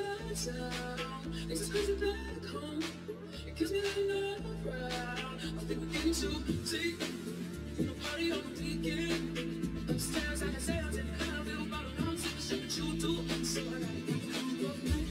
lights out. Things are crazy back home. It kills me that I'm not around. I think we're getting too deep. No party on the weekend. Upstairs, I can say I'm telling how I feel about a nonsense. The shit that you do. So I gotta get you home all night.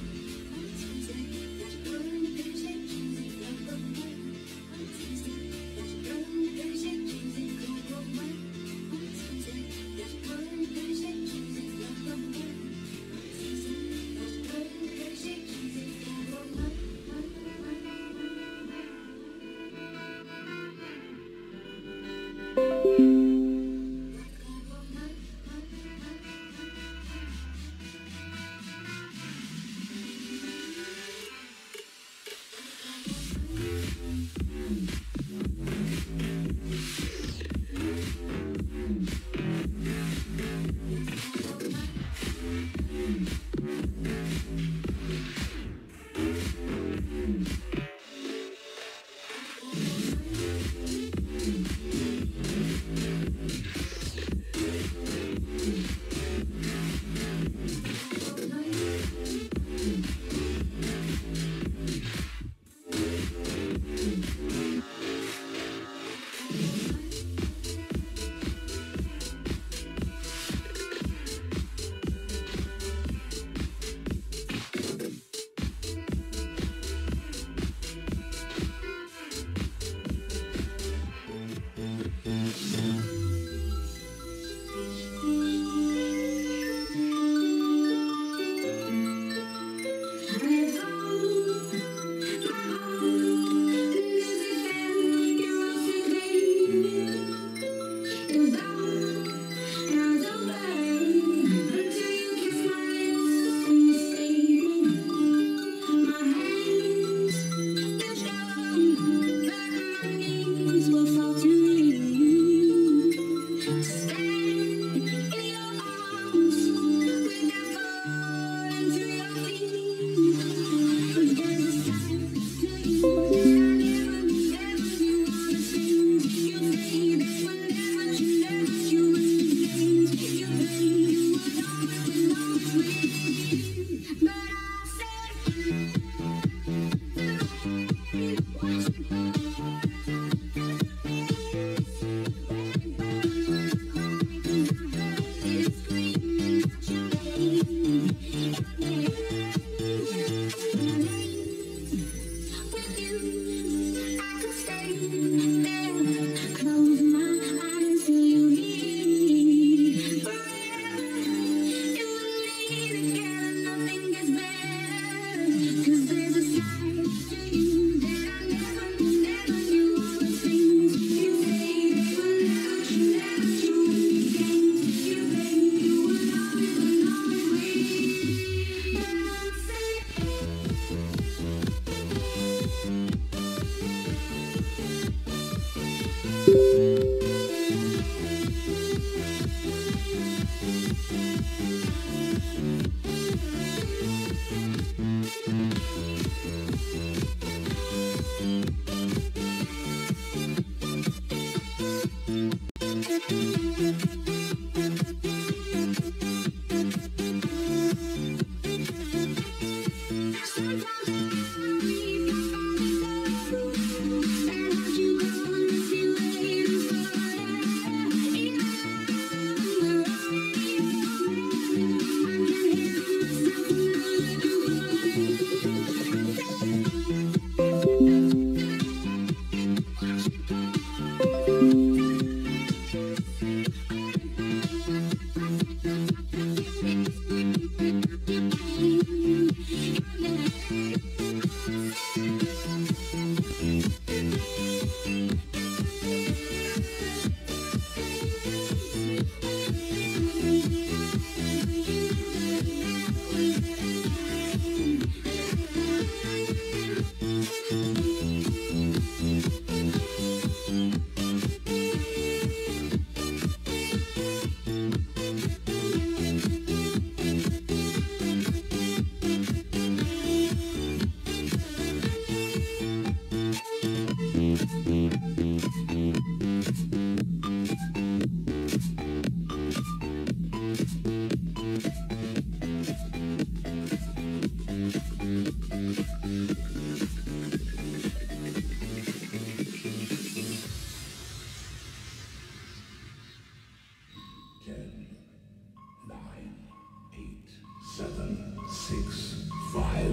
5,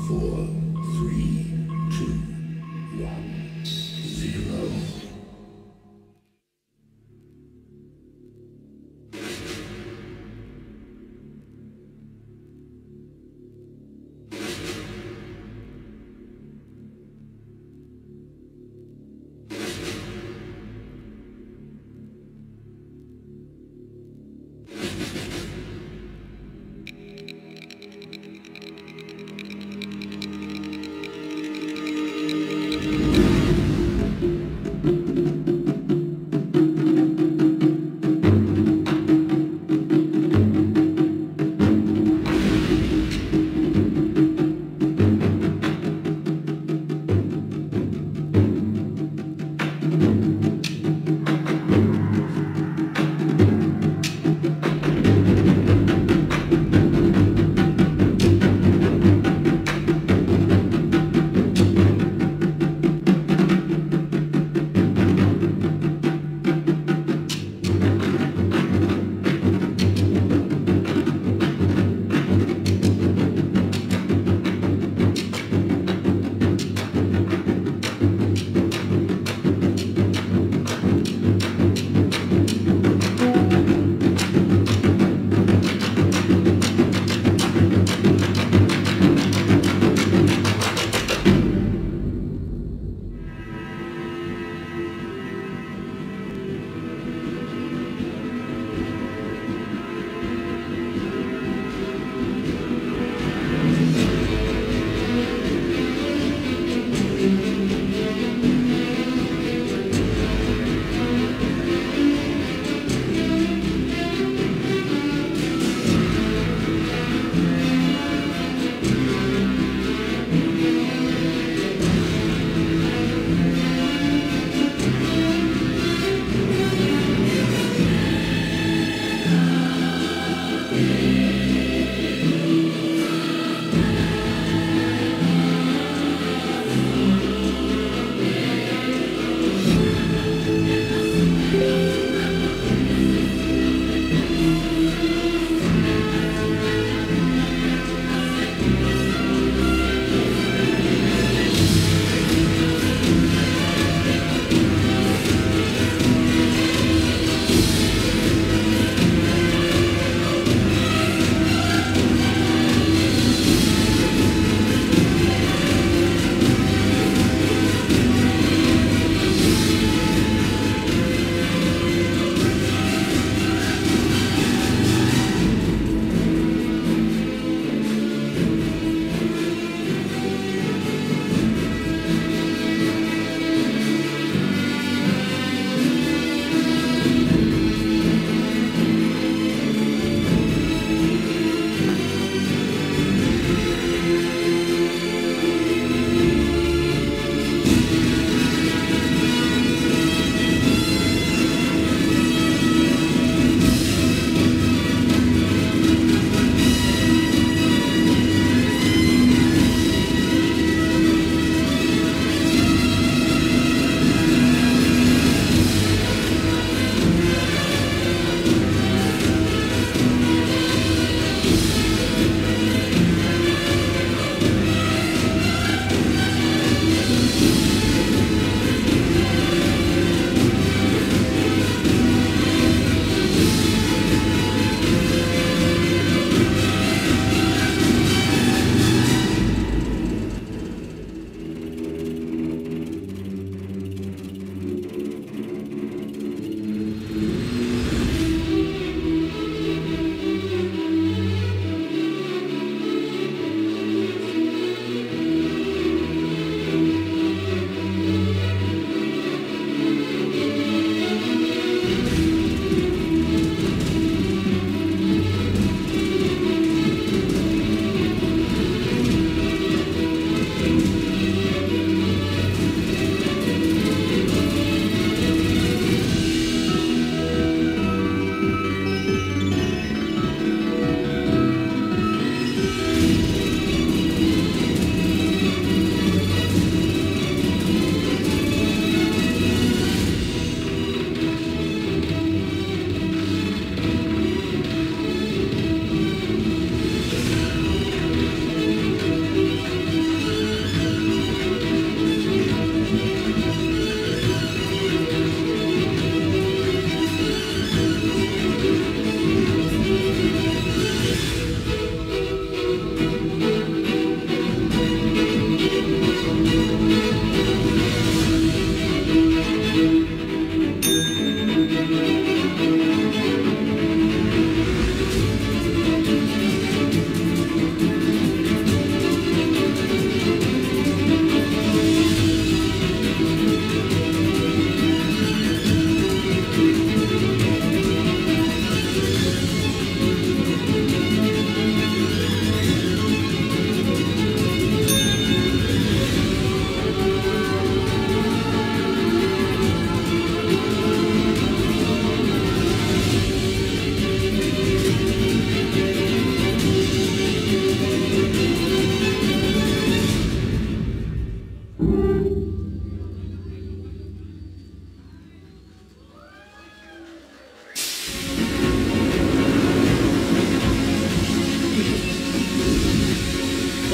4, 3, 2, 1, 0.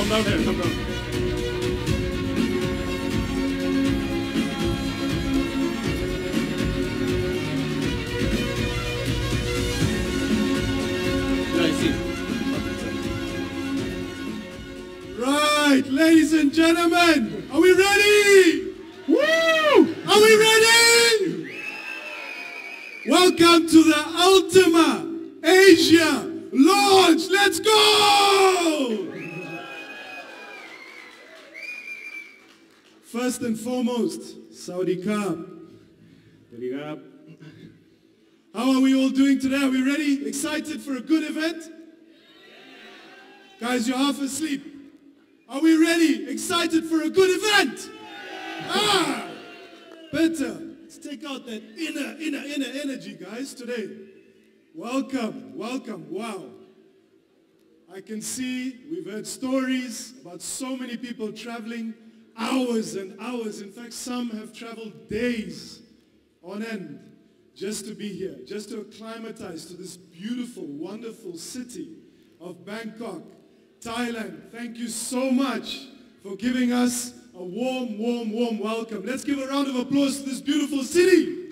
Come down here, come down. Right, ladies and gentlemen, are we ready? Woo! Are we ready? Welcome to the ULTIMA Asia launch. Let's go! First and foremost, Saudi Cup. How are we all doing today? Are we ready? Excited for a good event? Guys, you're half asleep. Are we ready? Excited for a good event? Ah! Better. Let's take out that inner energy, guys, today. Welcome, welcome. Wow. I can see we've heard stories about so many people traveling hours and hours. In fact, some have traveled days on end just to be here, just to acclimatize to this beautiful, wonderful city of Bangkok, Thailand. Thank you so much for giving us a warm, warm, warm welcome. Let's give a round of applause to this beautiful city.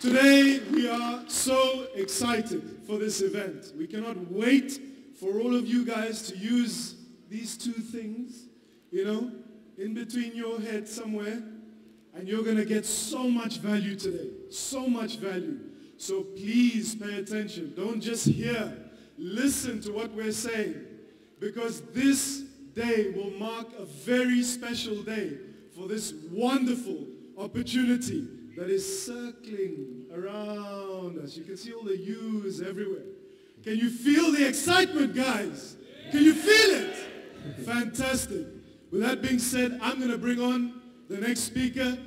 Today, we are so excited for this event. We cannot wait for all of you guys to use these two things, you know, in between your head somewhere, and you're going to get so much value today, so much value. So please pay attention. Don't just hear. Listen to what we're saying, because this day will mark a very special day for this wonderful opportunity that is circling around us. You can see all the U's everywhere. Can you feel the excitement, guys? Can you feel it? Fantastic. With that being said, I'm going to bring on the next speaker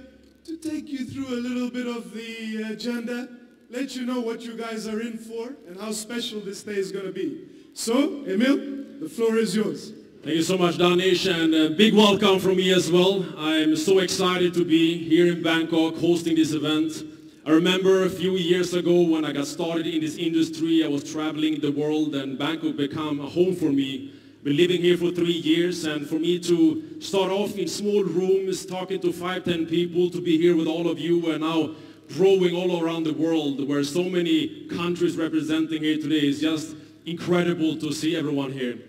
to take you through a little bit of the agenda, let you know what you guys are in for and how special this day is going to be. So, Emil, the floor is yours. Thank you so much, Danish, and a big welcome from me as well. I'm so excited to be here in Bangkok hosting this event. I remember a few years ago when I got started in this industry, I was traveling the world and Bangkok became a home for me. Been living here for 3 years, and for me to start off in small rooms, talking to 5-10 people, to be here with all of you, and now growing all around the world, where so many countries representing here today, is just incredible to see everyone here.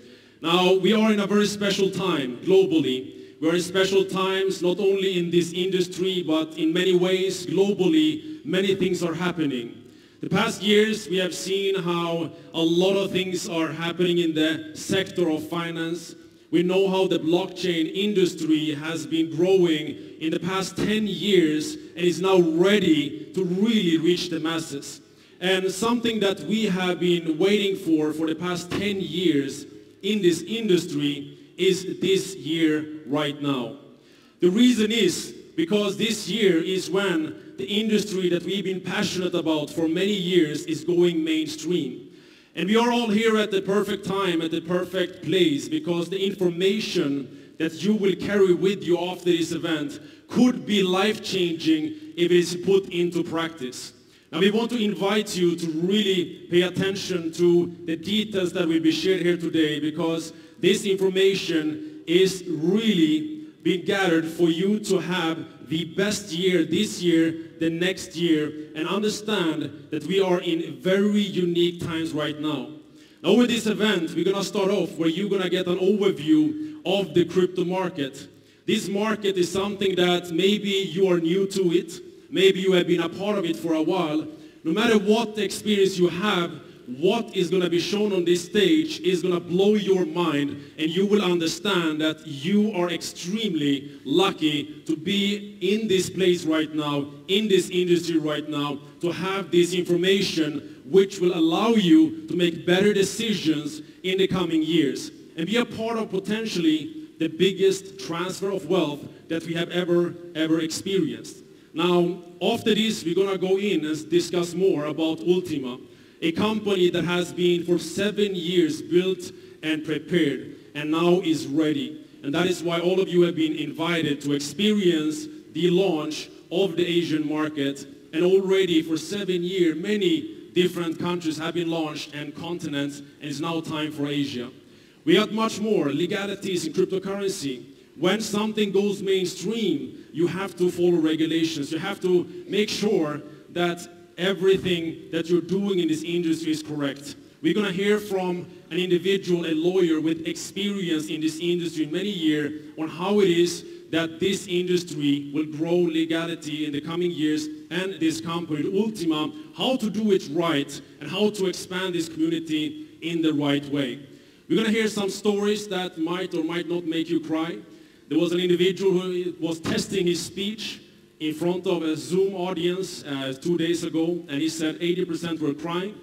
Now, we are in a very special time globally. We are in special times not only in this industry, but in many ways globally, many things are happening. The past years, we have seen how a lot of things are happening in the sector of finance. We know how the blockchain industry has been growing in the past 10 years and is now ready to really reach the masses. And something that we have been waiting for the past 10 years in this industry is this year right now. The reason is because this year is when the industry that we've been passionate about for many years is going mainstream. And we are all here at the perfect time, at the perfect place, because the information that you will carry with you after this event could be life-changing if it is put into practice. Now we want to invite you to really pay attention to the details that will be shared here today, because this information is really being gathered for you to have the best year this year, the next year, and understand that we are in very unique times right now. Now with this event, we're going to start off where you're going to get an overview of the crypto market. This market is something that maybe you are new to it, maybe you have been a part of it for a while. No matter what experience you have, what is going to be shown on this stage is going to blow your mind, and you will understand that you are extremely lucky to be in this place right now, in this industry right now, to have this information which will allow you to make better decisions in the coming years and be a part of potentially the biggest transfer of wealth that we have ever experienced. Now, after this, we're going to go in and discuss more about ULTIMA, a company that has been for 7 years built and prepared and now is ready. And that is why all of you have been invited to experience the launch of the Asian market. And already for 7 years, many different countries have been launched and continents, and it's now time for Asia. We got much more legalities in cryptocurrency. When something goes mainstream, you have to follow regulations. You have to make sure that everything that you're doing in this industry is correct. We're going to hear from an individual, a lawyer with experience in this industry many years on how it is that this industry will grow legality in the coming years, and this company, ULTIMA, how to do it right and how to expand this community in the right way. We're going to hear some stories that might or might not make you cry. There was an individual who was testing his speech in front of a Zoom audience 2 days ago, and he said 80% were crying.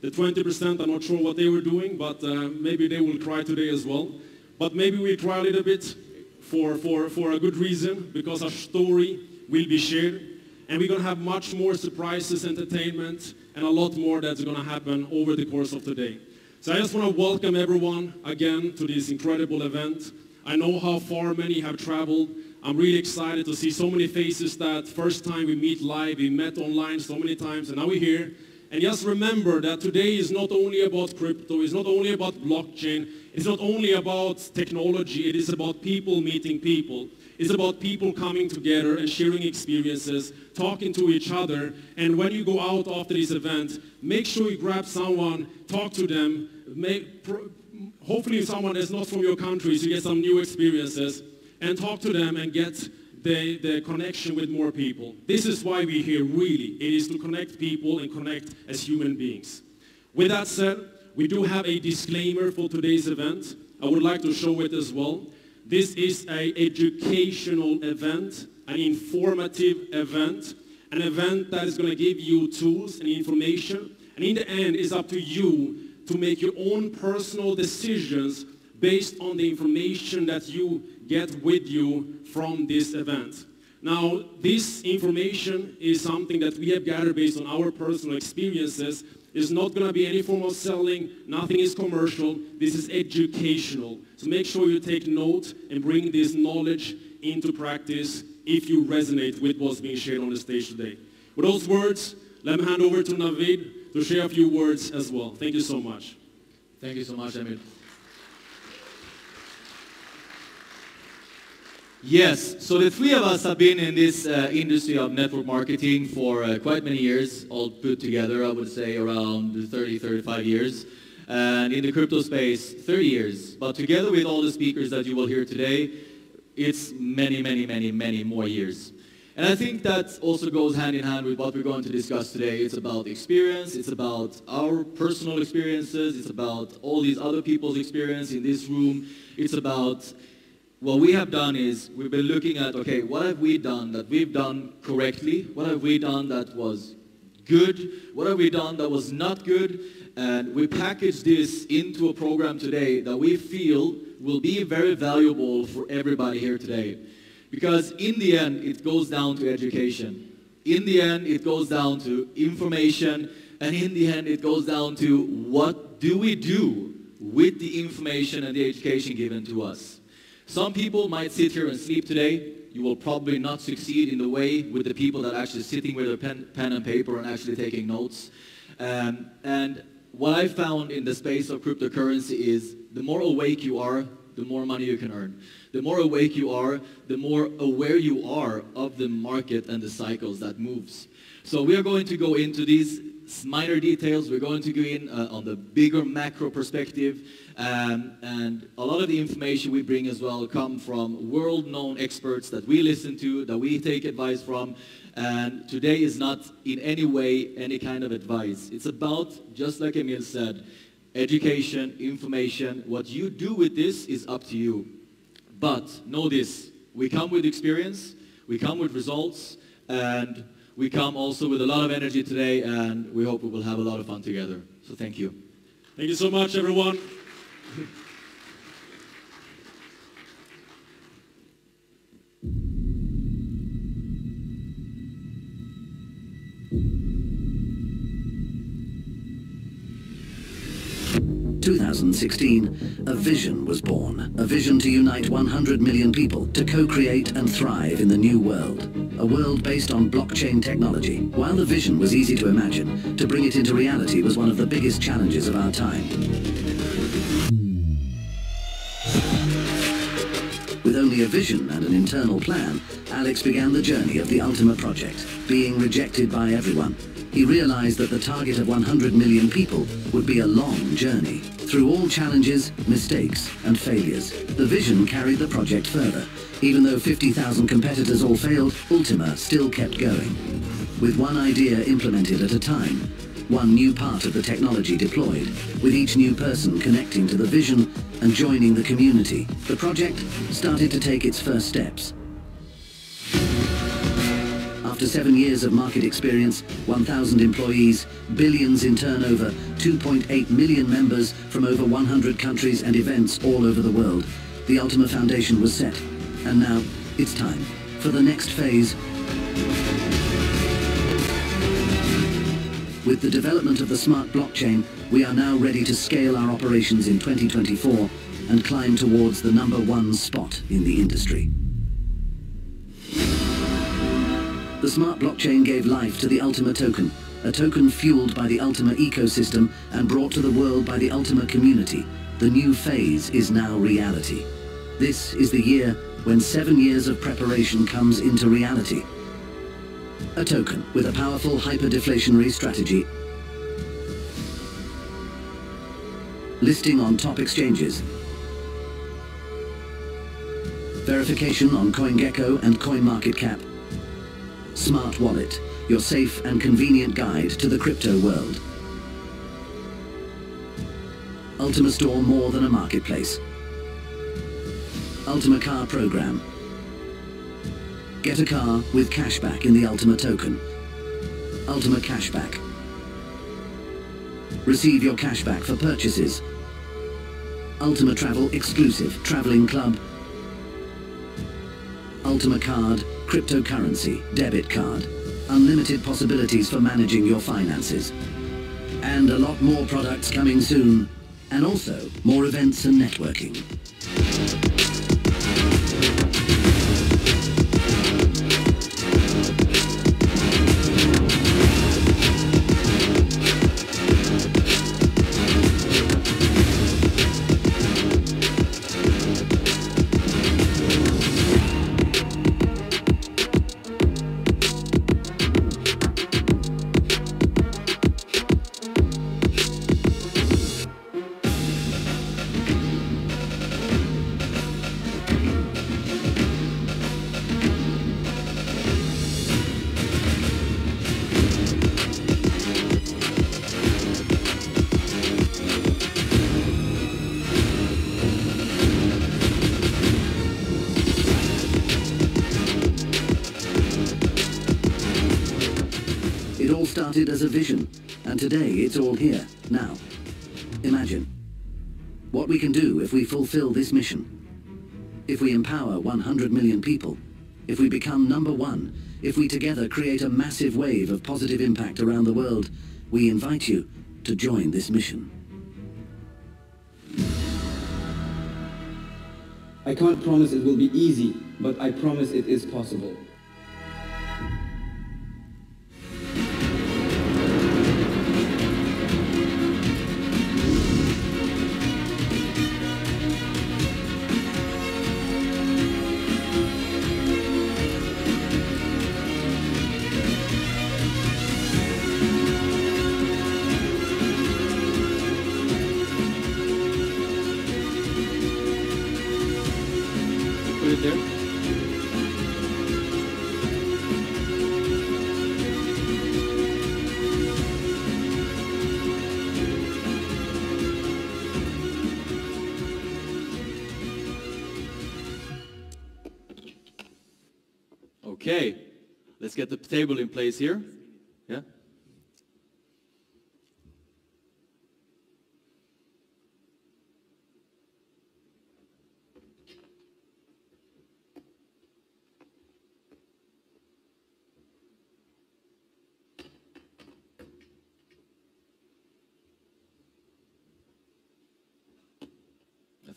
The 20%, I'm not sure what they were doing, but maybe they will cry today as well. But maybe we'll cry a little bit for a good reason, because our story will be shared. And we're going to have much more surprises, entertainment, and a lot more that's going to happen over the course of the day. So I just want to welcome everyone again to this incredible event. I know how far many have traveled. I'm really excited to see so many faces that first time we meet live, we met online so many times, and now we're here. And just remember that today is not only about crypto, it's not only about blockchain, it's not only about technology, it is about people meeting people. It's about people coming together and sharing experiences, talking to each other. And when you go out after this event, make sure you grab someone, talk to them, hopefully someone that's not from your country, so you get some new experiences, and talk to them and get the connection with more people. This is why we're here, really. It is to connect people and connect as human beings. With that said, we do have a disclaimer for today's event. I would like to show it as well. This is an educational event, an informative event, an event that is going to give you tools and information. And in the end, it's up to you to make your own personal decisions based on the information that you get with you from this event. Now, this information is something that we have gathered based on our personal experiences. It's not going to be any form of selling. Nothing is commercial. This is educational. So make sure you take note and bring this knowledge into practice if you resonate with what's being shared on the stage today. With those words, let me hand over to Navid to share a few words as well. Thank you so much. Thank you so much, Zamir. Yes, so the three of us have been in this industry of network marketing for quite many years, all put together, I would say around 30, 35 years. And in the crypto space, 30 years. But together with all the speakers that you will hear today, it's many, many, many, many more years. And I think that also goes hand in hand with what we're going to discuss today. It's about experience, it's about our personal experiences, it's about all these other people's experience in this room. It's about what we have done is we've been looking at, okay, what have we done that we've done correctly? What have we done that was good? What have we done that was not good? And we package this into a program today that we feel will be very valuable for everybody here today. Because in the end, it goes down to education. In the end, it goes down to information. And in the end, it goes down to what do we do with the information and the education given to us. Some people might sit here and sleep today. You will probably not succeed in the way with the people that are actually sitting with their pen and paper and actually taking notes. And what I found in the space of cryptocurrency is the more awake you are, the more money you can earn. The more awake you are, the more aware you are of the market and the cycles that moves. So we are going to go into these minor details. We're going to go in on the bigger macro perspective. And a lot of the information we bring as well come from world-known experts that we listen to, that we take advice from. And today is not in any way any kind of advice. It's about, just like Emil said, education, information. What you do with this is up to you. But know this, we come with experience, we come with results, and we come also with a lot of energy today, and we hope we will have a lot of fun together. So thank you. Thank you so much, everyone. 2016, a vision was born. A vision to unite 100 million people to co-create and thrive in the new world. A world based on blockchain technology. While the vision was easy to imagine, to bring it into reality was one of the biggest challenges of our time. With only a vision and an internal plan, Alex began the journey of the ULTIMA project, being rejected by everyone. He realized that the target of 100 million people would be a long journey. Through all challenges, mistakes, and failures, the vision carried the project further. Even though 50,000 competitors all failed, ULTIMA still kept going. With one idea implemented at a time, one new part of the technology deployed, with each new person connecting to the vision and joining the community, the project started to take its first steps. After 7 years of market experience, 1,000 employees, billions in turnover, 2.8 million members from over 100 countries and events all over the world, the ULTIMA Foundation was set. And now, it's time for the next phase. With the development of the smart blockchain, we are now ready to scale our operations in 2024 and climb towards the #1 spot in the industry. The smart blockchain gave life to the ULTIMA token, a token fueled by the ULTIMA ecosystem and brought to the world by the ULTIMA community. The new phase is now reality. This is the year when 7 years of preparation comes into reality. A token with a powerful hyper-deflationary strategy, listing on top exchanges, verification on CoinGecko and CoinMarketCap, Smart Wallet, your safe and convenient guide to the crypto world. ULTIMA Store, more than a marketplace. ULTIMA Car Program. Get a car with cashback in the ULTIMA token. ULTIMA Cashback. Receive your cashback for purchases. ULTIMA Travel Exclusive Traveling Club. ULTIMA Card, cryptocurrency, debit card. Unlimited possibilities for managing your finances. And a lot more products coming soon. And also more events and networking. Started as a vision, and today it's all here, now. Imagine what we can do if we fulfill this mission. If we empower 100 million people, if we become #1, if we together create a massive wave of positive impact around the world, we invite you to join this mission. I can't promise it will be easy, but I promise it is possible. Okay, let's get the table in place here. Yeah.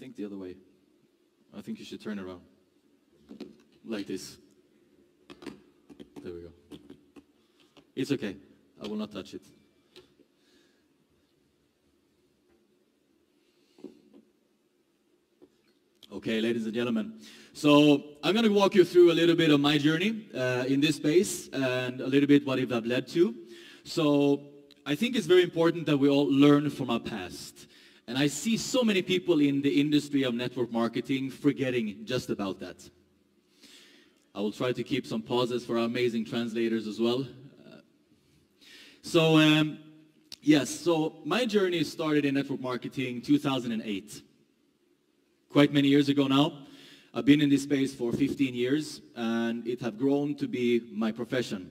think the other way. I think you should turn around. Like this. There we go. It's okay. I will not touch it. Okay, ladies and gentlemen. So I'm going to walk you through a little bit of my journey in this space and a little bit what it have led to. So I think it's very important that we all learn from our past. And I see so many people in the industry of network marketing forgetting just about that. I will try to keep some pauses for our amazing translators as well. Yes, so my journey started in network marketing 2008. Quite many years ago now. I've been in this space for 15 years, and it have grown to be my profession.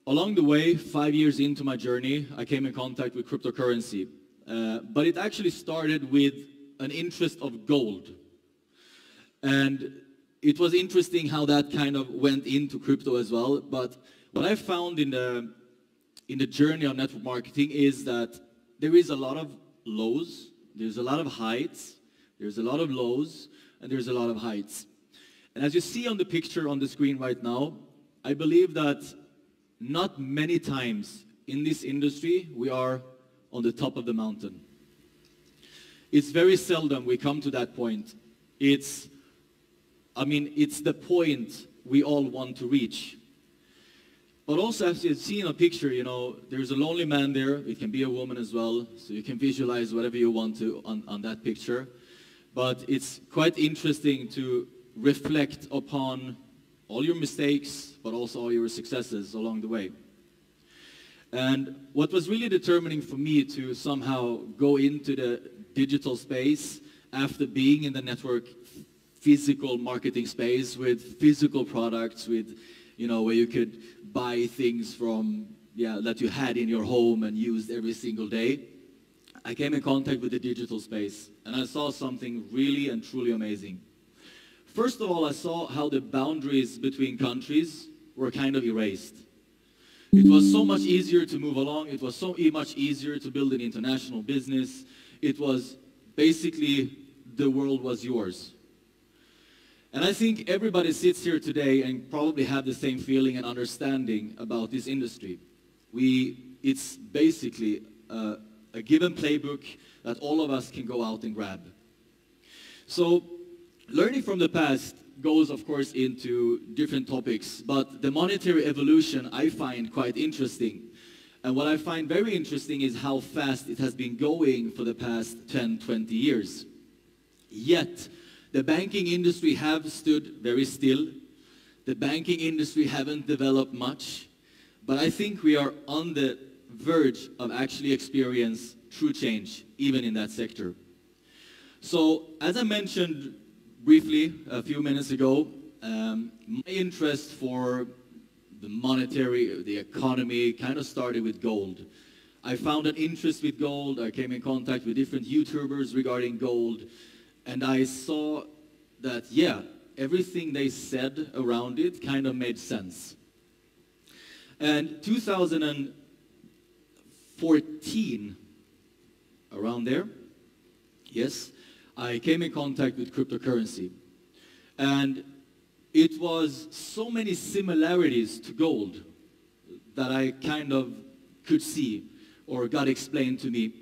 Along the way, 5 years into my journey, I came in contact with cryptocurrency. But it actually started with an interest of gold. And it was interesting how that kind of went into crypto as well. But what I found in the journey of network marketing is that there is a lot of lows, there's a lot of heights, there's a lot of lows, and there's a lot of heights. And as you see on the picture on the screen right now, I believe that not many times in this industry we are on the top of the mountain. It's very seldom we come to that point. It's the point we all want to reach. But also, as you see in a picture, there's a lonely man there. It can be a woman as well, so you can visualize whatever you want to on that picture. But it's quite interesting to reflect upon all your mistakes, but also all your successes along the way. And what was really determining for me to somehow go into the digital space after being in the network physical marketing space with physical products, with, where you could buy things from, that you had in your home and used every single day, I came in contact with the digital space, and I saw something really and truly amazing. First of all, I saw how the boundaries between countries were kind of erased. It was so much easier to move along. It was so much easier to build an international business. It was basically, the world was yours. And I think everybody sits here today and probably have the same feeling and understanding about this industry. It's basically a given playbook that all of us can go out and grab. So learning from the past goes, of course, into different topics, but the monetary evolution I find quite interesting. And what I find very interesting is how fast it has been going for the past 10, 20 years. Yet, the banking industry have stood very still. The banking industry haven't developed much, but I think we are on the verge of actually experience true change, even in that sector. So, as I mentioned briefly a few minutes ago, my interest for the monetary, the economy, kind of started with gold. I found an interest with gold. I came in contact with different YouTubers regarding gold, and I saw that, everything they said around it kind of made sense. And 2014, around there, yes, I came in contact with cryptocurrency. And it was so many similarities to gold that I kind of could see or got explained to me.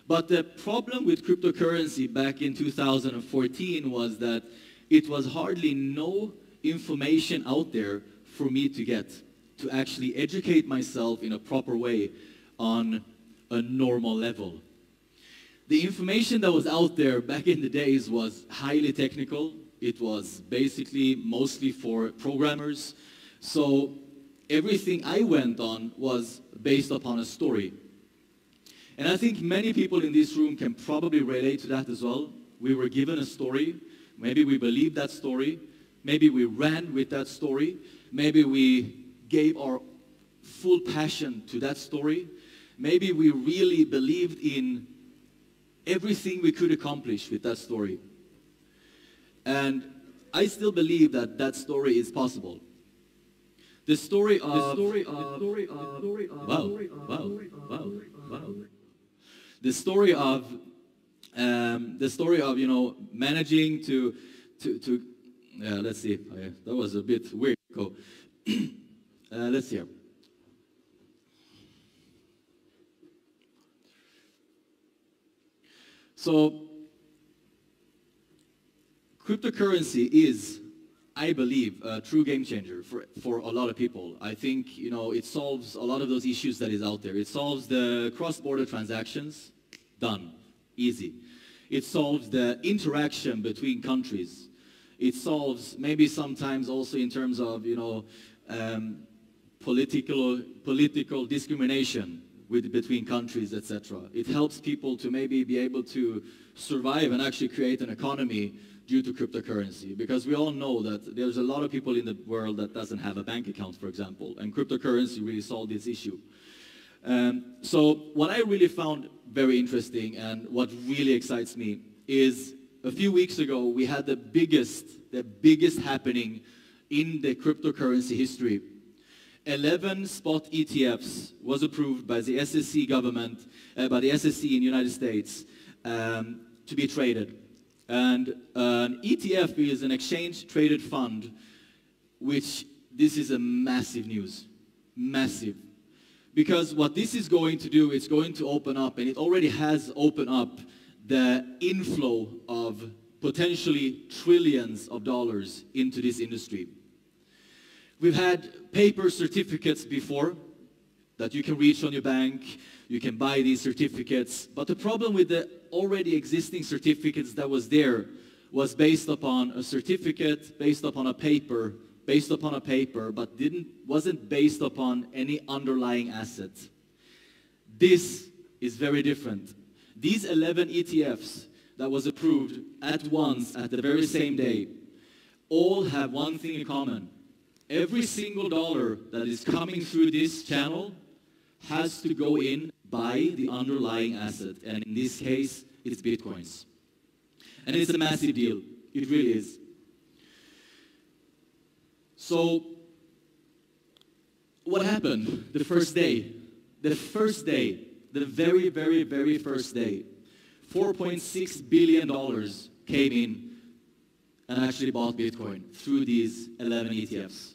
But the problem with cryptocurrency back in 2014 was that it was hardly no information out there for me to get, to actually educate myself in a proper way on a normal level. The information that was out there back in the days was highly technical. It was basically mostly for programmers. So everything I went on was based upon a story. And I think many people in this room can probably relate to that as well. We were given a story. Maybe we believed that story. Maybe we ran with that story. Maybe we gave our full passion to that story. Maybe we really believed in everything we could accomplish with that story. And I still believe that that story is possible. The story of the story of, you know, managing to let's see, that was a bit weird. Let's see. So, cryptocurrency is, I believe, a true game changer for a lot of people. I think, you know, it solves a lot of those issues that is out there. It solves the cross-border transactions, done, easy. It solves the interaction between countries. It solves maybe sometimes also in terms of, you know, political discrimination between countries, etc. It helps people to maybe be able to survive and actually create an economy due to cryptocurrency, because we all know that there's a lot of people in the world that doesn't have a bank account, for example, and cryptocurrency really solved this issue. So what I really found very interesting and what really excites me is a few weeks ago we had the biggest happening in the cryptocurrency history. 11 spot ETFs was approved by the SEC government, by the SEC in the United States to be traded. And an ETF is an exchange-traded fund, which this is a massive news, massive. Because what this is going to do, it's going to open up, and it already has opened up, the inflow of potentially trillions of dollars into this industry. We've had paper certificates before that you can reach on your bank, you can buy these certificates, but the problem with the already existing certificates that was there was based upon a certificate, based upon a paper, but wasn't based upon any underlying asset. This is very different. These 11 ETFs that was approved at once, at the very same day, all have one thing in common. Every single dollar that is coming through this channel has to go in by the underlying asset. And in this case, it's Bitcoins. And it's a massive deal. It really is. So, what happened the first day? The very, very, very first day, $4.6 billion came in and actually bought Bitcoin through these 11 ETFs.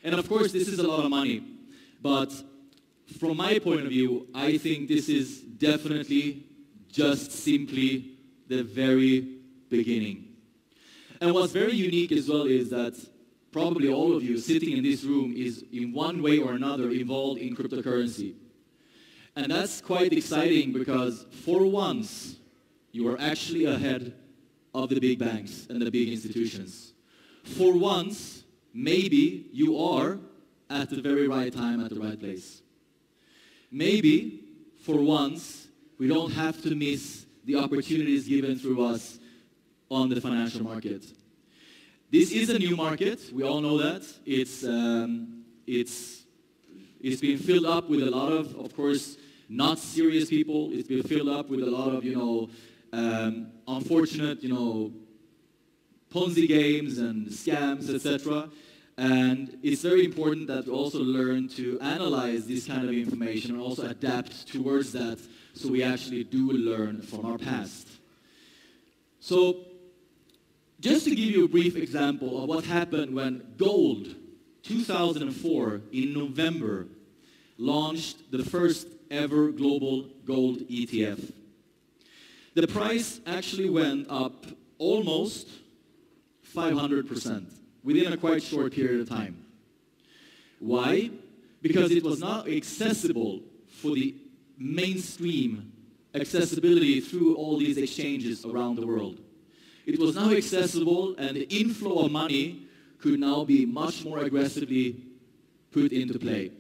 And of course, this is a lot of money, but from my point of view, I think this is definitely just simply the very beginning. And what's very unique as well is that probably all of you sitting in this room is in one way or another involved in cryptocurrency. And that's quite exciting because for once, you are actually ahead of the big banks and the big institutions. For once, maybe you are at the very right time at the right place. Maybe, for once, we don't have to miss the opportunities given through us on the financial market. This is a new market, we all know that. It's been filled up with a lot of course, not serious people. It's been filled up with a lot of, unfortunate, Ponzi games and scams, etc. And it's very important that we also learn to analyze this kind of information and also adapt towards that so we actually do learn from our past. So, just to give you a brief example of what happened when gold, 2004, in November, launched the first ever global gold ETF. The price actually went up almost 500% within a quite short period of time. Why? Because it was not accessible for the mainstream accessibility through all these exchanges around the world. It was now accessible, and the inflow of money could now be much more aggressively put into play.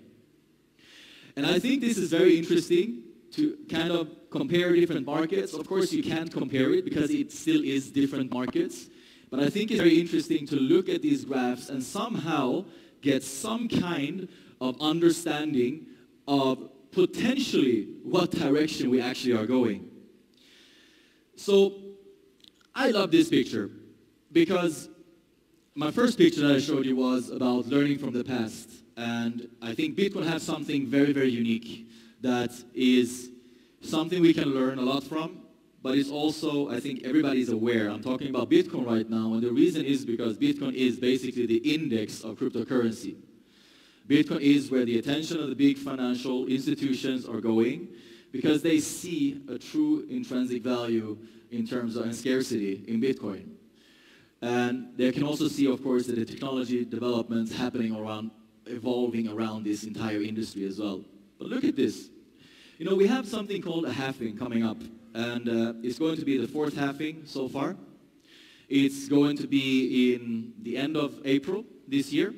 And I think this is very interesting to kind of compare different markets. Of course, you can't compare it because it still is different markets. But I think it's very interesting to look at these graphs and somehow get some kind of understanding of potentially what direction we actually are going. So, I love this picture because my first picture that I showed you was about learning from the past. And I think Bitcoin has something very, very unique that is something we can learn a lot from, but it's also, I think everybody's aware. I'm talking about Bitcoin right now, and the reason is because Bitcoin is basically the index of cryptocurrency. Bitcoin is where the attention of the big financial institutions are going because they see a true intrinsic value in terms of and scarcity in Bitcoin. And they can also see, of course, that the technology developments happening around, evolving around this entire industry as well. But look at this. You know, we have something called a halving coming up, and it's going to be the 4th halving so far. It's going to be in the end of April this year.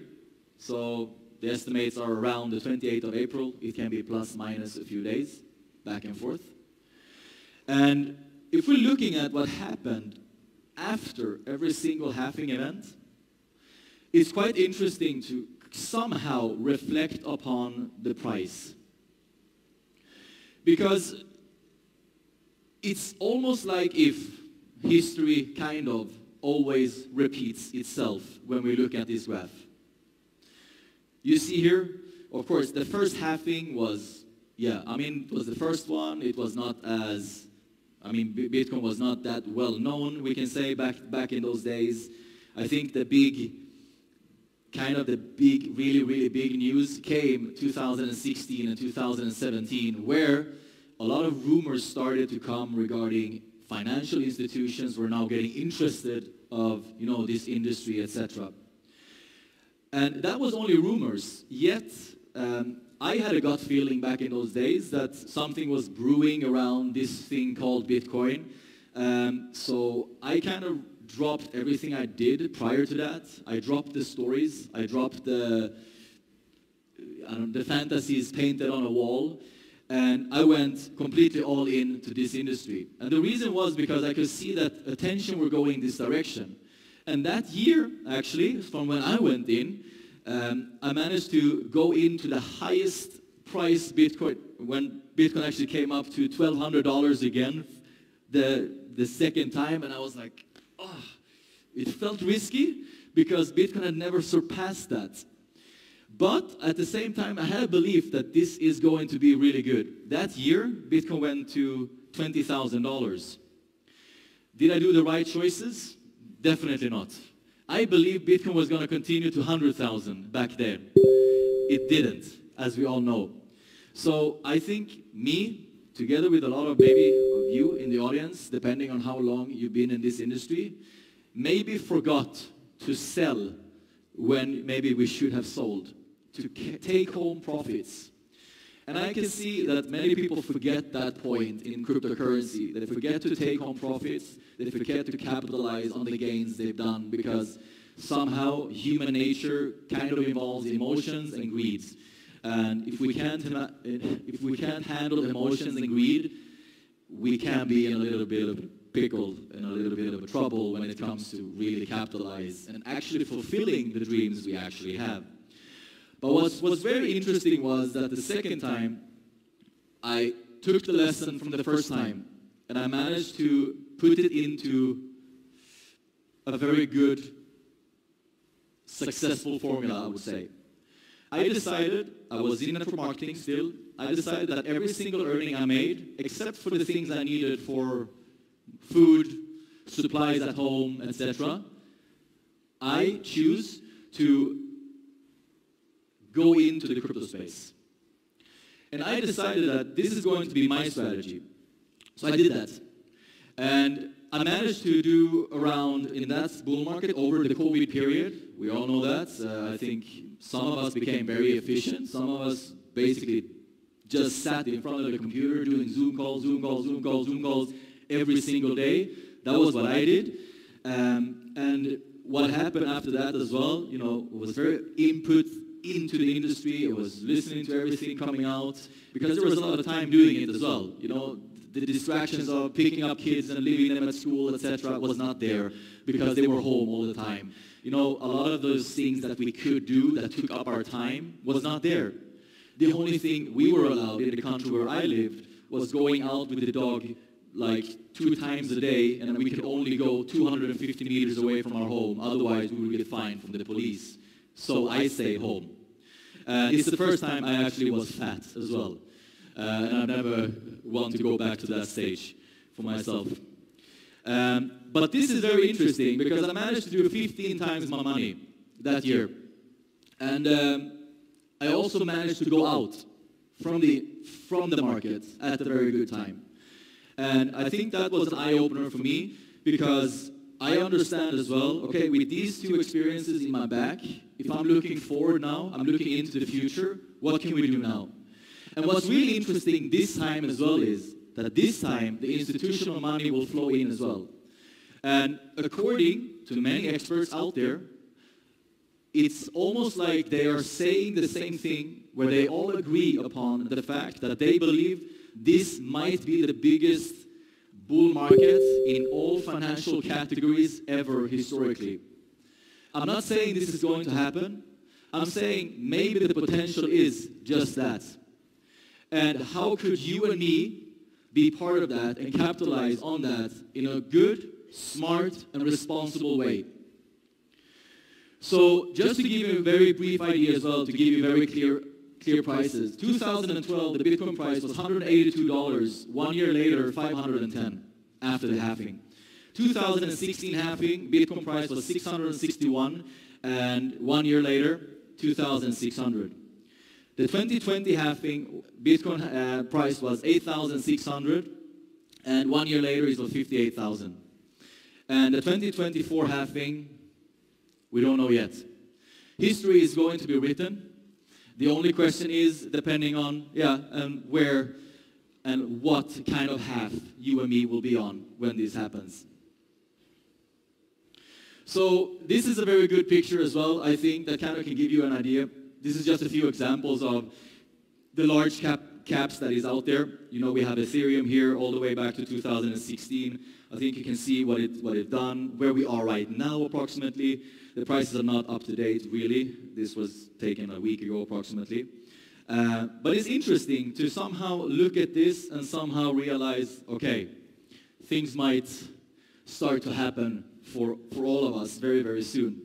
So the estimates are around the 28th of April. It can be plus minus a few days, back and forth. And if we're looking at what happened after every single halving event, it's quite interesting to somehow reflect upon the price. Because it's almost like if history kind of always repeats itself when we look at this graph. You see here, of course, the first halving was, it was the first one. It was not as, Bitcoin was not that well known, we can say, back in those days. I think the big, really, really big news came 2016 and 2017, where a lot of rumors started to come regarding financial institutions were now getting interested of, this industry, etc. And that was only rumors, yet I had a gut feeling back in those days that something was brewing around this thing called Bitcoin. So I kind of dropped everything I did prior to that. I dropped the stories. I dropped the fantasies painted on a wall. And I went completely all in to this industry. And the reason was because I could see that attention were going this direction. And that year, actually, from when I went in, I managed to go into the highest price Bitcoin, when Bitcoin actually came up to $1,200 again, the second time, and I was like, it felt risky because Bitcoin had never surpassed that. But at the same time, I had a belief that this is going to be really good. That year, Bitcoin went to $20,000. Did I do the right choices? Definitely not. I believe Bitcoin was going to continue to 100,000 back then. It didn't, as we all know. So I think me, together with a lot of maybe of you in the audience, depending on how long you've been in this industry, maybe forgot to sell when maybe we should have sold, to take home profits. And I can see that many people forget that point in cryptocurrency. They forget to take home profits. They forget to capitalize on the gains they've done because somehow human nature kind of involves emotions and greeds. And if we can't handle emotions and greed, we can be in a little bit of a pickle and a little bit of a trouble when it comes to really capitalize and actually fulfilling the dreams we actually have. But what's very interesting was that the second time, I took the lesson from the first time, and I managed to put it into a very good, successful formula, I would say. I decided, I was in network marketing still, I decided that every single earning I made, except for the things I needed for food, supplies at home, etc., I choose to go into the crypto space. And I decided that this is going to be my strategy. So I did that. And I managed to do around, in that bull market, over the COVID period, we all know that. I think some of us became very efficient. Some of us basically just sat in front of the computer doing Zoom calls every single day. That was what I did. And what happened after that as well, was very input into the industry. I was listening to everything coming out because there was a lot of time doing it as well. The distractions of picking up kids and leaving them at school, etc., was not there because they were home all the time. A lot of those things that we could do that took up our time was not there. The only thing we were allowed in the country where I lived was going out with the dog like 2 times a day, and we could only go 250 meters away from our home. Otherwise, we would get fined from the police. So I stayed home. It's the first time I actually was fat as well. And I never want to go back to that stage. for myself. But this is very interesting because I managed to do 15 times my money that year. And I also managed to go out from the market at a very good time. And I think that was an eye-opener for me because I understand as well, okay, with these two experiences in my back, if I'm looking forward now, I'm looking into the future, what can we do now? And what's really interesting this time as well is that this time the institutional money will flow in as well. And according to many experts out there, it's almost like they are saying the same thing where they all agree upon the fact that they believe this might be the biggest bull market in all financial categories ever historically. I'm not saying this is going to happen. I'm saying maybe the potential is just that. And how could you and me be part of that and capitalize on that in a good, smart, and responsible way? So just to give you a very brief idea as well, to give you very clear prices. 2012, the Bitcoin price was $182. 1 year later, 510 after the halving. 2016 halving, Bitcoin price was 661, and 1 year later, 2,600. The 2020 halving, Bitcoin price was 8,600, and 1 year later it was 58,000. And the 2024 halving, we don't know yet. History is going to be written. The only question is, depending on, where and what kind of half you and me will be on when this happens. So this is a very good picture as well, I think, that kind of can give you an idea. This is just a few examples of the large caps that is out there. You know, we have Ethereum here all the way back to 2016. I think you can see what it's done, where we are right now approximately. The prices are not up to date, really. This was taken a week ago, approximately. But it's interesting to somehow look at this and somehow realize, okay, things might start to happen for all of us very, very soon.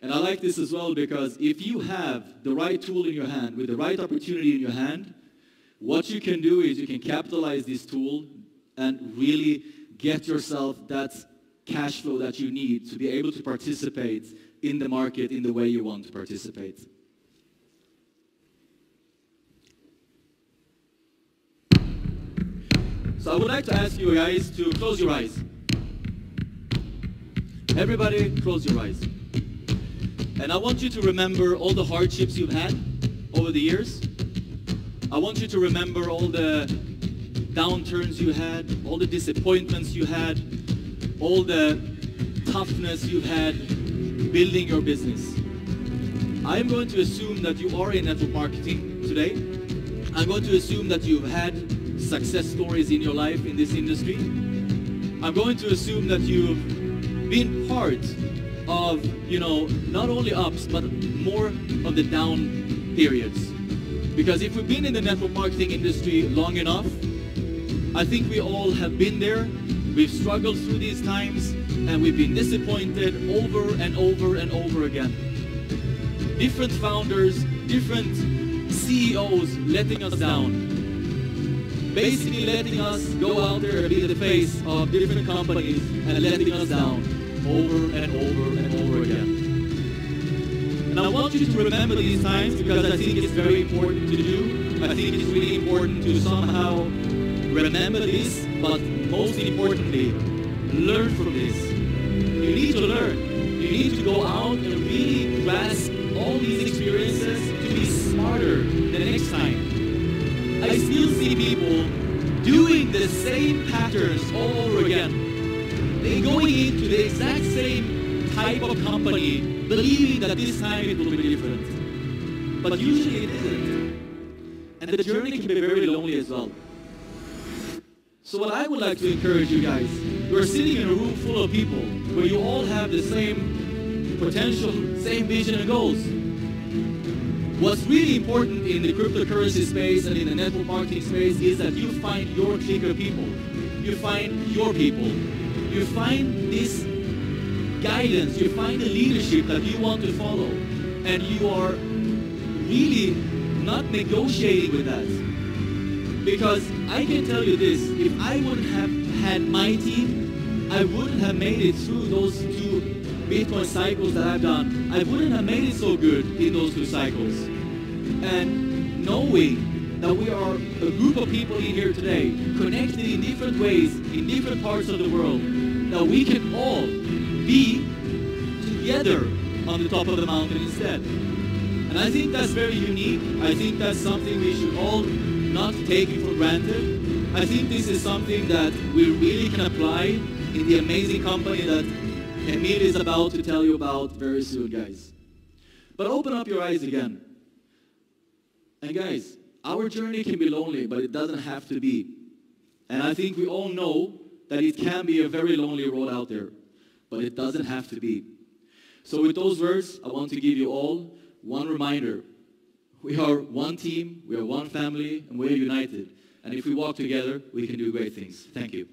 And I like this as well because if you have the right tool in your hand, with the right opportunity in your hand, what you can do is you can capitalize this tool and really get yourself that cash flow that you need to be able to participate in the market in the way you want to participate. So I would like to ask you guys to close your eyes. Everybody, close your eyes. And I want you to remember all the hardships you've had over the years. I want you to remember all the downturns you had, all the disappointments you had, all the toughness you've had building your business. I'm going to assume that you are in network marketing today. I'm going to assume that you've had success stories in your life in this industry. I'm going to assume that you've been part of, you know, not only ups, but more of the down periods. Because if we've been in the network marketing industry long enough, I think we all have been there. We've struggled through these times, and we've been disappointed over and over and over again. Different founders, different CEOs letting us down. Basically letting us go out there and be the face of different companies and letting us down over and over and over again. And I want you to remember these times because I think it's very important to do. I think it's really important to somehow remember this, but most importantly, learn from this. You need to learn. You need to go out and really grasp all these experiences to be smarter the next time. I still see people doing the same patterns all over again. They're going into the exact same type of company, believing that this time it will be different. But usually it isn't. And the journey can be very lonely as well. So what I would like to encourage you guys, you're sitting in a room full of people where you all have the same potential, same vision and goals. What's really important in the cryptocurrency space and in the network marketing space is that you find your clique of people. You find your people. You find this guidance. You find the leadership that you want to follow. And you are really not negotiating with that. Because I can tell you this, if I wouldn't have had my team, I wouldn't have made it through those 2 Bitcoin cycles that I've done. I wouldn't have made it so good in those 2 cycles. And knowing that we are a group of people in here today, connected in different ways, in different parts of the world, that we can all be together on the top of the mountain instead. And I think that's very unique. I think that's something we should all not take it for granted. I think this is something that we really can apply in the amazing company that Emil is about to tell you about very soon, guys. But open up your eyes again. And guys, our journey can be lonely, but it doesn't have to be. And I think we all know that it can be a very lonely road out there, but it doesn't have to be. So with those words, I want to give you all one reminder. We are one team, we are one family, and we are united. And if we walk together, we can do great things. Thank you.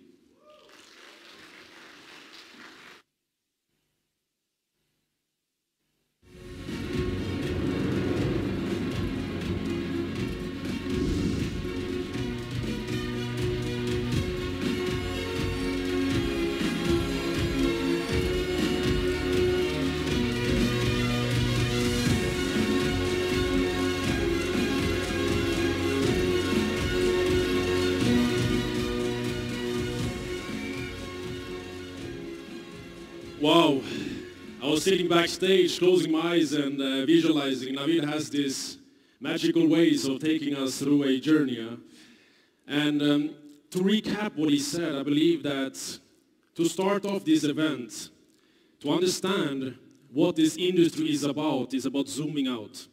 Wow, I was sitting backstage, closing my eyes and visualizing. Navid has this magical ways of taking us through a journey. And to recap what he said, I believe that to start off this event, to understand what this industry is about zooming out.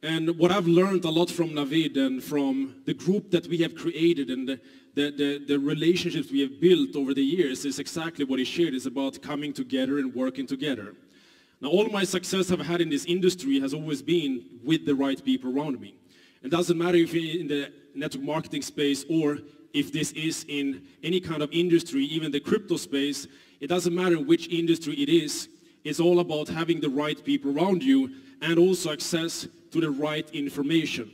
And what I've learned a lot from Navid and from the group that we have created and the relationships we have built over the years is exactly what he shared. It's about coming together and working together. Now, all my success I've had in this industry has always been with the right people around me. It doesn't matter if you're in the network marketing space or if this is in any kind of industry, even the crypto space. It doesn't matter which industry it is. It's all about having the right people around you and also access to the right information.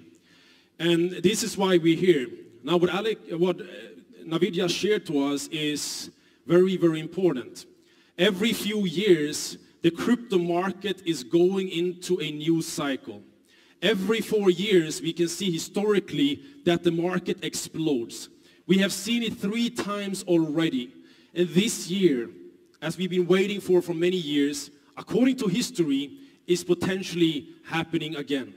And this is why we're here. Now what Navid just shared to us is very, very important. Every few years, the crypto market is going into a new cycle. Every 4 years, we can see historically that the market explodes. We have seen it 3 times already. And this year, as we've been waiting for many years, according to history, is potentially happening again.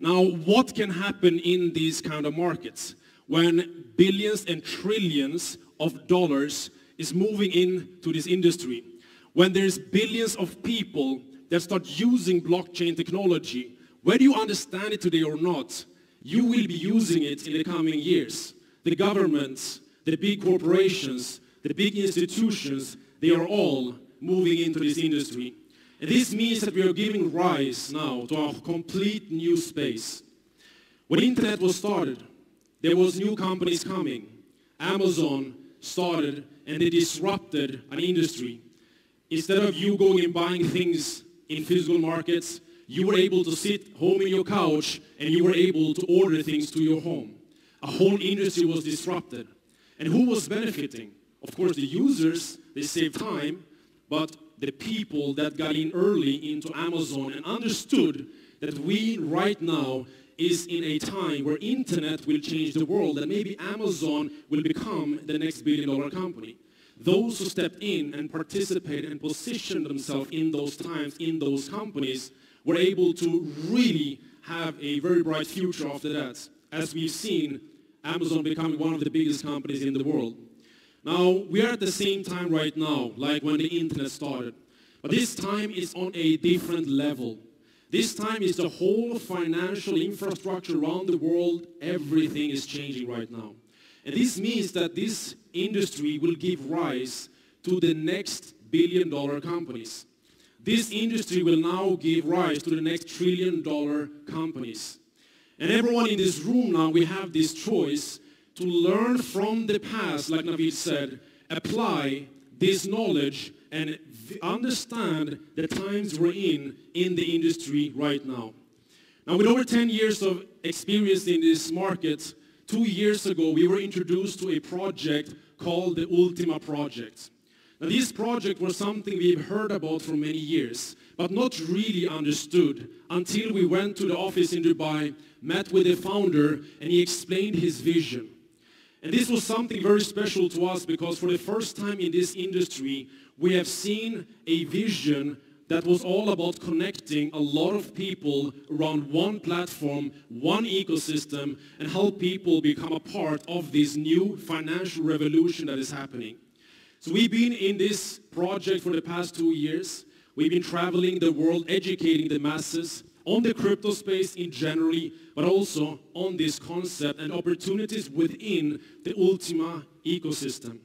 Now, what can happen in these kind of markets when billions and trillions of dollars is moving into this industry? When there's billions of people that start using blockchain technology, whether you understand it today or not, you will be using it in the coming years. The governments, the big corporations, the big institutions, they are all moving into this industry. And this means that we are giving rise now to a complete new space. When the internet was started, there was new companies coming. Amazon started and they disrupted an industry. Instead of you going and buying things in physical markets, you were able to sit home in your couch and you were able to order things to your home. A whole industry was disrupted. And who was benefiting? Of course, the users, they saved time, but the people that got in early into Amazon and understood that we right now is in a time where internet will change the world and maybe Amazon will become the next billion-dollar company. Those who stepped in and participated and positioned themselves in those times, in those companies, were able to really have a very bright future after that. As we've seen, Amazon becoming one of the biggest companies in the world. Now, we are at the same time right now, like when the internet started. But this time is on a different level. This time is the whole financial infrastructure around the world. Everything is changing right now. And this means that this industry will give rise to the next billion-dollar companies. This industry will now give rise to the next trillion-dollar companies. And everyone in this room now, we have this choice to learn from the past, like Navid said, apply this knowledge and understand the times we're in the industry right now. Now, with over 10 years of experience in this market, 2 years ago, we were introduced to a project called the ULTIMA project. Now this project was something we've heard about for many years, but not really understood until we went to the office in Dubai, met with the founder, and he explained his vision. And this was something very special to us because for the first time in this industry, we have seen a vision that was all about connecting a lot of people around one platform, one ecosystem, and help people become a part of this new financial revolution that is happening. So we've been in this project for the past 2 years. We've been traveling the world, educating the masses on the crypto space in general, but also on this concept and opportunities within the ULTIMA ecosystem.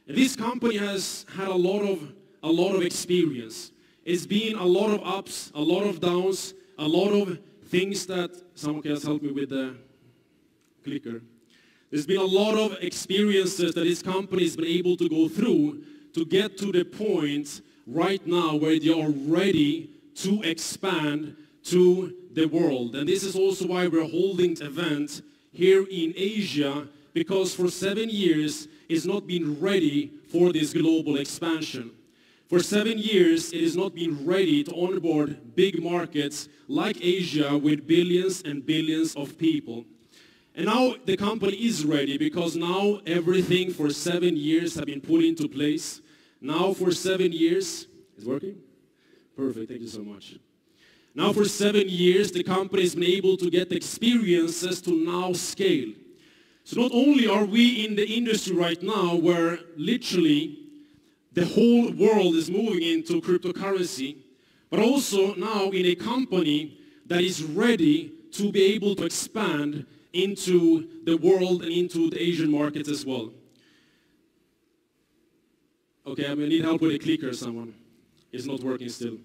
And this company has had a lot of experience. It's been a lot of ups, a lot of downs, a lot of things that, someone can help me with the clicker. There's been a lot of experiences that this company has been able to go through to get to the point right now where they are ready to expand to the world. And this is also why we're holding the event here in Asia, because for 7 years it's not been ready for this global expansion. For 7 years, it has not been ready to onboard big markets like Asia with billions and billions of people. And now the company is ready because now everything for 7 years have been put into place. Now for 7 years, is it working? Perfect, thank you so much. Now for 7 years, the company has been able to get experiences to now scale. So not only are we in the industry right now where literally the whole world is moving into cryptocurrency, but also now in a company that is ready to be able to expand into the world and into the Asian markets as well. Okay, I'm going to need help with a clicker, someone. It's not working still.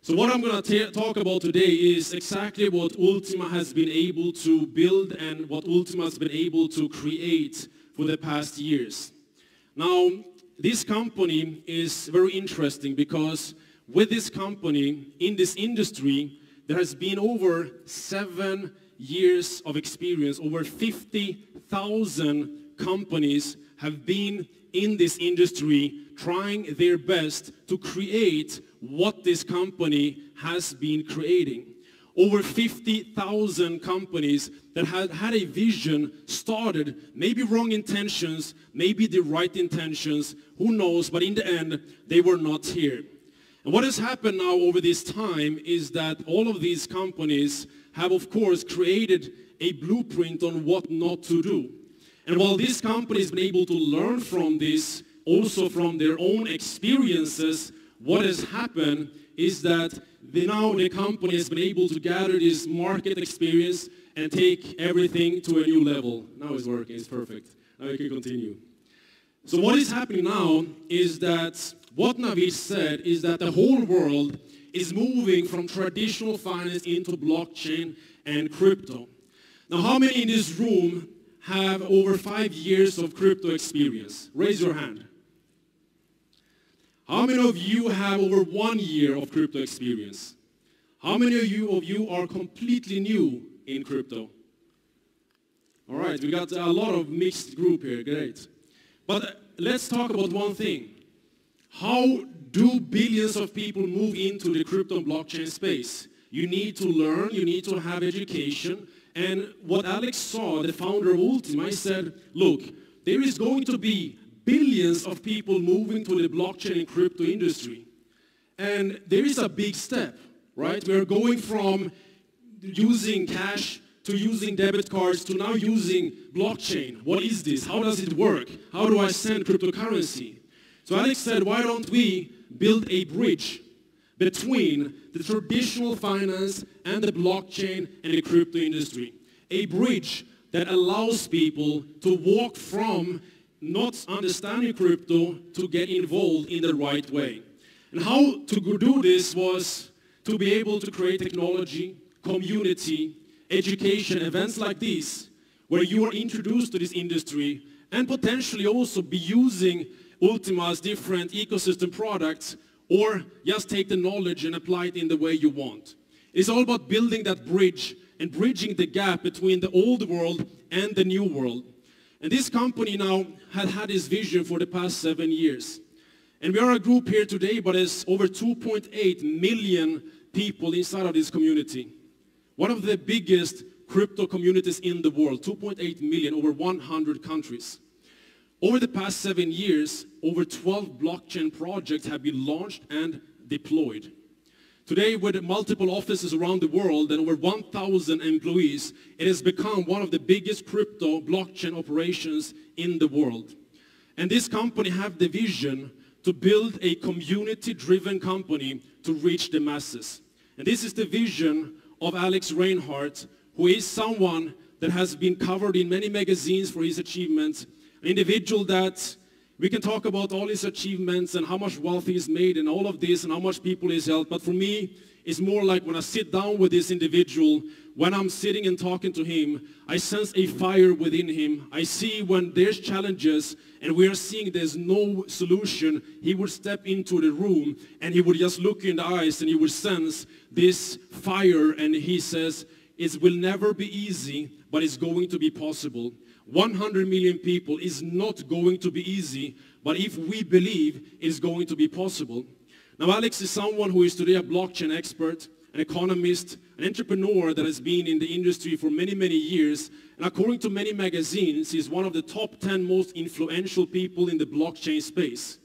So what I'm going to talk about today is exactly what ULTIMA has been able to build and what ULTIMA has been able to create for the past years. Now, this company is very interesting because with this company, in this industry, there has been over 7 years of experience. Over 50,000 companies have been in this industry trying their best to create what this company has been creating. Over 50,000 companies that had a vision, started, maybe wrong intentions, maybe the right intentions, who knows, but in the end, they were not here. And what has happened now over this time is that all of these companies have, of course, created a blueprint on what not to do. And while this company has been able to learn from this, also from their own experiences, what has happened is that now the company has been able to gather this market experience and take everything to a new level. Now it's working, it's perfect. Now we can continue. So what is happening now is that what Navid said is that the whole world is moving from traditional finance into blockchain and crypto. Now how many in this room have over 5 years of crypto experience? Raise your hand. How many of you have over 1 year of crypto experience? How many of you are completely new in crypto? All right, we got a lot of mixed group here, great. But let's talk about one thing. How do billions of people move into the crypto and blockchain space? You need to learn, you need to have education. And what Alex saw, the founder of ULTIMA, he said, look, there is going to be billions of people moving to the blockchain and crypto industry. And there is a big step, right? We are going from using cash to using debit cards to now using blockchain. What is this? How does it work? How do I send cryptocurrency? So Alex said, why don't we build a bridge between the traditional finance and the blockchain and the crypto industry? A bridge that allows people to walk from not understanding crypto to get involved in the right way. And how to do this was to be able to create technology, community, education, events like these, where you are introduced to this industry and potentially also be using ULTIMA's different ecosystem products, or just take the knowledge and apply it in the way you want. It's all about building that bridge and bridging the gap between the old world and the new world. And this company now had this vision for the past 7 years. And we are a group here today, but there's over 2.8 million people inside of this community. One of the biggest crypto communities in the world, 2.8 million, over 100 countries. Over the past 7 years, over 12 blockchain projects have been launched and deployed. Today, with multiple offices around the world and over 1,000 employees, it has become one of the biggest crypto blockchain operations in the world. And this company have the vision to build a community-driven company to reach the masses. And this is the vision of Alex Reinhardt, who is someone that has been covered in many magazines for his achievements, an individual that we can talk about all his achievements and how much wealth he's made and all of this and how much people he's helped. But for me, it's more like when I sit down with this individual, when I'm sitting and talking to him, I sense a fire within him. I see when there's challenges and we are seeing there's no solution, he would step into the room and he would just look in the eyes and he would sense this fire, and he says, it will never be easy, but it's going to be possible. 100 million people is not going to be easy, but if we believe, it's going to be possible. Now, Alex is someone who is today a blockchain expert, an economist, an entrepreneur that has been in the industry for many, many years. And according to many magazines, he's one of the top 10 most influential people in the blockchain space.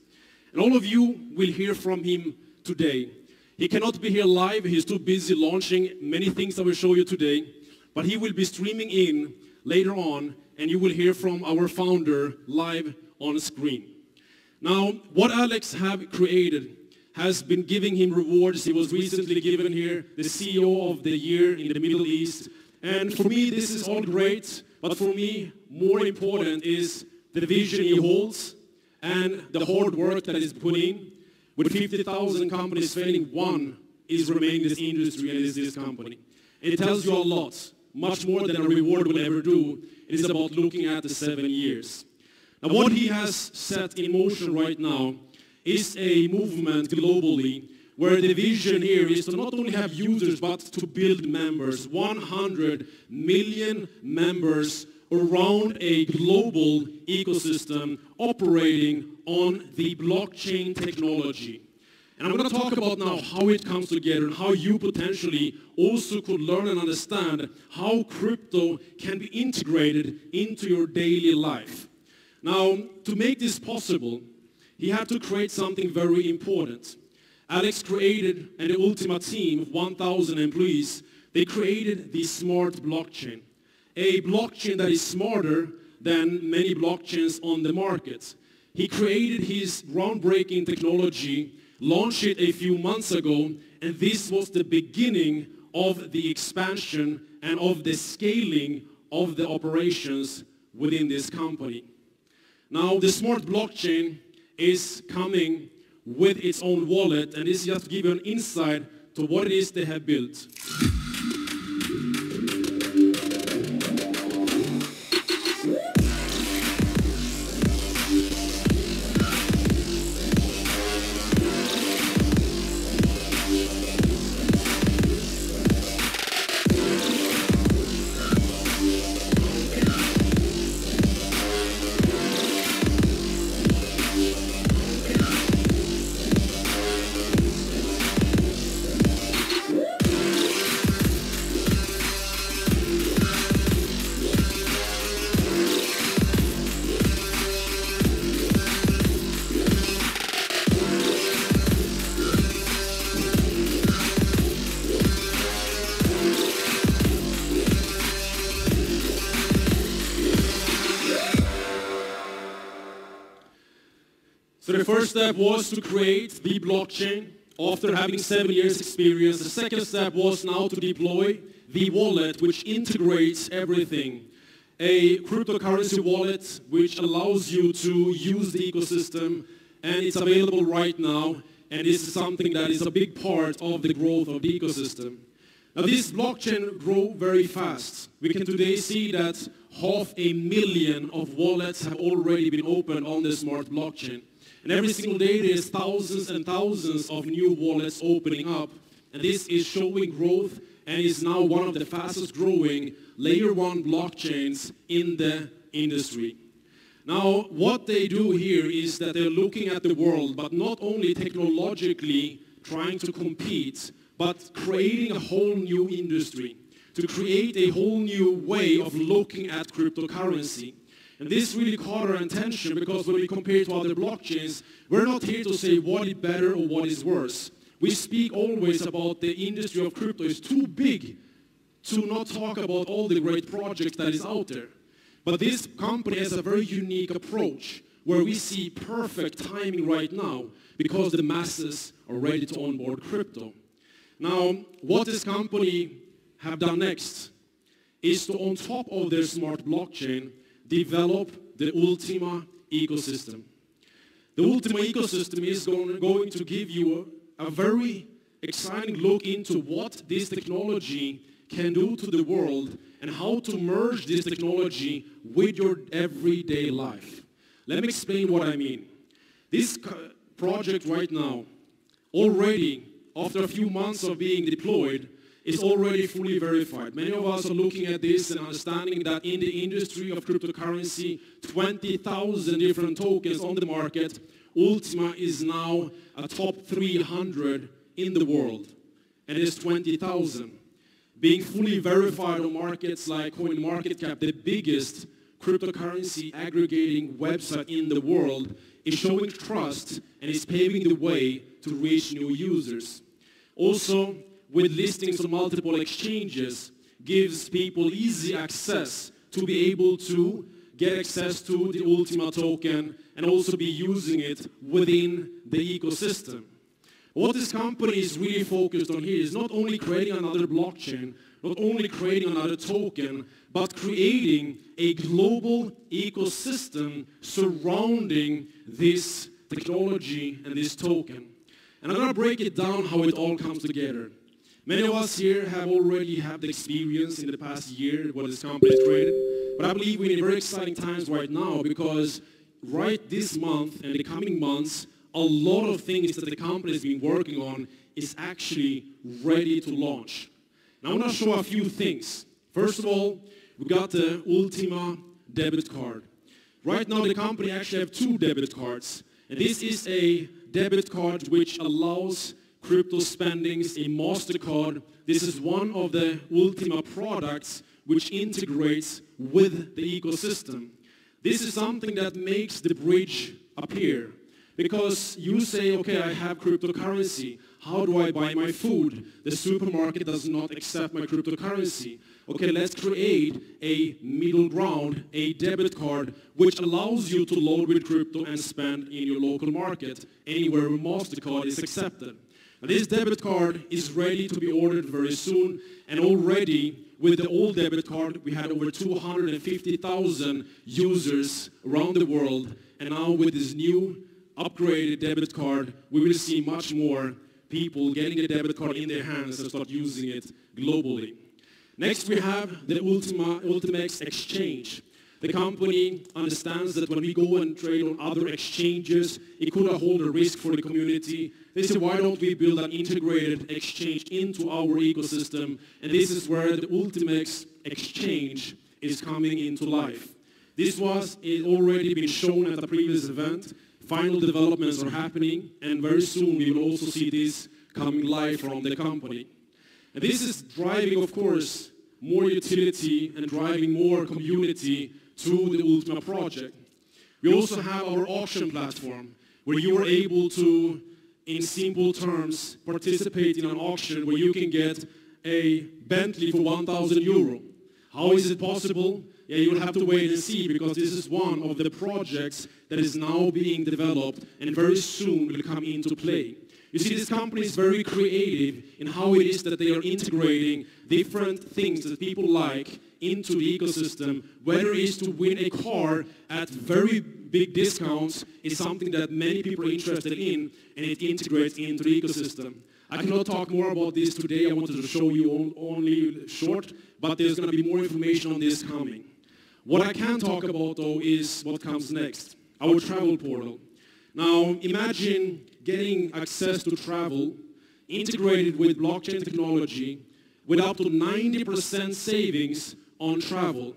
And all of you will hear from him today. He cannot be here live. He's too busy launching many things I will show you today. But he will be streaming in later on, and you will hear from our founder live on screen. Now, what Alex have created has been giving him rewards. He was recently given here the CEO of the Year in the Middle East. And for me, this is all great, but for me, more important is the vision he holds and the hard work that is put in. With 50,000 companies failing, one is remaining in this industry, and it is this company. And it tells you a lot, much more than a reward will ever do. It is about looking at the 7 years. Now, what he has set in motion right now is a movement globally where the vision here is to not only have users, but to build members. 100 million members around a global ecosystem operating on the blockchain technology. And I'm going to talk about now how it comes together and how you potentially also could learn and understand how crypto can be integrated into your daily life. Now, to make this possible, he had to create something very important. Alex created, and the ULTIMA team of 1,000 employees, they created the smart blockchain. A blockchain that is smarter than many blockchains on the market. He created his groundbreaking technology, launched it a few months ago, and this was the beginning of the expansion and of the scaling of the operations within this company. Now, the smart blockchain is coming with its own wallet, and this is just to give you an insight to what it is they have built. So the first step was to create the blockchain after having 7 years experience. The second step was now to deploy the wallet which integrates everything. A cryptocurrency wallet which allows you to use the ecosystem, and it's available right now, and this is something that is a big part of the growth of the ecosystem. Now this blockchain grew very fast. We can today see that 500,000 of wallets have already been opened on the smart blockchain. And every single day there's thousands and thousands of new wallets opening up. And this is showing growth and is now one of the fastest growing layer 1 blockchains in the industry. Now, what they do here is that they're looking at the world, but not only technologically trying to compete, but creating a whole new industry, to create a whole new way of looking at cryptocurrency. And this really caught our attention because when we compare it to other blockchains, we're not here to say what is better or what is worse. We speak always about the industry of crypto is too big to not talk about all the great projects that is out there. But this company has a very unique approach where we see perfect timing right now because the masses are ready to onboard crypto. Now, what this company have done next is to, on top of their smart blockchain, develop the ULTIMA ecosystem. The ULTIMA ecosystem is going to give you a very exciting look into what this technology can do to the world and how to merge this technology with your everyday life. Let me explain what I mean. This project right now, already after a few months of being deployed, is already fully verified. Many of us are looking at this and understanding that in the industry of cryptocurrency, 20,000 different tokens on the market, ULTIMA is now a top 300 in the world, and it is 20,000. Being fully verified on markets like CoinMarketCap, the biggest cryptocurrency aggregating website in the world, is showing trust and is paving the way to reach new users. Also, with listings on multiple exchanges, gives people easy access to be able to get access to the ULTIMA token and also be using it within the ecosystem. What this company is really focused on here is not only creating another blockchain, not only creating another token, but creating a global ecosystem surrounding this technology and this token. And I'm going to break it down how it all comes together. Many of us here have already had the experience in the past year what this company has created, but I believe we're in very exciting times right now because right this month and the coming months, a lot of things that the company has been working on is actually ready to launch. Now I'm going to show a few things. First of all, we got the ULTIMA debit card. Right now the company actually have two debit cards. And this is a debit card which allows crypto spendings, a MasterCard. This is one of the ULTIMA products which integrates with the ecosystem. This is something that makes the bridge appear. Because you say, okay, I have cryptocurrency. How do I buy my food? The supermarket does not accept my cryptocurrency. Okay, let's create a middle ground, a debit card, which allows you to load with crypto and spend in your local market, anywhere where MasterCard is accepted. Now, this debit card is ready to be ordered very soon, and already with the old debit card, we had over 250,000 users around the world, and now with this new upgraded debit card, we will see much more people getting a debit card in their hands and start using it globally. Next, we have the ULTIMAX exchange. The company understands that when we go and trade on other exchanges, it could hold a risk for the community. They say, why don't we build an integrated exchange into our ecosystem? And this is where the ULTIMAX exchange is coming into life. This was already been shown at a previous event. Final developments are happening, and very soon we will also see this coming live from the company. And this is driving, of course, more utility and driving more community to the ULTIMA project. We also have our auction platform, where you are able to, in simple terms, participate in an auction where you can get a Bentley for 1,000 euro. How is it possible? Yeah, you'll have to wait and see, because this is one of the projects that is now being developed and very soon will come into play. You see, this company is very creative in how it is that they are integrating different things that people like into the ecosystem. Whether it is to win a car at very big discounts is something that many people are interested in, and it integrates into the ecosystem. I cannot talk more about this today. I wanted to show you only short, but there's going to be more information on this coming. What I can talk about, though, is what comes next, our travel portal. Now, imagine getting access to travel integrated with blockchain technology with up to 90% savings on travel.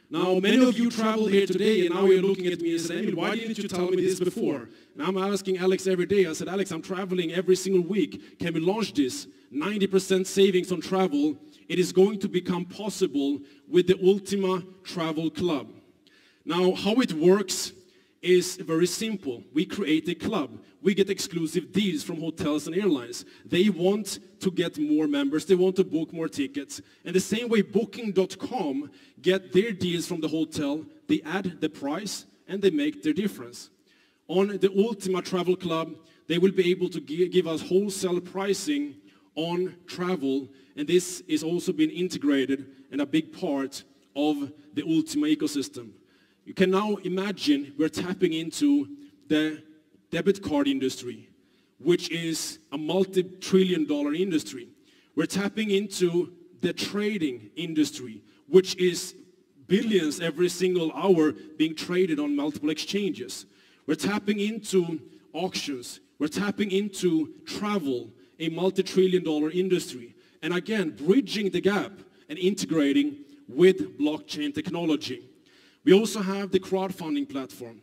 Now, many of you traveled here today, and now you're looking at me and saying, Emil, why didn't you tell me this before? And I'm asking Alex every day. I said, Alex, I'm traveling every single week. Can we launch this? 90% savings on travel. It is going to become possible with the ULTIMA Travel Club. Now, how it works is very simple. We create a club. We get exclusive deals from hotels and airlines. They want to get more members. They want to book more tickets. And the same way Booking.com get their deals from the hotel, they add the price and they make their difference. On the ULTIMA Travel Club, they will be able to give us wholesale pricing on travel, and this is also being integrated and a big part of the ULTIMA ecosystem. You can now imagine we're tapping into the debit card industry, which is a multi-trillion-dollar industry. We're tapping into the trading industry, which is billions every single hour being traded on multiple exchanges. We're tapping into auctions. We're tapping into travel, a multi-trillion-dollar industry. And again, bridging the gap and integrating with blockchain technology. We also have the crowdfunding platform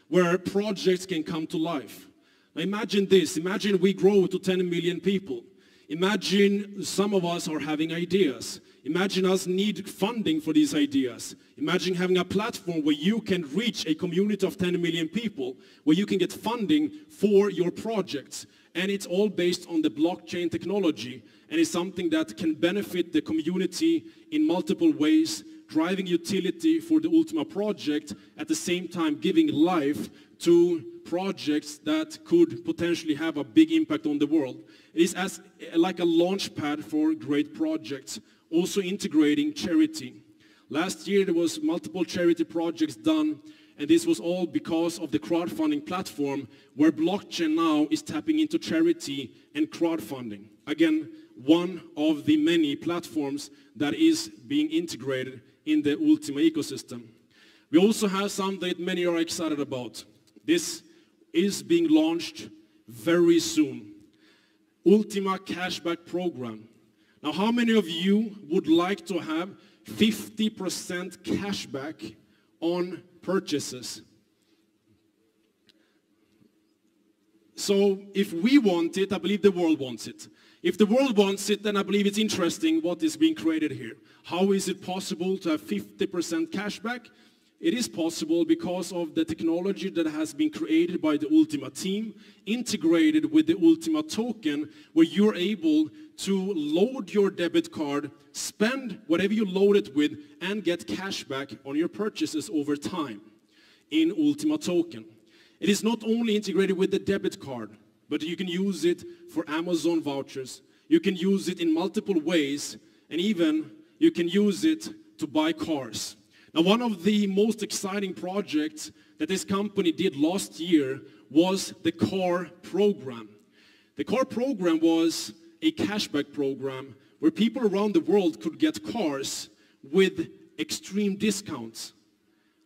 where projects can come to life. Now imagine this. Imagine we grow to 10 million people. Imagine some of us are having ideas. Imagine us need funding for these ideas. Imagine having a platform where you can reach a community of 10 million people, where you can get funding for your projects. And it's all based on the blockchain technology, and it's something that can benefit the community in multiple ways, driving utility for the ULTIMA project, at the same time giving life to projects that could potentially have a big impact on the world. It is like a launch pad for great projects, also integrating charity. Last year there was multiple charity projects done, and this was all because of the crowdfunding platform, where blockchain now is tapping into charity and crowdfunding. Again, one of the many platforms that is being integrated in the ULTIMA ecosystem. We also have something that many are excited about. This is being launched very soon. ULTIMA Cashback Program. Now, how many of you would like to have 50% cashback on purchases? So if we want it, I believe the world wants it. If the world wants it, then I believe it's interesting what is being created here. How is it possible to have 50% cashback? It is possible because of the technology that has been created by the ULTIMA team, integrated with the ULTIMA token, where you're able to load your debit card, spend whatever you load it with, and get cashback on your purchases over time in ULTIMA token. It is not only integrated with the debit card, but you can use it for Amazon vouchers. You can use it in multiple ways, and even you can use it to buy cars. Now, one of the most exciting projects that this company did last year was the car program. The car program was a cashback program where people around the world could get cars with extreme discounts.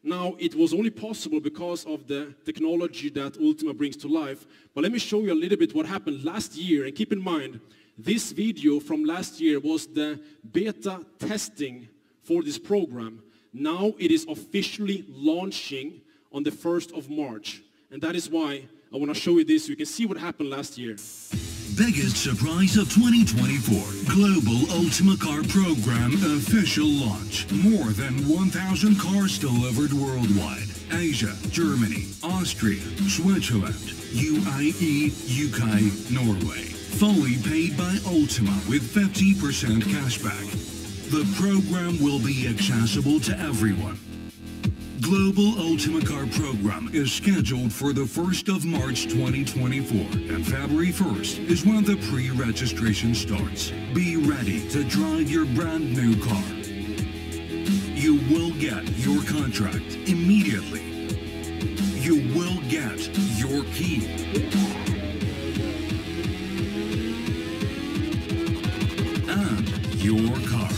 Now, it was only possible because of the technology that ULTIMA brings to life. But let me show you a little bit what happened last year. And keep in mind, this video from last year was the beta testing for this program. Now it is officially launching on the 1st of March. And that is why I want to show you this so you can see what happened last year. Biggest surprise of 2024. Global ULTIMA Car Program official launch. More than 1,000 cars delivered worldwide. Asia, Germany, Austria, Switzerland, UAE, UK, Norway. Fully paid by ULTIMA with 50% cashback. The program will be accessible to everyone. Global ULTIMA Car Program is scheduled for the 1st of March 2024, and February 1st is when the pre-registration starts. Be ready to drive your brand new car. You will get your contract immediately. You will get your key. And your car.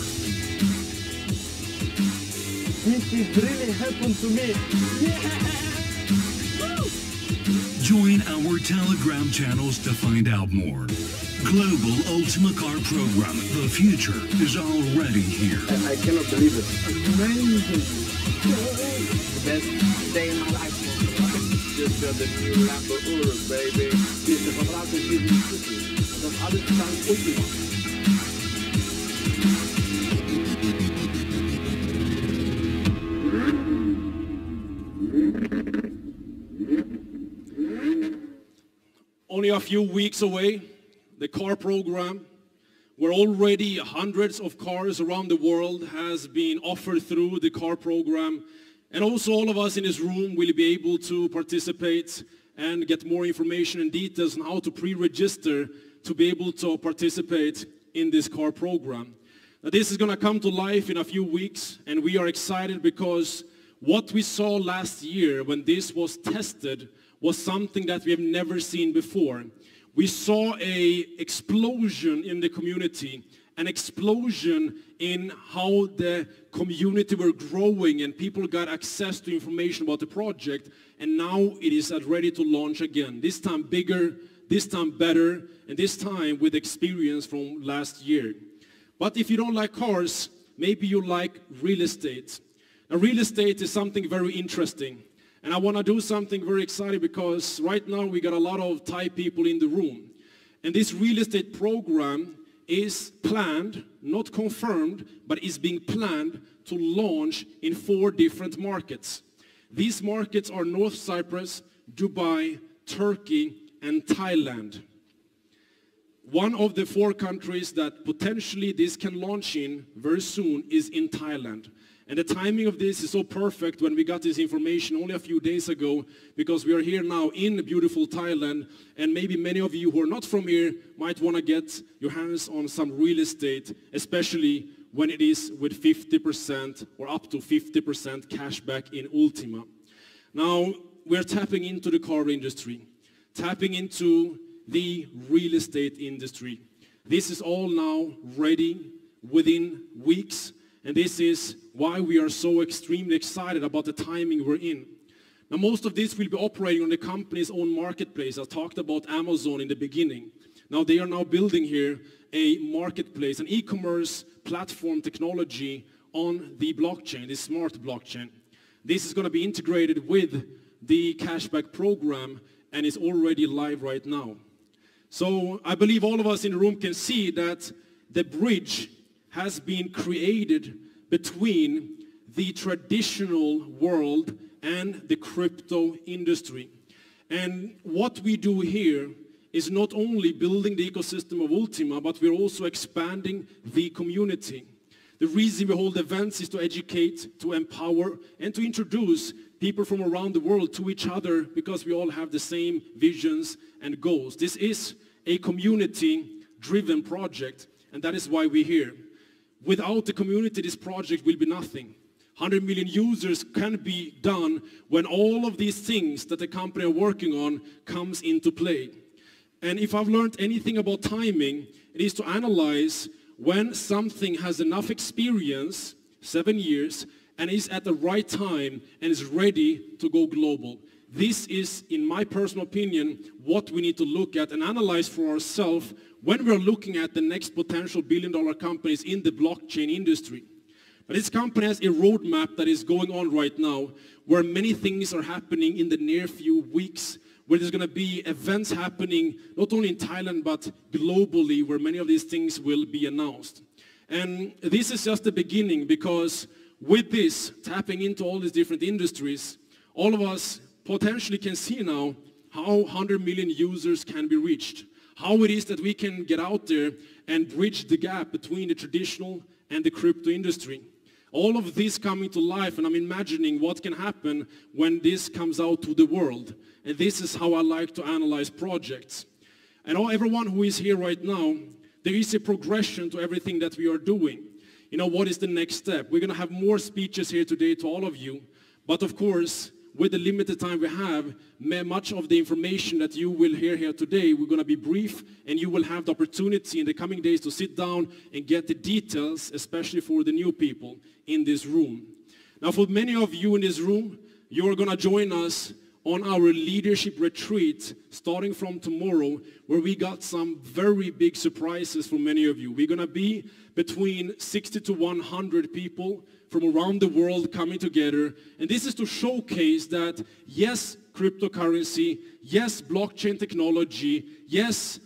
This is really happened to me. Join our Telegram channels to find out more. Global ULTIMA Car Program. The future is already here. I cannot believe it. Amazing. The best day in my life. Just got the new Lambo Urus, baby. This is from Latin City. Das alles dank Ultima. Only a few weeks away, the car program, where already hundreds of cars around the world has been offered through the car program. And also all of us in this room will be able to participate and get more information and details on how to pre-register to be able to participate in this car program. Now, this is going to come to life in a few weeks, and we are excited because what we saw last year when this was tested was something that we have never seen before. We saw an explosion in the community, an explosion in how the community were growing and people got access to information about the project, and now it is ready to launch again. This time bigger, this time better, and this time with experience from last year. But if you don't like cars, maybe you like real estate. Now, real estate is something very interesting. And I want to do something very exciting because right now we got a lot of Thai people in the room. And this real estate program is planned, not confirmed, but is being planned to launch in 4 different markets. These markets are North Cyprus, Dubai, Turkey, and Thailand. One of the 4 countries that potentially this can launch in very soon is in Thailand. And the timing of this is so perfect when we got this information only a few days ago, because we are here now in beautiful Thailand, and maybe many of you who are not from here might want to get your hands on some real estate, especially when it is with 50% or up to 50% cash back in ULTIMA. Now, we're tapping into the car industry, tapping into the real estate industry. This is all now ready within weeks. And this is why we are so extremely excited about the timing we're in. Now, most of this will be operating on the company's own marketplace. I talked about Amazon in the beginning. Now, they are now building here a marketplace, an e-commerce platform technology on the blockchain, the smart blockchain. This is going to be integrated with the cashback program and is already live right now. So I believe all of us in the room can see that the bridge has been created between the traditional world and the crypto industry. And what we do here is not only building the ecosystem of ULTIMA, but we're also expanding the community. The reason we hold events is to educate, to empower, and to introduce people from around the world to each other, because we all have the same visions and goals. This is a community-driven project, and that is why we're here. Without the community, this project will be nothing. 100 million users can be done when all of these things that the company are working on comes into play. And if I've learned anything about timing, it is to analyze when something has enough experience, 7 years, and is at the right time and is ready to go global. This is, in my personal opinion, what we need to look at and analyze for ourselves when we're looking at the next potential billion-dollar companies in the blockchain industry. But this company has a roadmap that is going on right now, where many things are happening in the near few weeks, where there's going to be events happening not only in Thailand but globally, where many of these things will be announced. And this is just the beginning, because with this, tapping into all these different industries, all of us potentially can see now how 100 million users can be reached, how it is that we can get out there and bridge the gap between the traditional and the crypto industry. All of this coming to life, and I'm imagining what can happen when this comes out to the world. And this is how I like to analyze projects. And everyone who is here right now, there is a progression to everything that we are doing. You know, what is the next step? We're going to have more speeches here today to all of you. But of course, with the limited time we have, much of the information that you will hear here today, we're going to be brief, and you will have the opportunity in the coming days to sit down and get the details, especially for the new people in this room. Now, for many of you in this room, you are going to join us on our leadership retreat starting from tomorrow, where we got some very big surprises for many of you. We're going to be between 60 to 100 people from around the world coming together. And this is to showcase that, yes, cryptocurrency, yes, blockchain technology, yes,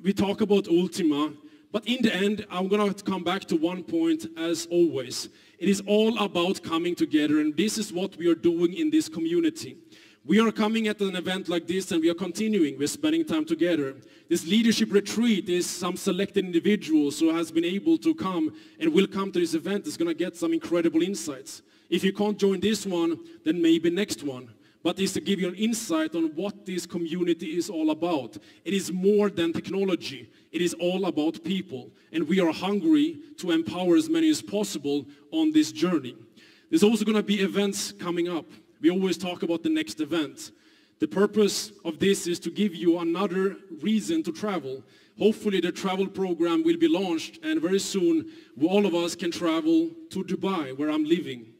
we talk about ULTIMA, but in the end, I'm going to come back to one point as always. It is all about coming together, and this is what we are doing in this community. We are coming at an event like this, and we are continuing. We're spending time together. This leadership retreat is some selected individuals who has been able to come and will come to this event. Is going to get some incredible insights. If you can't join this one, then maybe next one. But it's to give you an insight on what this community is all about. It is more than technology. It is all about people. And we are hungry to empower as many as possible on this journey. There's also going to be events coming up. We always talk about the next event. The purpose of this is to give you another reason to travel. Hopefully the travel program will be launched, and very soon all of us can travel to Dubai, where I'm living.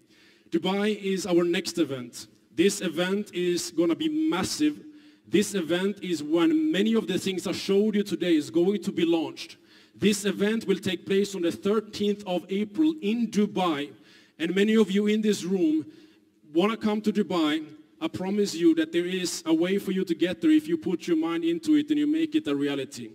Dubai is our next event. This event is going to be massive. This event is when many of the things I showed you today is going to be launched. This event will take place on the 13th of April in Dubai, and many of you in this room want to come to Dubai. I promise you that there is a way for you to get there if you put your mind into it and you make it a reality.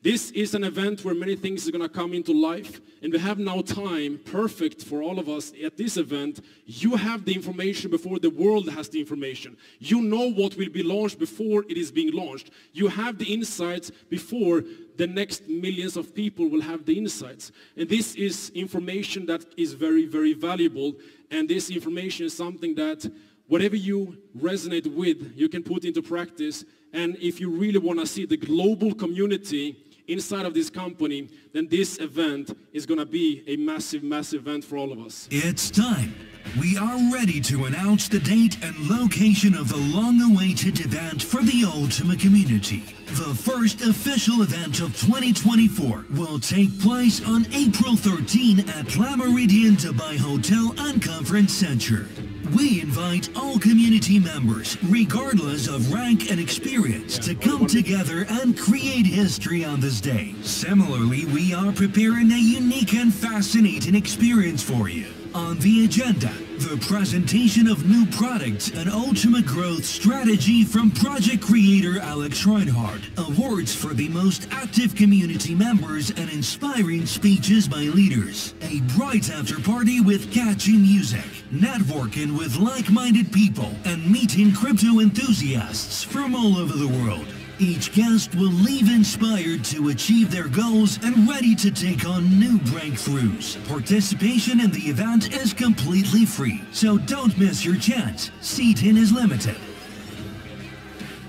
This is an event where many things are going to come into life, and we have now time perfect for all of us at this event. You have the information before the world has the information. You know what will be launched before it is being launched. You have the insights before the next millions of people will have the insights. And this is information that is very, very valuable, and this information is something that whatever you resonate with, you can put into practice. And if you really want to see the global community inside of this company, then this event is going to be a massive, massive event for all of us. It's time. We are ready to announce the date and location of the long-awaited event for the ULTIMA community. The first official event of 2024 will take place on April 13 at La Meridian Dubai Hotel and Conference Center. We invite all community members, regardless of rank and experience, to come together and create history on this day. Similarly, we are preparing a unique and fascinating experience for you. On the agenda, the presentation of new products and ultimate growth strategy from project creator Alex Reinhardt, awards for the most active community members, and inspiring speeches by leaders. A bright after party with catchy music, networking with like-minded people, and meeting crypto enthusiasts from all over the world. Each guest will leave inspired to achieve their goals and ready to take on new breakthroughs. Participation in the event is completely free, so don't miss your chance. Seating is limited.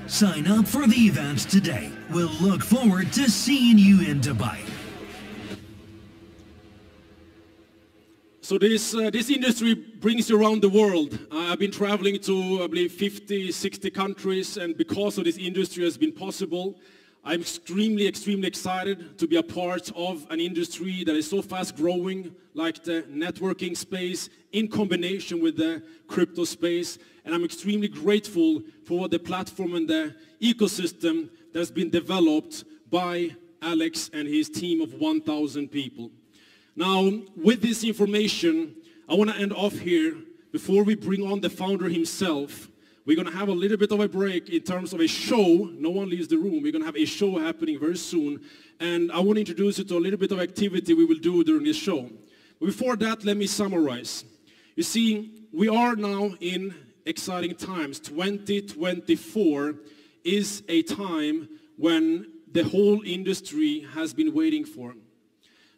Sign up for the event today. We'll look forward to seeing you in Dubai. So this industry brings you around the world. I've been traveling to, I believe, 50, 60 countries, and because of this industry has been possible, I'm extremely, extremely excited to be a part of an industry that is so fast growing, like the networking space, in combination with the crypto space. And I'm extremely grateful for the platform and the ecosystem that's been developed by Alex and his team of 1,000 people. Now, with this information, I want to end off here. Before we bring on the founder himself, we're going to have a little bit of a break in terms of a show. No one leaves the room. We're going to have a show happening very soon. And I want to introduce you to a little bit of activity we will do during this show. But before that, let me summarize. You see, we are now in exciting times. 2024 is a time when the whole industry has been waiting for.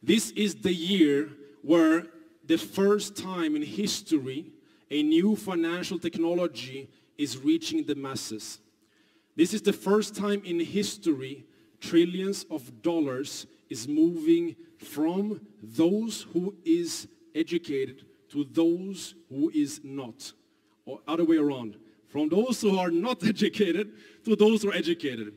This is the year where the first time in history a new financial technology is reaching the masses. This is the first time in history trillions of dollars is moving from those who is educated to those who is not, or other way around, from those who are not educated to those who are educated.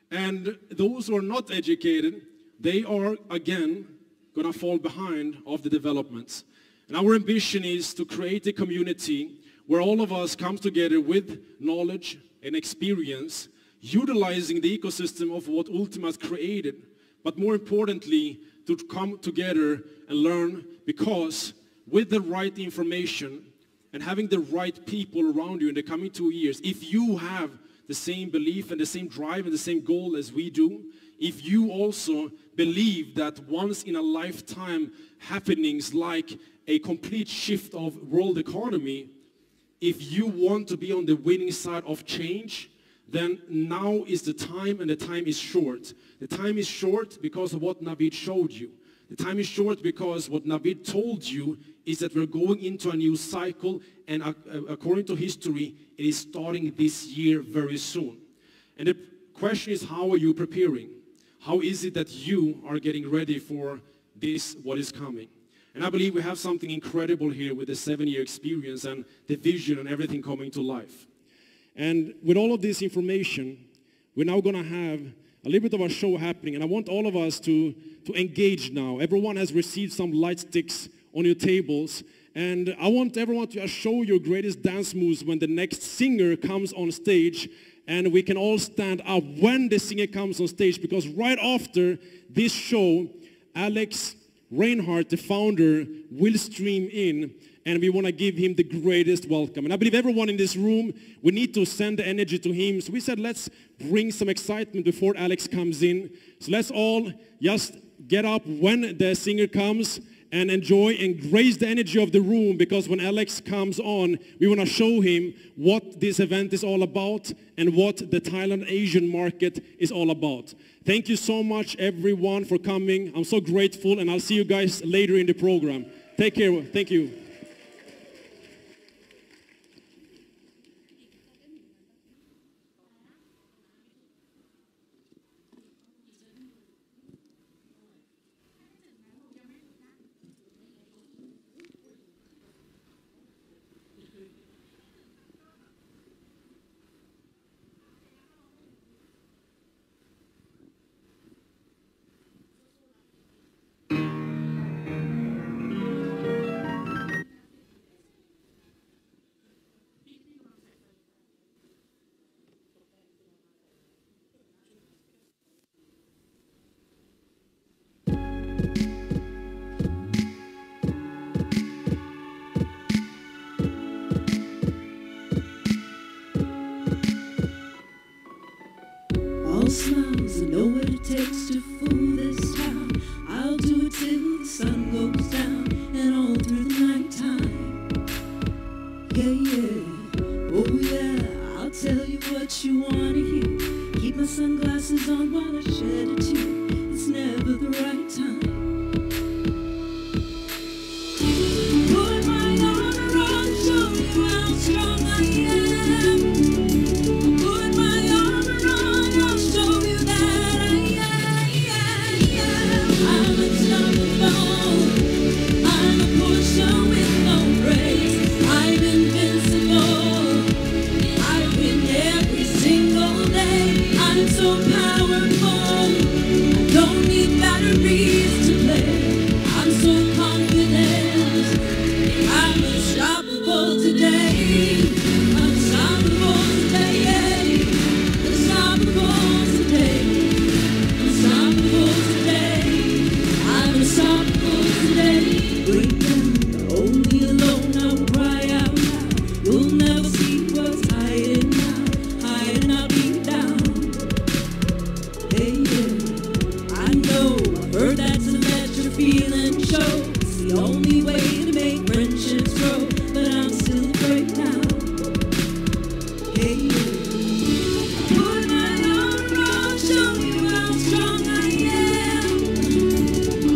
And those who are not educated, they are again going to fall behind of the developments. And our ambition is to create a community where all of us come together with knowledge and experience, utilizing the ecosystem of what ULTIMA has created, but more importantly, to come together and learn, because with the right information and having the right people around you in the coming 2 years, if you have the same belief and the same drive and the same goal as we do, if you also believe that once in a lifetime happenings like a complete shift of world economy, if you want to be on the winning side of change, then now is the time, and the time is short. The time is short because of what Navid showed you. The time is short because what Navid told you is that we're going into a new cycle, and according to history, it is starting this year very soon. And the question is, how are you preparing? How is it that you are getting ready for this, what is coming? And I believe we have something incredible here with the 7-year experience and the vision and everything coming to life. And with all of this information, we're now going to have a little bit of a show happening. And I want all of us to engage now. Everyone has received some light sticks on your tables. And I want everyone to show your greatest dance moves when the next singer comes on stage. And we can all stand up when the singer comes on stage, because right after this show, Alex Reinhardt, the founder, will stream in, and we want to give him the greatest welcome. And I believe everyone in this room, we need to send the energy to him. So we said, let's bring some excitement before Alex comes in. So let's all just get up when the singer comes and enjoy and grace the energy of the room, because when Alex comes on, we want to show him what this event is all about and what the Thailand Asian market is all about. Thank you so much, everyone, for coming. I'm so grateful, and I'll see you guys later in the program. Take care. Thank you. Smiles, I know what it takes to fool this town. I'll do it till the sun goes down and all through the night time. Yeah, yeah, oh yeah, I'll tell you what you wanna hear. Keep my sunglasses on while I shed a tear. It's never the right time. Put my armor on, show you how strong I am. So powerful, I don't need batteries to play. I'm so confident, I'm unstoppable today. Unstoppable today, unstoppable today, unstoppable today. I'm unstoppable today. Break down, only alone I will cry out loud. You'll never see what's hiding now, hiding out deep down. Heard that to let your feelings show. It's the only way to make friendships grow. But I'm still afraid now. Hey, put my armor on, show you how strong I am.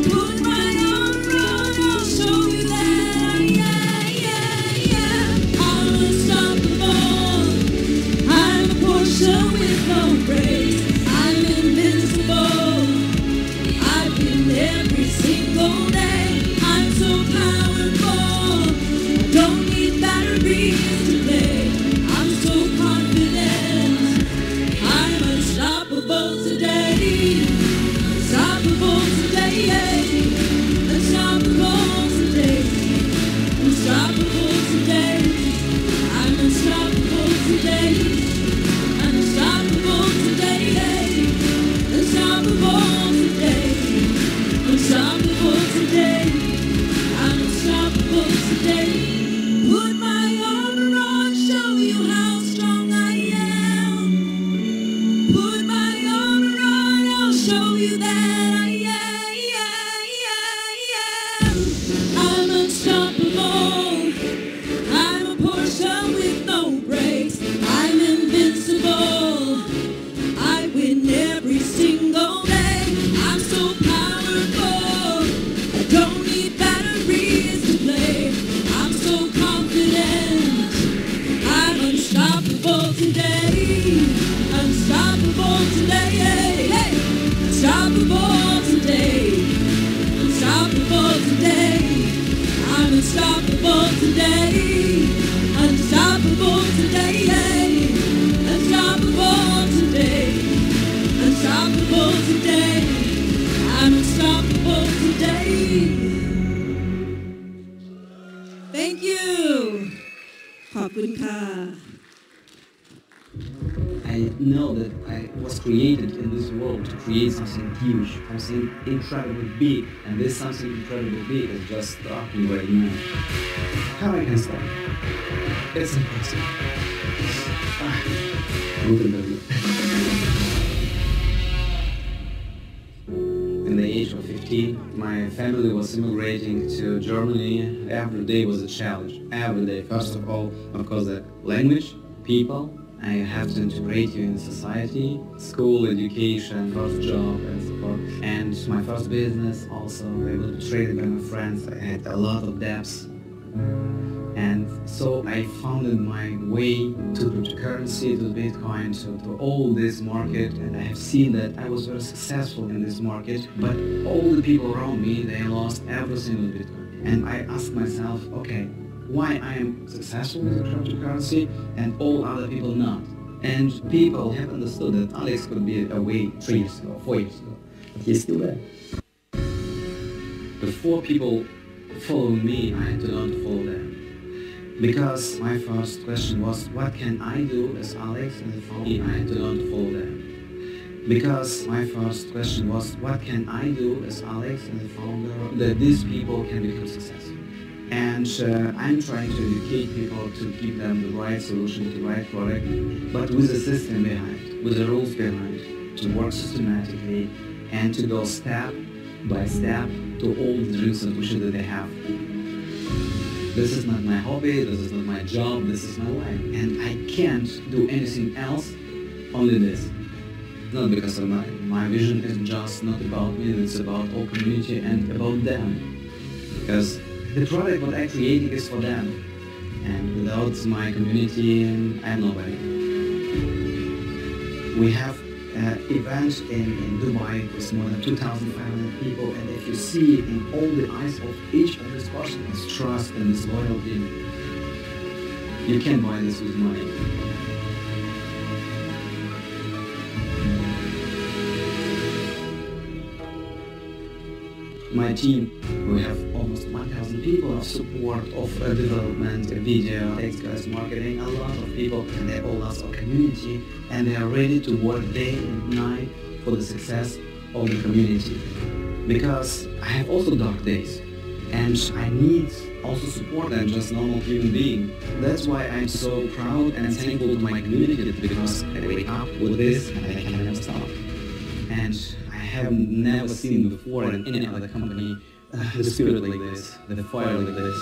Put my armor on, I'll show you that I am. I'm unstoppable. I'm a Porsche with no brakes. I'm invincible. I've been there. unstoppable today. Unstoppable today. I'm unstoppable today. Put my armor on, show you how strong I am. Put my armor on, I'll show you that I am. I'm unstoppable. I'm a Porsche with no brakes. I'm invincible. I win every single day. I'm so powerful. I don't need batteries to play. I'm so confident. I'm unstoppable today. Unstoppable today. Hey, hey. Unstoppable today. Unstoppable today. I'm unstoppable today. Unstoppable today. Hey. Unstoppable today. Unstoppable today. I'm unstoppable today. Thank you. ขอบคุณค่ะ I know that I was created in this world to create something huge, something incredibly big, and this something incredibly big is just starting right now. How I can start? It's impossible. Good interview. In the age of 15, my family was immigrating to Germany. Every day was a challenge. Every day, first of all, of course, the language, people. I have to integrate you in society, school, education, first job, and so forth. And my first business also, I was traded by my friends. I had a lot of debts. And so I founded my way to cryptocurrency, to Bitcoin, to all this market, and I have seen that I was very successful in this market, but all the people around me, they lost everything with Bitcoin. And I asked myself, okay, why I am successful with the cryptocurrency and all other people not? And people have understood that Alex could be away 3 years ago, 4 years ago, but he's still there. Before people follow me, I had to learn to follow them. Because my first question was, what can I do as Alex and the founder? I had to learn to follow them. Because my first question was, what can I do as Alex and the founder that these people can become successful? And I'm trying to educate people to give them the right solution, the right product, but with a system behind, with the rules behind, to work systematically and to go step by step to all the dreams and wishes that they have. This is not my hobby, this is not my job, this is my life. And I can't do anything else, only this. Not because of my vision is just not about me, it's about all community and about them. Because the product what I'm creating is for them. And without my community, I'm nobody. We have an event in Dubai with more than 2,500 people, and if you see in all the eyes of each of this person is trust and this loyalty, you can't buy this with money. My team, we have almost 1,000 people of support, of development, video, text guys, marketing, a lot of people, and they all love our community, and they are ready to work day and night for the success of the community. Because I have also dark days, and I need also support than just normal human being. That's why I'm so proud and thankful to my community, because I wake up with this and I can never stop. And I have never seen before in any other company the spirit like this, the fire like this.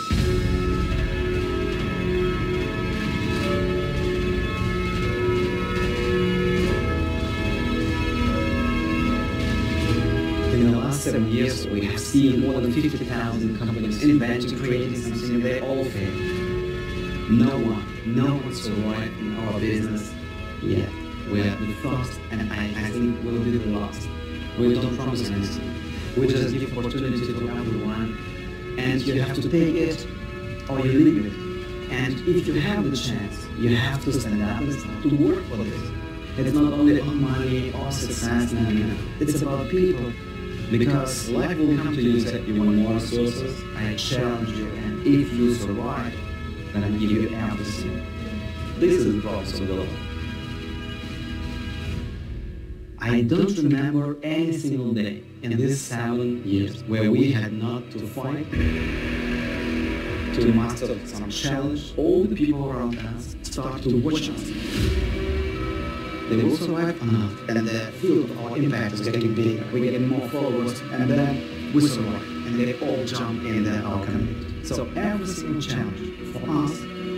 In the last 7 years, we have seen more than 50,000 companies inventing, creating something, and they all fail. No one survived in our business yet. We are the first, and I think we'll be the last. We don't promise anything. We just give opportunity to everyone, and you have to take it or you leave it. And if you have the chance, you have to stand up and start to work for this. It's not only on money or success, no. It's about people. Because life will come to you and say, you want more resources? I challenge you, and if you survive, then I give you everything. This is the process of the life. I I don't remember any single day in these 7 years where we had not to fight to master some challenge. All the people around us start to watch us. They will survive or not, and the field of our impact is getting bigger. We get more followers, and then we survive, and they all jump in our community. So every single challenge for us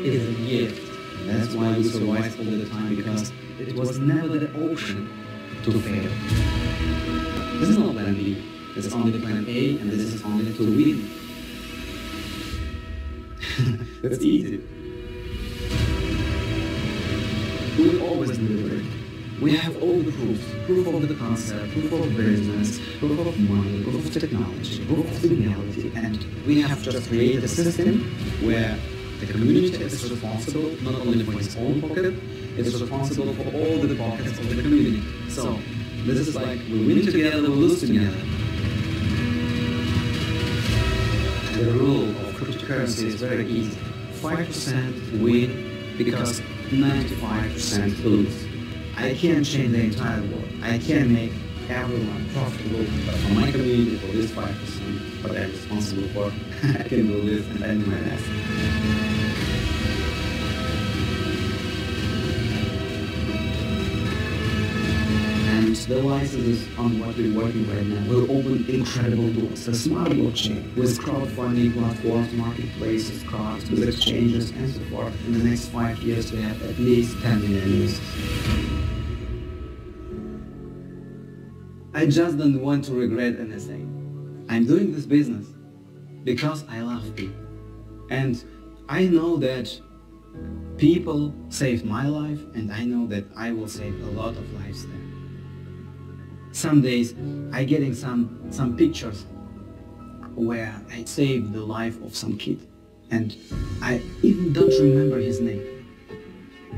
is a gift. That's why we survive all the time, because it was never the option to fail. This is not plan B. This is only the plan A, and this is only to win. That's easy. We always deliver it. We have all the proofs. Proof of the concept, proof of business, proof of money, proof of technology, proof of legality, and we have just created a system where the community is responsible not only for its own pocket, it is responsible for all the pockets of the community. So, this is like we win together, we lose together. The rule of cryptocurrency is very easy. 5% win because 95% lose. I can't change the entire world. I can't make everyone profitable, but for my community, for this 5%, what I'm responsible for, I can do this and I do my best. And the licenses on what we're working right now will open incredible doors. A smart blockchain with crowdfunding platforms, marketplaces, cards, with exchanges, and so forth. In the next 5 years, we have at least 10 million users. I just don't want to regret anything. I'm doing this business because I love people. And I know that people saved my life, and I know that I will save a lot of lives there. Some days I getting some pictures where I saved the life of some kid, and I even don't remember his name.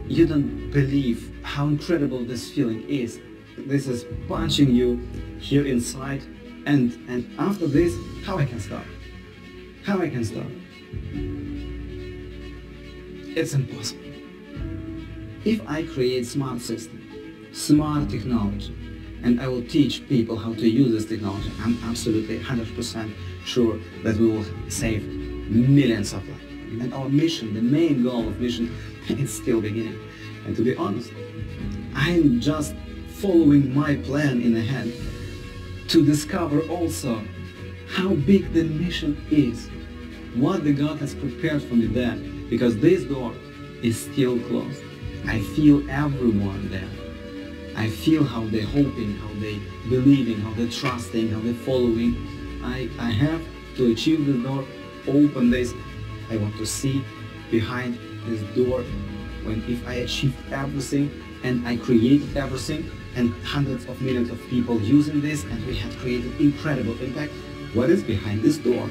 You don't believe how incredible this feeling is. This is punching you here inside, and after this, how I can stop? How I can stop? It's impossible. If I create smart system, smart technology, and I will teach people how to use this technology, I'm absolutely 100% sure that we will save millions of lives. And our mission, the main goal of mission, is still beginning. And to be honest, I'm just following my plan in ahead to discover also how big the mission is, what the God has prepared for me there, because this door is still closed. I feel everyone there. I feel how they're hoping, how they believing, how they're trusting, how they're following. I have to achieve the door, open this. I want to see behind this door when if I achieve everything and I create everything, and hundreds of millions of people using this, and we have created incredible impact. What is behind this door?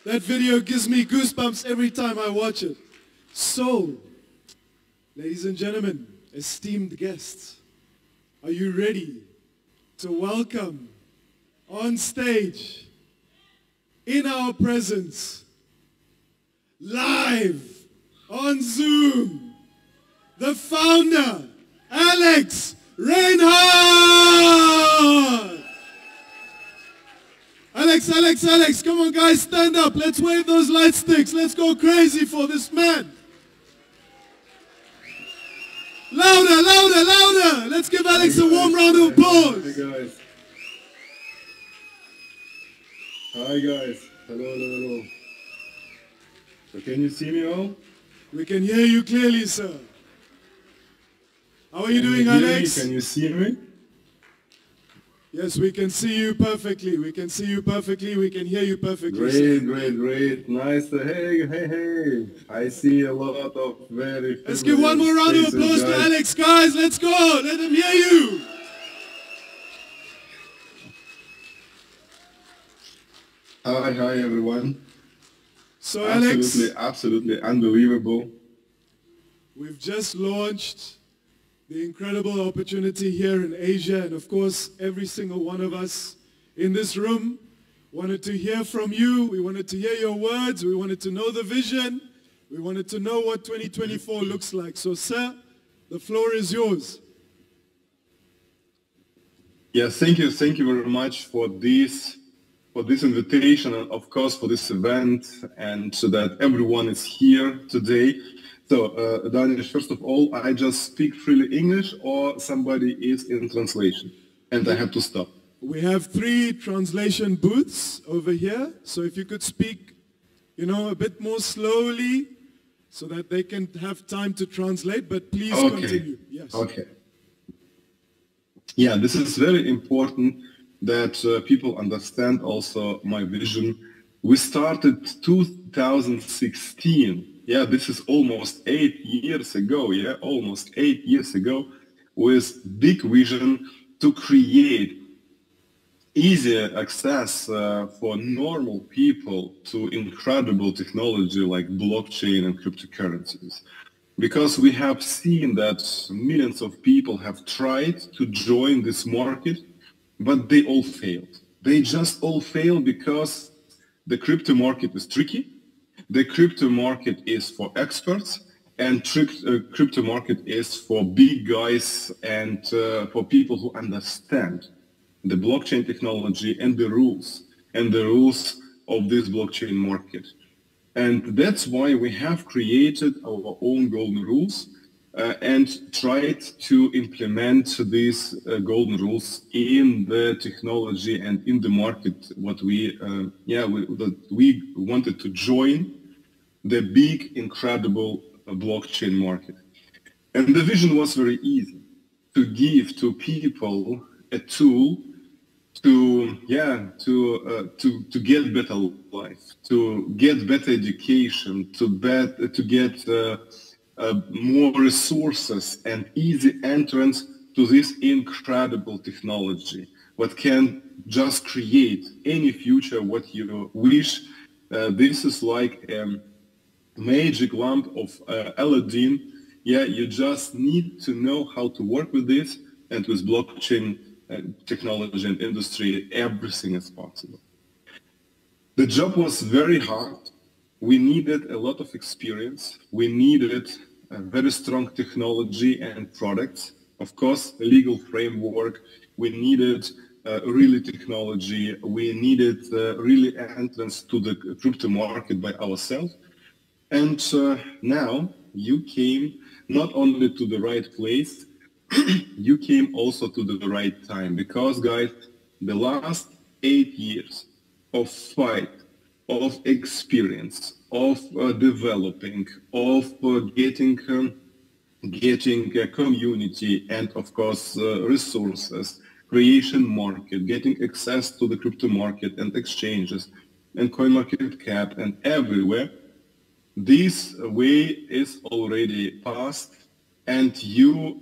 That video gives me goosebumps every time I watch it. So, ladies and gentlemen, esteemed guests, are you ready to welcome on stage, in our presence, live on Zoom, the founder, Alex Reinhardt! Alex, come on guys, stand up. Let's wave those light sticks. Let's go crazy for this man. Louder, louder, louder. Let's give Alex a warm round of applause. Hey guys. Hi guys. Hello. So can you see me all? We can hear you clearly, sir. How are you doing, Alex? Can you see me? Yes, we can see you perfectly. We can see you perfectly. We can hear you perfectly. Great. Nice. Hey. I see a lot of very... Let's give one more round of applause to Alex, guys. Let's go. Let them hear you. Hi, everyone. So, Alex... Absolutely unbelievable. We've just launched the incredible opportunity here in Asia, and of course every single one of us in this room wanted to hear from you. We wanted to hear your words. We wanted to know the vision. We wanted to know what 2024 looks like. So sir, the floor is yours. Yes, thank you very much for this invitation, and of course for this event, and so that everyone is here today. So, Daniel, first of all, I just speak freely English, or somebody is in translation, and I have to stop. We have 3 translation booths over here, so if you could speak, a bit more slowly, so that they can have time to translate, but please continue. Yes. Okay. Yeah, this is very important that people understand also my vision. We started 2016. Yeah, this is almost 8 years ago, almost 8 years ago, with big vision to create easier access for normal people to incredible technology like blockchain and cryptocurrencies. Because we have seen that millions of people have tried to join this market, but they all failed. They just all failed because the crypto market is tricky. The crypto market is for experts, and crypto market is for big guys and for people who understand the blockchain technology and the rules of this blockchain market. And that's why we have created our own golden rules and tried to implement these golden rules in the technology and in the market. What we wanted to join the big, incredible blockchain market. And the vision was very easy: to give to people a tool to get better life, to get better education, to get more resources and easy entrance to this incredible technology, what can just create any future what you wish. This is like a magic lamp of Aladdin. You just need to know how to work with this, and with blockchain technology and industry, everything is possible. The job was very hard. We needed a lot of experience. We needed a very strong technology and products. Of course, a legal framework. We needed really technology. We needed really entrance to the crypto market by ourselves. And now you came not only to the right place, you came also to the right time. Because, guys, the last 8 years of fight, of experience, of developing, of getting a community, and of course resources, creation market, getting access to the crypto market and exchanges and coin market cap and everywhere. This way is already past, and you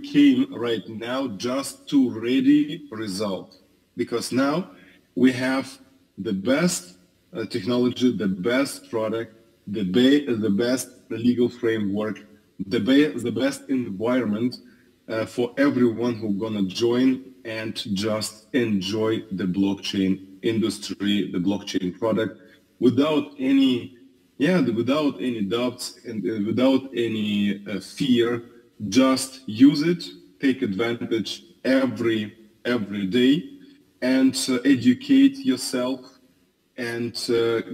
came right now just to ready result, because now we have the best technology, the best product, the best legal framework, the best environment for everyone who's gonna join and just enjoy the blockchain industry, the blockchain product, without any doubts and without any fear. Just use it, take advantage every day, and educate yourself and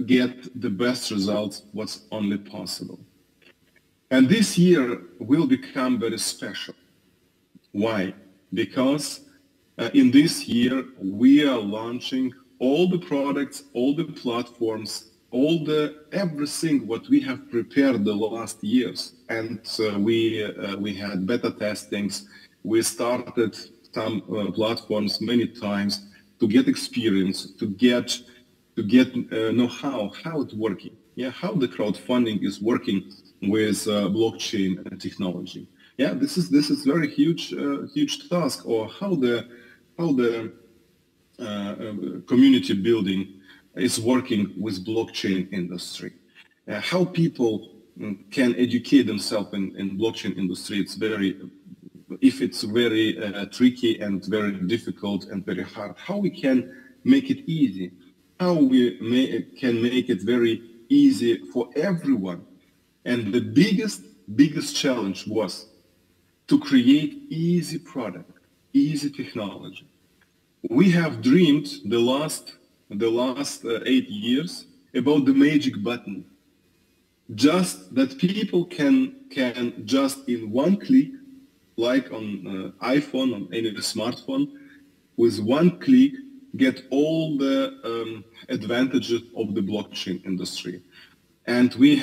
get the best results what's only possible. And this year will become very special. Why? Because in this year we are launching all the products, all the platforms, everything what we have prepared the last years, and we had beta testings. We started some platforms many times to get experience, to get know how it's working. Yeah, how the crowdfunding is working with blockchain and technology. Yeah, this is very huge task, or how the community building is working with blockchain industry. How people can educate themselves in blockchain industry. It's very tricky and very difficult and very hard. How we can make it easy? How we can make it very easy for everyone? And the biggest challenge was to create easy product, easy technology. We have dreamed the last 8 years about the magic button. Just that people can just in one click, like on iPhone, on any smartphone, with one click get all the advantages of the blockchain industry. And we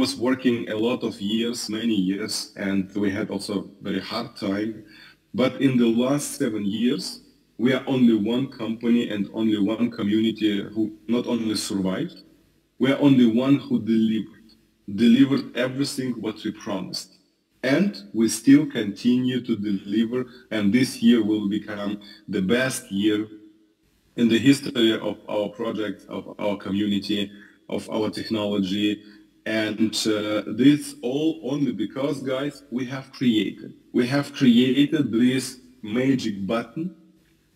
was working a lot of years, many years, and we had also very hard time. But in the last 7 years, we are only one company and only one community who not only survived, we are only one who delivered everything what we promised. And we still continue to deliver, and this year will become the best year in the history of our project, of our community, of our technology. And this all only because, guys, we have created this magic button,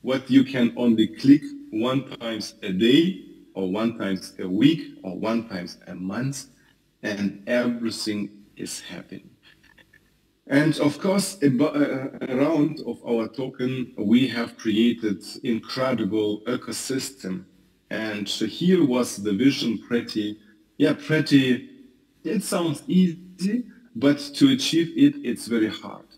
what you can only click one times a day, or one times a week, or one times a month, and everything is happening. And of course, around of our token, we have created incredible ecosystem. And here was the vision pretty, it sounds easy, but to achieve it, it's very hard.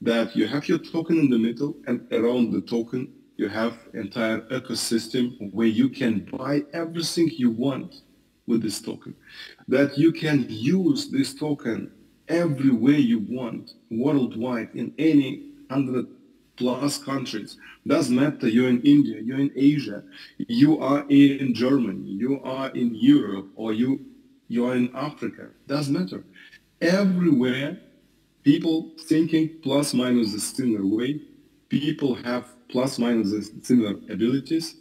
That you have your token in the middle, and around the token, you have entire ecosystem where you can buy everything you want with this token. That you can use this token everywhere you want, worldwide, in any 100+ countries. Doesn't matter, you're in India, you're in Asia, you are in Germany, you are in Europe, or you are in Africa. Doesn't matter. Everywhere, people thinking plus minus a similar way, people have plus minus similar abilities,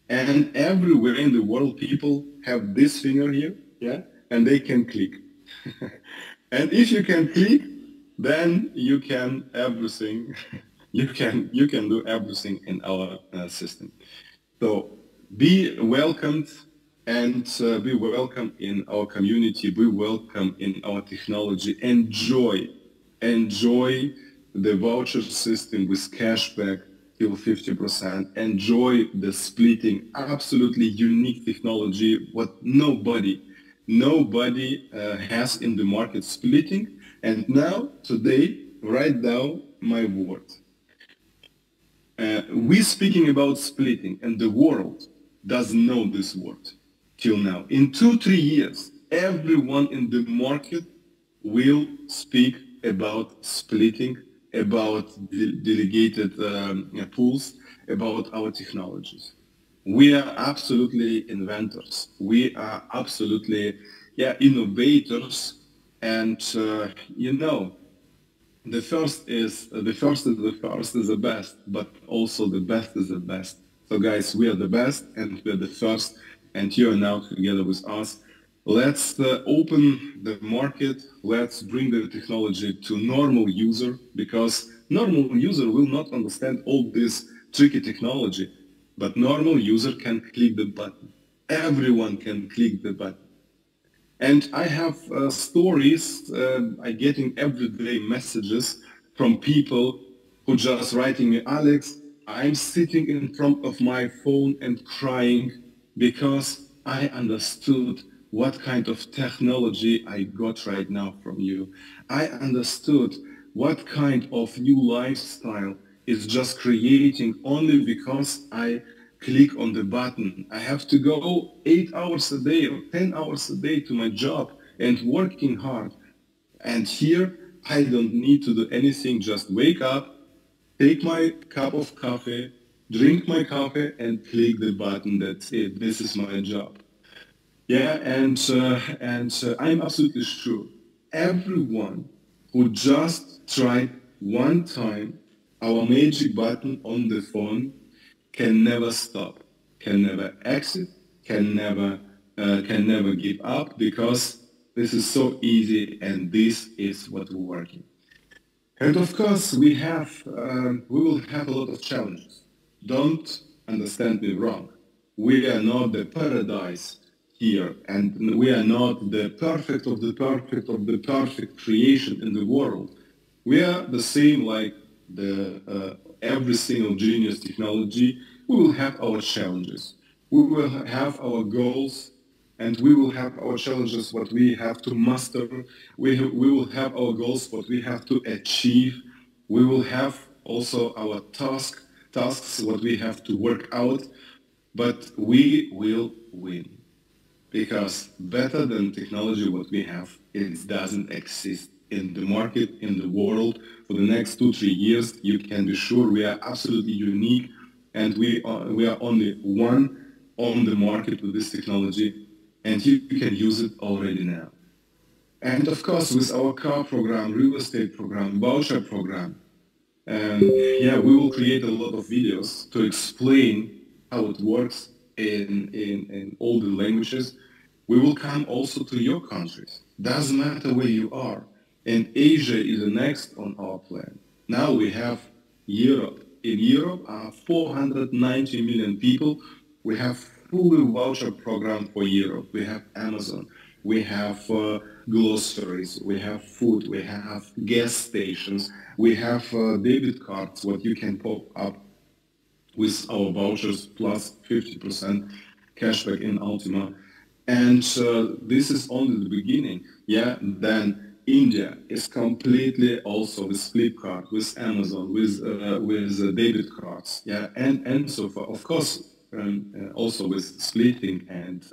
and everywhere in the world, people have this finger here, and they can click. And if you can click, then you can everything. you can do everything in our system. So be welcomed, and be welcome in our community. Be welcome in our technology. Enjoy the voucher system with cashback till 50%. Enjoy the splitting, absolutely unique technology, what nobody has in the market, splitting. And now, today, write down my word. We're speaking about splitting, and the world doesn't know this word till now. In 2-3 years, everyone in the market will speak about splitting, about delegated pools, about our technologies. We are absolutely inventors. We are absolutely innovators. And the first is the best, but also the best is the best. So guys, we are the best, and we are the first, and you are now together with us. Let's open the market. Let's bring the technology to normal user, because normal user will not understand all this tricky technology, but normal user can click the button. Everyone can click the button. And I have stories, I'm getting everyday messages from people who just writing me, Alex, I'm sitting in front of my phone and crying because I understood what kind of technology I got right now from you. I understood what kind of new lifestyle is just creating only because I click on the button. I have to go 8 hours a day or 10 hours a day to my job and working hard. And here, I don't need to do anything, just wake up, take my cup of coffee, drink my coffee, and click the button. That's it. This is my job. Yeah, and I'm absolutely sure everyone who just tried one time our magic button on the phone can never stop, can never exit, can never give up, because this is so easy and this is what we're working. And of course, we will have a lot of challenges. Don't understand me wrong. We are not the paradise here, and we are not the perfect of the perfect of the perfect creation in the world. We are the same like every single genius technology. We will have our challenges. We will have our goals, and we will have our challenges, what we have to master. We will have our goals, what we have to achieve. We will have also our tasks, what we have to work out, but we will win. Because better than technology, what we have, it doesn't exist in the market, in the world. For the next 2-3 years, you can be sure we are absolutely unique, and we are only one on the market with this technology, and you can use it already now. And of course, with our car program, real estate program, voucher program, we will create a lot of videos to explain how it works in all the languages. We will come also to your countries. Doesn't matter where you are. And Asia is the next on our plan. Now we have Europe. In Europe are 490 million people. We have fully voucher program for Europe. We have Amazon. We have glossaries. We have food. We have gas stations. We have debit cards, what you can pop up with our vouchers plus 50% cashback in ULTIMA. And this is only the beginning. Yeah, then India is completely also with Flipkart, with Amazon, with debit cards. Yeah, and so far. Of course, also with splitting and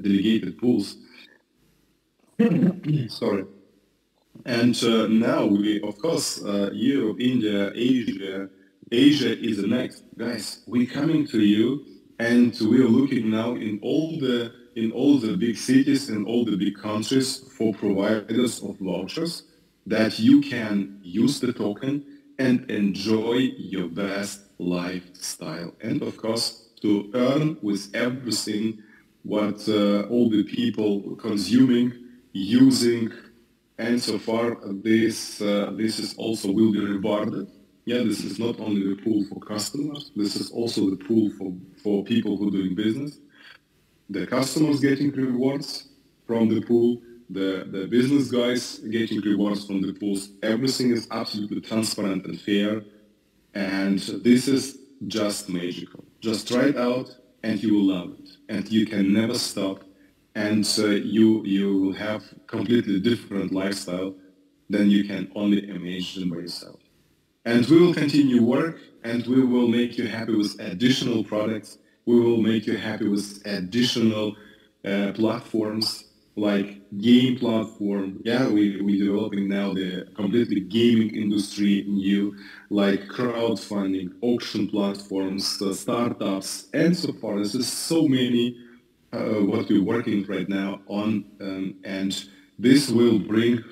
delegated pools. Sorry. And now we, of course, Europe, India, Asia is the next. Guys, we're coming to you, and we're looking now in all the big cities and all the big countries for providers of vouchers that you can use the token and enjoy your best lifestyle. And of course, to earn with everything what all the people consuming, using, and so far this is also will be rewarded. Yeah, this is not only the pool for customers, this is also the pool for people who are doing business. The customers getting rewards from the pool, the business guys getting rewards from the pools. Everything is absolutely transparent and fair, and this is just magical. Just try it out and you will love it, and you can never stop, and you will have completely different lifestyle than you can only imagine by yourself. And we will continue work, and we will make you happy with additional products. We will make you happy with additional platforms like game platform. Yeah, we're developing now the completely gaming industry new, like crowdfunding, auction platforms, startups, and so forth. This is so many what we're working right now on, and this will bring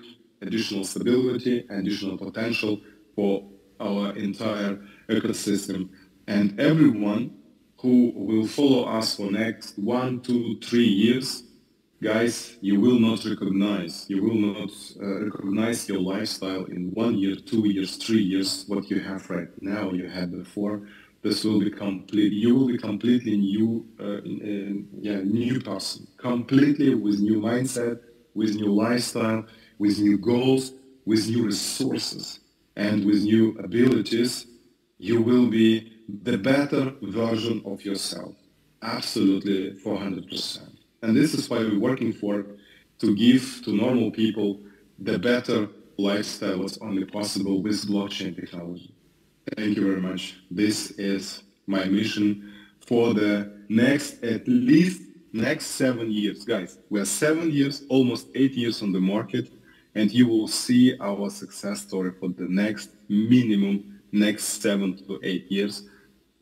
additional stability, additional potential for our entire ecosystem. And everyone who will follow us for next 1, 2, 3 years, guys, you will not recognize your lifestyle in 1 year, 2 years, 3 years, what you have right now, you had before. This will be you will be completely new, new person, completely with new mindset, with new lifestyle, with new goals, with new resources, and with new abilities. You will be the better version of yourself, absolutely 400%. And this is why we're working to give to normal people the better lifestyle what's only possible with blockchain technology. Thank you very much. This is my mission for the next, at least next 7 years. Guys, we are 7 years, almost 8 years on the market, and you will see our success story for the next minimum, next 7 to 8 years.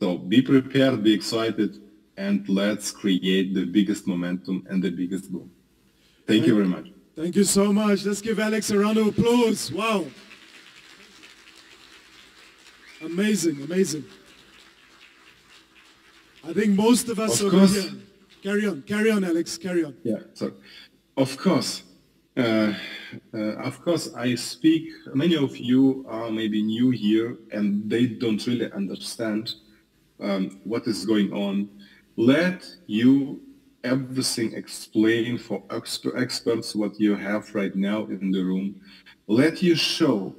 So be prepared, be excited, and let's create the biggest momentum and the biggest boom. Thank you very much. Thank you so much. Let's give Alex a round of applause. Wow. Amazing, amazing. I think most of us over here. Carry on, Alex, carry on. Yeah, so of course, I speak, many of you are maybe new here and they don't really understand what is going on. Let you everything explain for experts what you have right now in the room. Let you show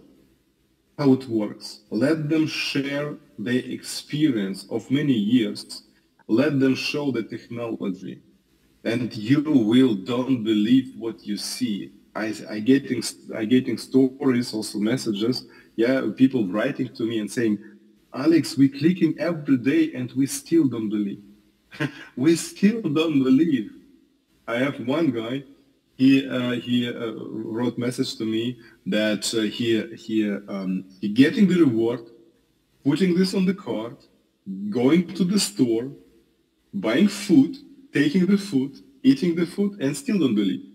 how it works. Let them share their experience of many years. Let them show the technology. And you will don't believe what you see. I getting stories, also messages, yeah, people writing to me and saying, Alex, we're clicking every day and we still don't believe. We still don't believe. I have one guy, he wrote message to me that he getting the reward, putting this on the card, going to the store, buying food, taking the food, eating the food, and still don't believe.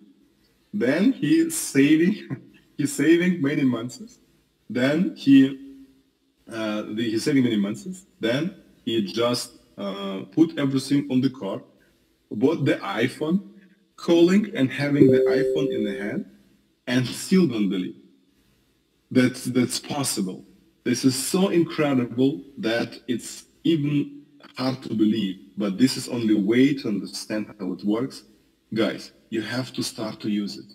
Then he's saving many months. Then he's saving many months. Then he just put everything on the card, bought the iPhone, calling and having the iPhone in the hand, and still don't believe. That's possible. This is so incredible that it's even hard to believe, but this is only way to understand how it works. Guys, you have to start to use it.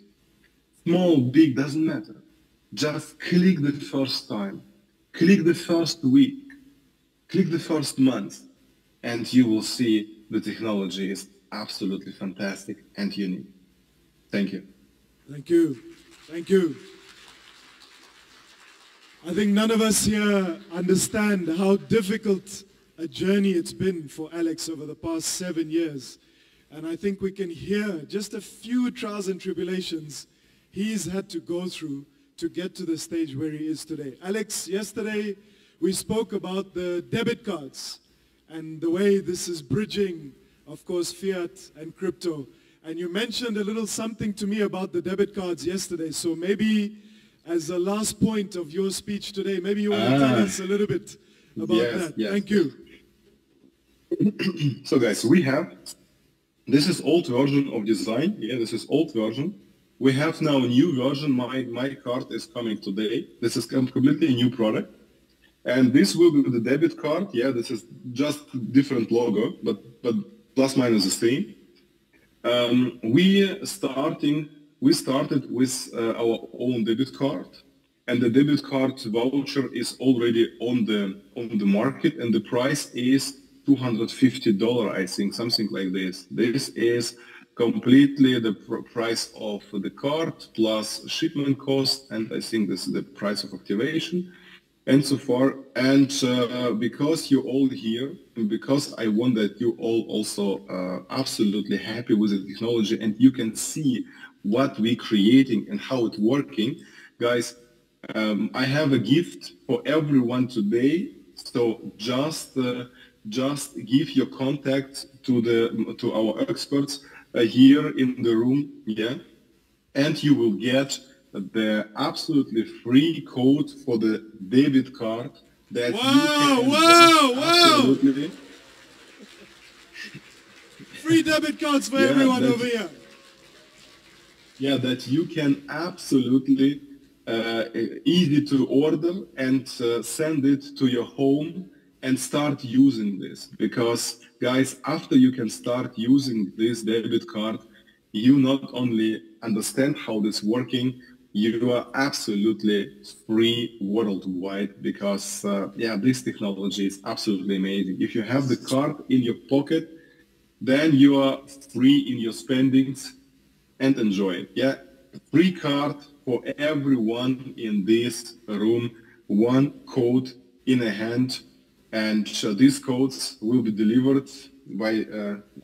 Small, big, doesn't matter. Just click the first time, click the first week, click the first month, and you will see the technology is absolutely fantastic and unique. Thank you. Thank you. Thank you. I think none of us here understand how difficult a journey it's been for Alex over the past 7 years. And I think we can hear just a few trials and tribulations he's had to go through to get to the stage where he is today. Alex, yesterday we spoke about the debit cards and the way this is bridging, of course, fiat and crypto. And you mentioned a little something to me about the debit cards yesterday. So maybe as a last point of your speech today, maybe you want to tell us a little bit about that. Yes. Thank you. So guys, we have, this is old version of design. Yeah, this is old version. We have now a new version. My card is coming today. This is completely a new product. And this will be the debit card. Yeah, this is just different logo, but plus minus the same. We started with our own debit card, and the debit card voucher is already on the market, and the price is $250, I think, something like this. This is completely the price of the card plus shipment cost, and I think this is the price of activation. And so far, and because you're all here, and because I want that you all also absolutely happy with the technology and you can see what we're creating and how it's working, guys, I have a gift for everyone today. So just give your contact to our experts here in the room, yeah, and you will get the absolutely free code for the debit card that absolutely free debit cards for everyone over here. Yeah, that you can absolutely easy to order and send it to your home and start using this. Because guys, after you can start using this debit card, you not only understand how this is working, you are absolutely free worldwide because, this technology is absolutely amazing. If you have the card in your pocket, then you are free in your spendings and enjoy it. Yeah, free card for everyone in this room, one code in a hand, And these codes will be delivered by,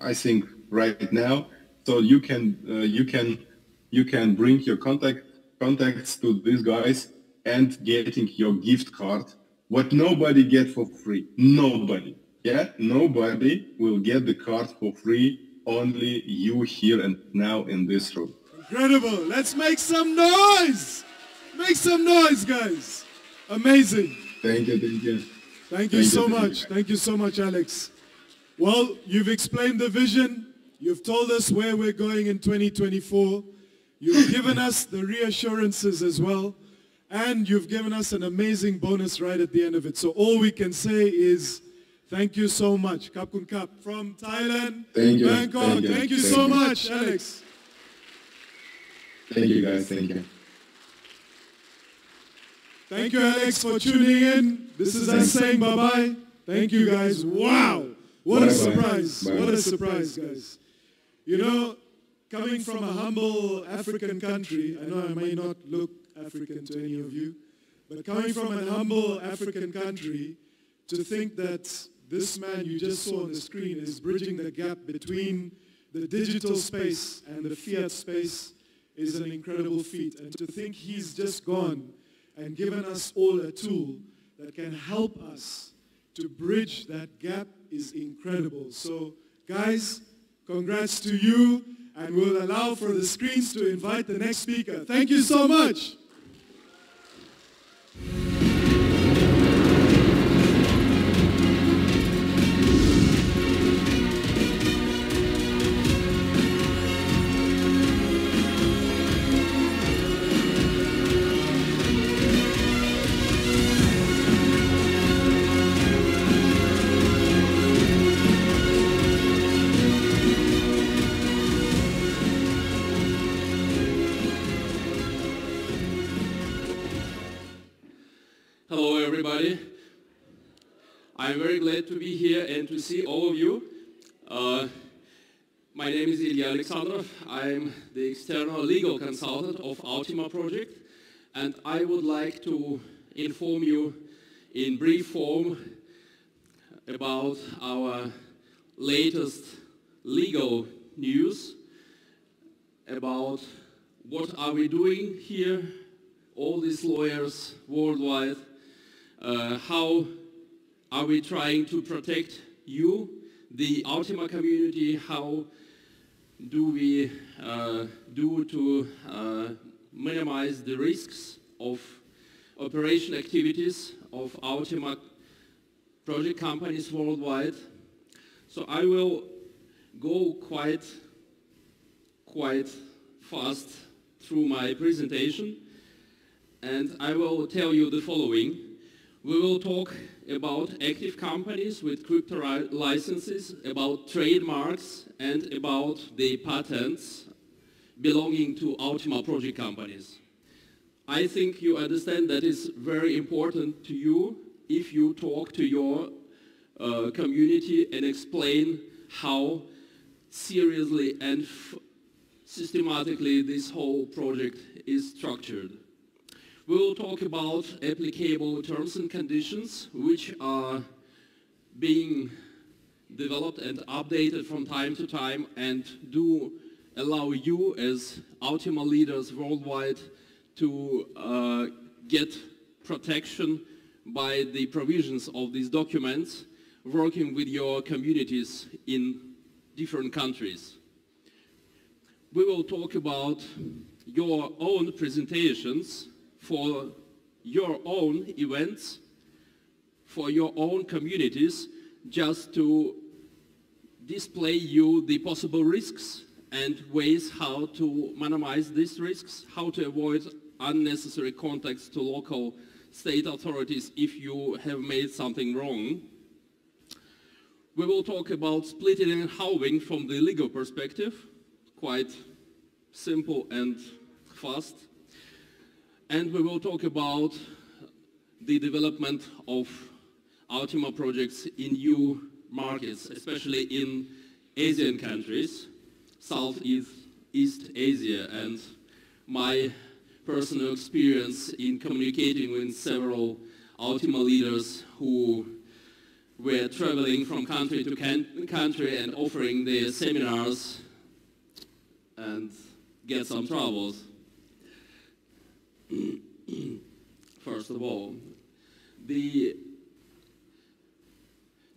I think, right now. So you can bring your contacts to these guys and getting your gift card. What nobody get for free. Nobody. Yeah, nobody will get the card for free. Only you here and now in this room. Incredible. Let's make some noise. Make some noise, guys. Amazing. Thank you, thank you. Thank you so much. Thank you so much, Alex. Well, you've explained the vision. You've told us where we're going in 2024. You've given us the reassurances as well. And you've given us an amazing bonus right at the end of it. So all we can say is thank you so much. Kap kun kap from Thailand, Bangkok. Thank you so much, Alex. Thank you, guys. Thank you. Thank you, Alex, for tuning in. This is us saying bye-bye. Thank you, guys. Wow. What a surprise. What a surprise, guys. You know, coming from a humble African country, I know I may not look African to any of you, but coming from an humble African country, to think that this man you just saw on the screen is bridging the gap between the digital space and the fiat space is an incredible feat. And to think he's just gone and given us all a tool that can help us to bridge that gap is incredible. So, guys, congrats to you, and we'll allow for the screens to invite the next speaker. Thank you so much. Hello, everybody. I'm very glad to be here and to see all of you. My name is Ilya Alexandrov. I'm the external legal consultant of ULTIMA project, and I would like to inform you in brief form about our latest legal news, about what are we doing here, all these lawyers worldwide, how are we trying to protect you, the ULTIMA community, how do we do to minimize the risks of operation activities of ULTIMA project companies worldwide. So I will go quite fast through my presentation, and I will tell you the following. We will talk about active companies with crypto licenses, about trademarks, and about the patents belonging to ULTIMA project companies. I think you understand that is very important to you if you talk to your community and explain how seriously and systematically this whole project is structured. We will talk about applicable terms and conditions which are being developed and updated from time to time and do allow you as ULTIMA leaders worldwide to get protection by the provisions of these documents, working with your communities in different countries. We will talk about your own presentations for your own events, for your own communities, just to display you the possible risks and ways how to minimize these risks, how to avoid unnecessary contacts to local state authorities if you have made something wrong. We will talk about splitting and halving from the legal perspective, quite simple and fast. And we will talk about the development of ULTIMA projects in new markets, especially in Asian countries, Southeast Asia, and my personal experience in communicating with several ULTIMA leaders who were traveling from country to country and offering their seminars and get some troubles. First of all, the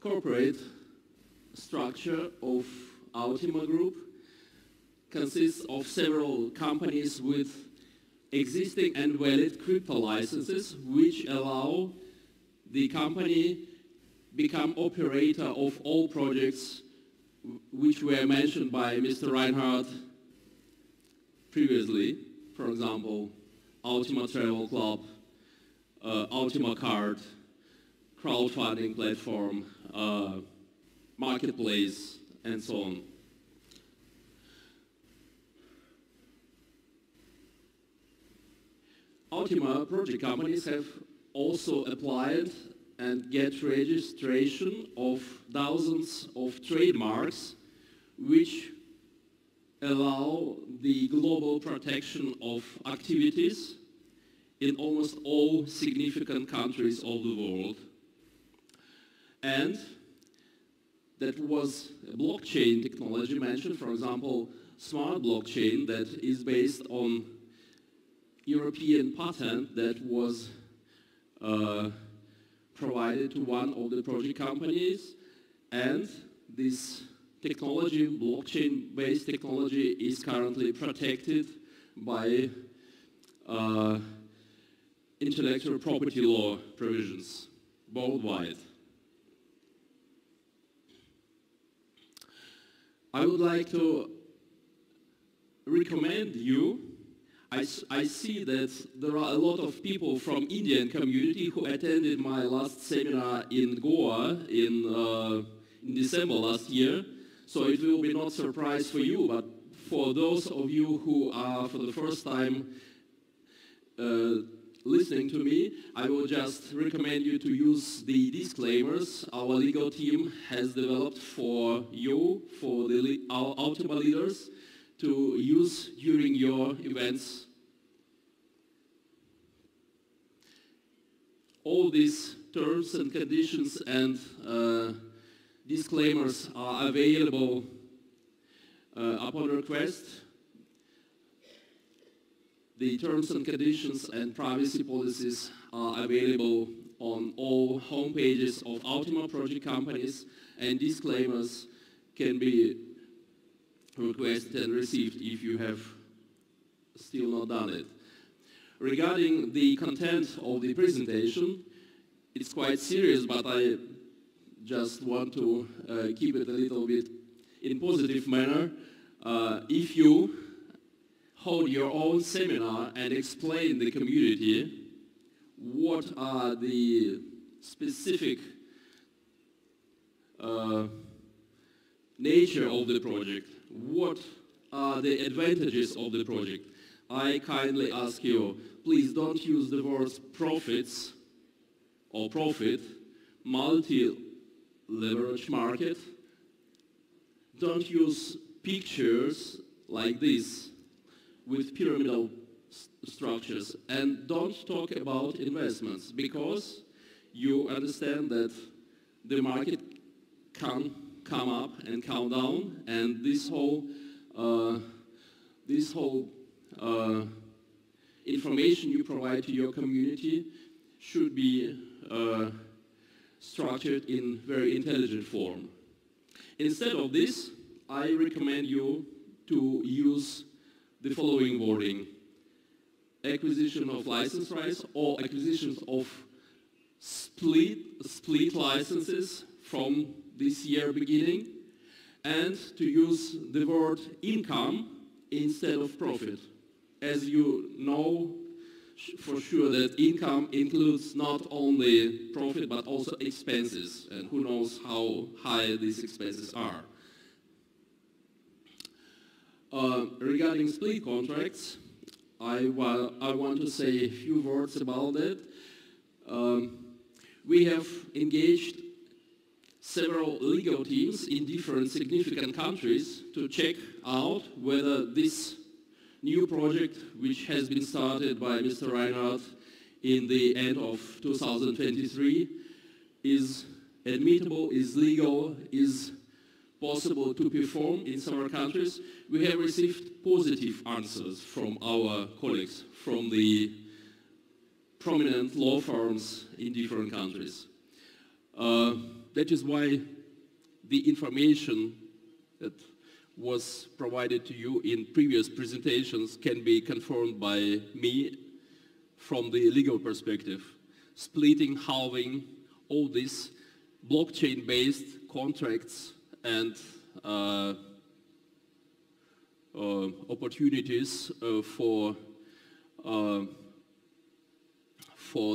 corporate structure of ULTIMA Group consists of several companies with existing and valid crypto licenses which allow the company become operator of all projects which were mentioned by Mr. Reinhardt previously. For example, ULTIMA Travel Club, ULTIMA Card, crowdfunding platform, marketplace, and so on. ULTIMA project companies have also applied and get registration of thousands of trademarks which allow the global protection of activities in almost all significant countries of the world. And that was a blockchain technology mentioned, for example, smart blockchain that is based on European patent that was provided to one of the project companies, and this technology, blockchain-based technology, is currently protected by intellectual property law provisions worldwide. I would like to recommend you. I see that there are a lot of people from Indian community who attended my last seminar in Goa in December last year. So it will be not a surprise for you, but for those of you who are for the first time listening to me, I will just recommend you to use the disclaimers our legal team has developed for you, for our ULTIMA leaders, to use during your events. All these terms and conditions and disclaimers are available upon request. The terms and conditions and privacy policies are available on all homepages of ULTIMA project companies, and disclaimers can be requested and received if you have still not done it. Regarding the content of the presentation, it's quite serious, but I just want to keep it a little bit in positive manner. If you hold your own seminar and explain the community what are the specific nature of the project, what are the advantages of the project, I kindly ask you, please don't use the words profits or profit, multi-leverage market. Don't use pictures like this with pyramidal structures, and don't talk about investments, because you understand that the market can come up and come down, and this whole information you provide to your community should be structured in very intelligent form. Instead of this, I recommend you to use the following wording: acquisition of license rights or acquisitions of split licenses from this year beginning, and to use the word income instead of profit. As you know for sure that income includes not only profit but also expenses, and who knows how high these expenses are. Regarding split contracts, I want to say a few words about that. We have engaged several legal teams in different significant countries to check out whether this new project, which has been started by Mr. Reinhardt in the end of 2023, is admittable, is legal, is possible to perform in several countries. We have received positive answers from our colleagues, from the prominent law firms in different countries. That is why the information that was provided to you in previous presentations can be confirmed by me from the legal perspective. Splitting, halving, all these blockchain-based contracts and opportunities for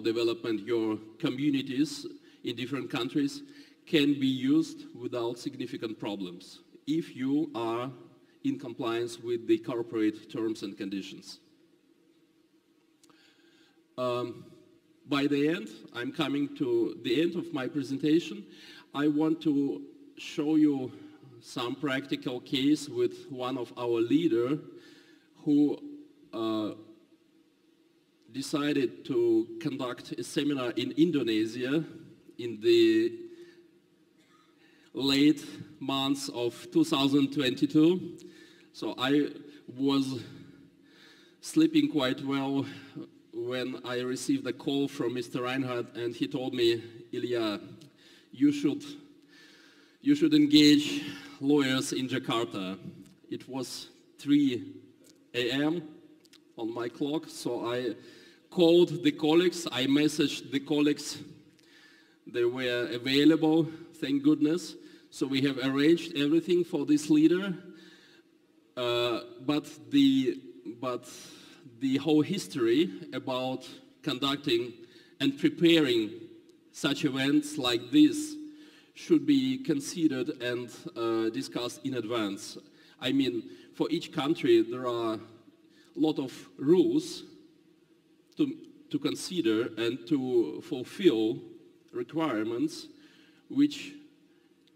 development your communities in different countries can be used without significant problems if you are in compliance with the corporate terms and conditions. By the end, I'm coming to the end of my presentation. I want to show you some practical case with one of our leaders who decided to conduct a seminar in Indonesia in the late months of 2022. So I was sleeping quite well when I received a call from Mr. Reinhardt, and he told me, Ilya, you should engage lawyers in Jakarta. It was 3 a.m. on my clock, so I called the colleagues, I messaged the colleagues, they were available, thank goodness. So we have arranged everything for this leader, but the whole history about conducting and preparing such events like this should be considered and discussed in advance. I mean, for each country there are a lot of rules to consider and to fulfill requirements which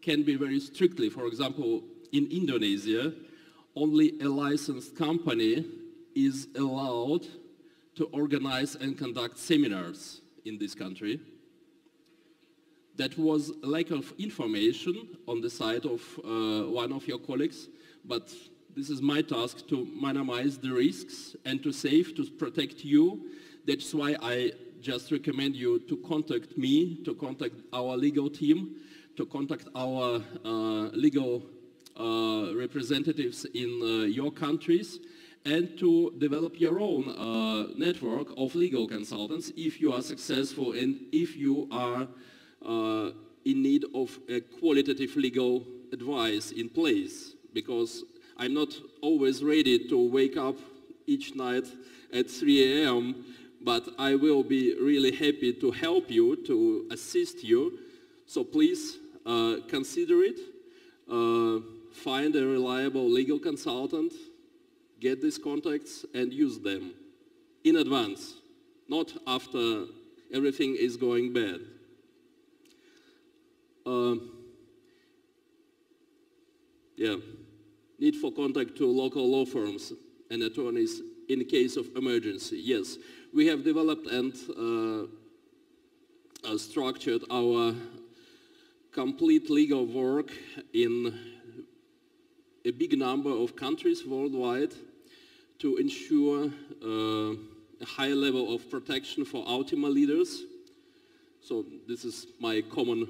can be very strictly. For example, in Indonesia, only a licensed company is allowed to organize and conduct seminars in this country. That was a lack of information on the side of one of your colleagues, but this is my task to minimize the risks and to save, to protect you. That's why I just recommend you to contact me, to contact our legal team, to contact our legal representatives in your countries, and to develop your own network of legal consultants if you are successful and if you are in need of a qualitative legal advice in place. Because I'm not always ready to wake up each night at 3 a.m., but I will be really happy to help you, to assist you. So please consider it. Find a reliable legal consultant, get these contacts and use them in advance, not after everything is going bad. Need for contact to local law firms and attorneys in case of emergency. Yes, we have developed and structured our complete legal work in a big number of countries worldwide to ensure a high level of protection for ULTIMA leaders. So this is my common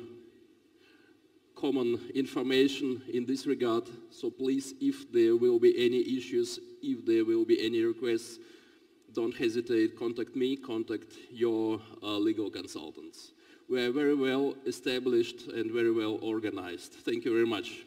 information in this regard. So please, if there will be any issues, if there will be any requests, don't hesitate, contact me, contact your legal consultants. We are very well established and very well organized. Thank you very much.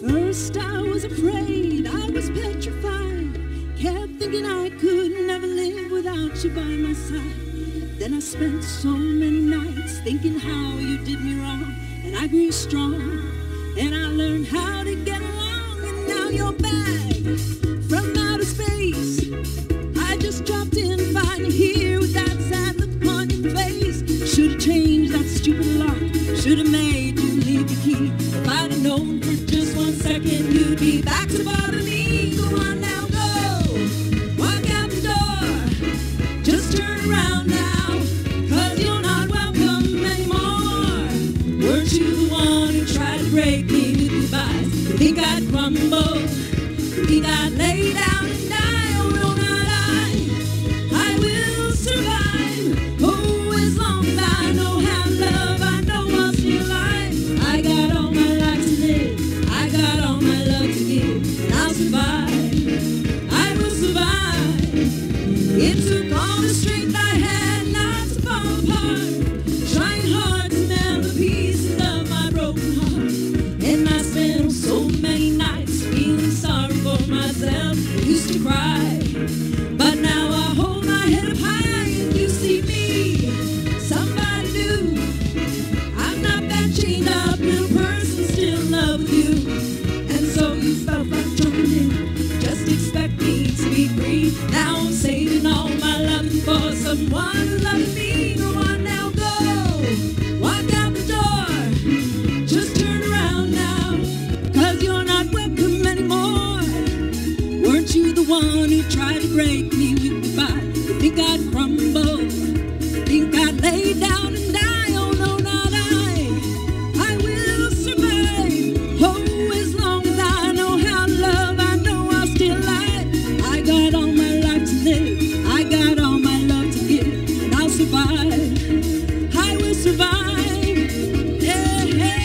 First I was afraid, I was petrified, kept thinking I could never live without you by my side. Then I spent so many nights thinking how you did me wrong, and I grew strong, and I learned how to get along, and now you're back from outer space. I just dropped in, find you here with that sad look on your face. Should've changed that stupid lock, should've made you leave the key. If I'd have known for just 1 second you'd be back to bother me. Go on now, go, walk out the door, just turn around now, 'cause you're not welcome anymore. Weren't you the one who tried to break me with goodbyes? You think I'd crumble? You think I'd lay down and die? Oh no, not I. I will survive. Oh, as long as I know how to love, I know I'll stay alive. I got all my life to live, I got all my love to give, and I'll survive. I will survive. It took all the strength I had not to fall apart, trying hard to mend the pieces of my broken heart. And I spent so many nights feeling sorry for myself. I used to cry, but now I hold my head up high and you see me, somebody new. I'm not that chained up little person, still in love with you. And so you felt like jumping in, just expect me to be free. Now I'm saving all my loving for someone who loves me. Go on now, go, walk out the door, just turn around now, 'cause you're not welcome anymore. Weren't you the one who tried to break me with goodbye? You think I'd crumble? Think I'd lay down and die? Oh no, not I. I will survive. Oh, as long as I know how to love, I know I'll still alive. I got all my life to live, I got all my love to give, and I'll survive. I will survive. Yeah, yeah.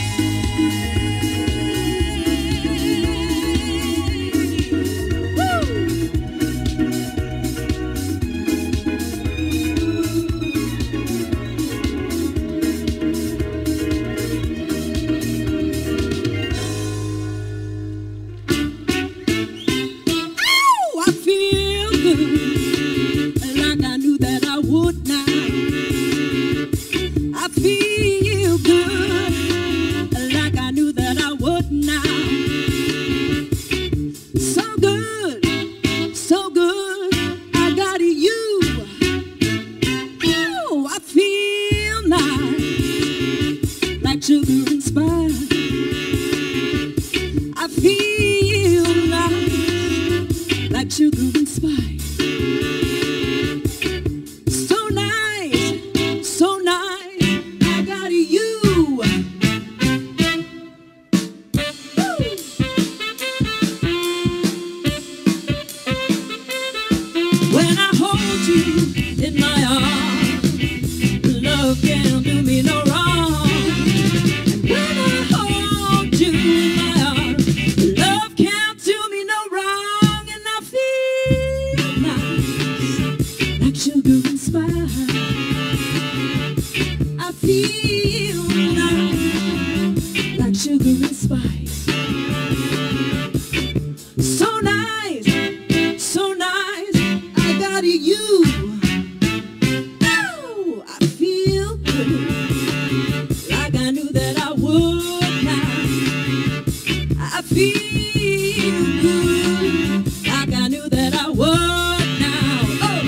Woo! Ow! I feel good, like I knew that I would now. I feel good, like I knew that I would now. So good, I got you. Oh, I feel nice, like sugar and spice. I feel nice, like sugar and spice. So nice, I got you. Woo! When I hold you in my arms, love can't do me no wrong. When I hold you in my arms, love can't do me no wrong. And I feel nice, like sugar and spice. I feel nice, like sugar and spice. So nice, I got you. Oh, I feel good, like I knew that I would now. I feel good, like I knew that I would now. Oh,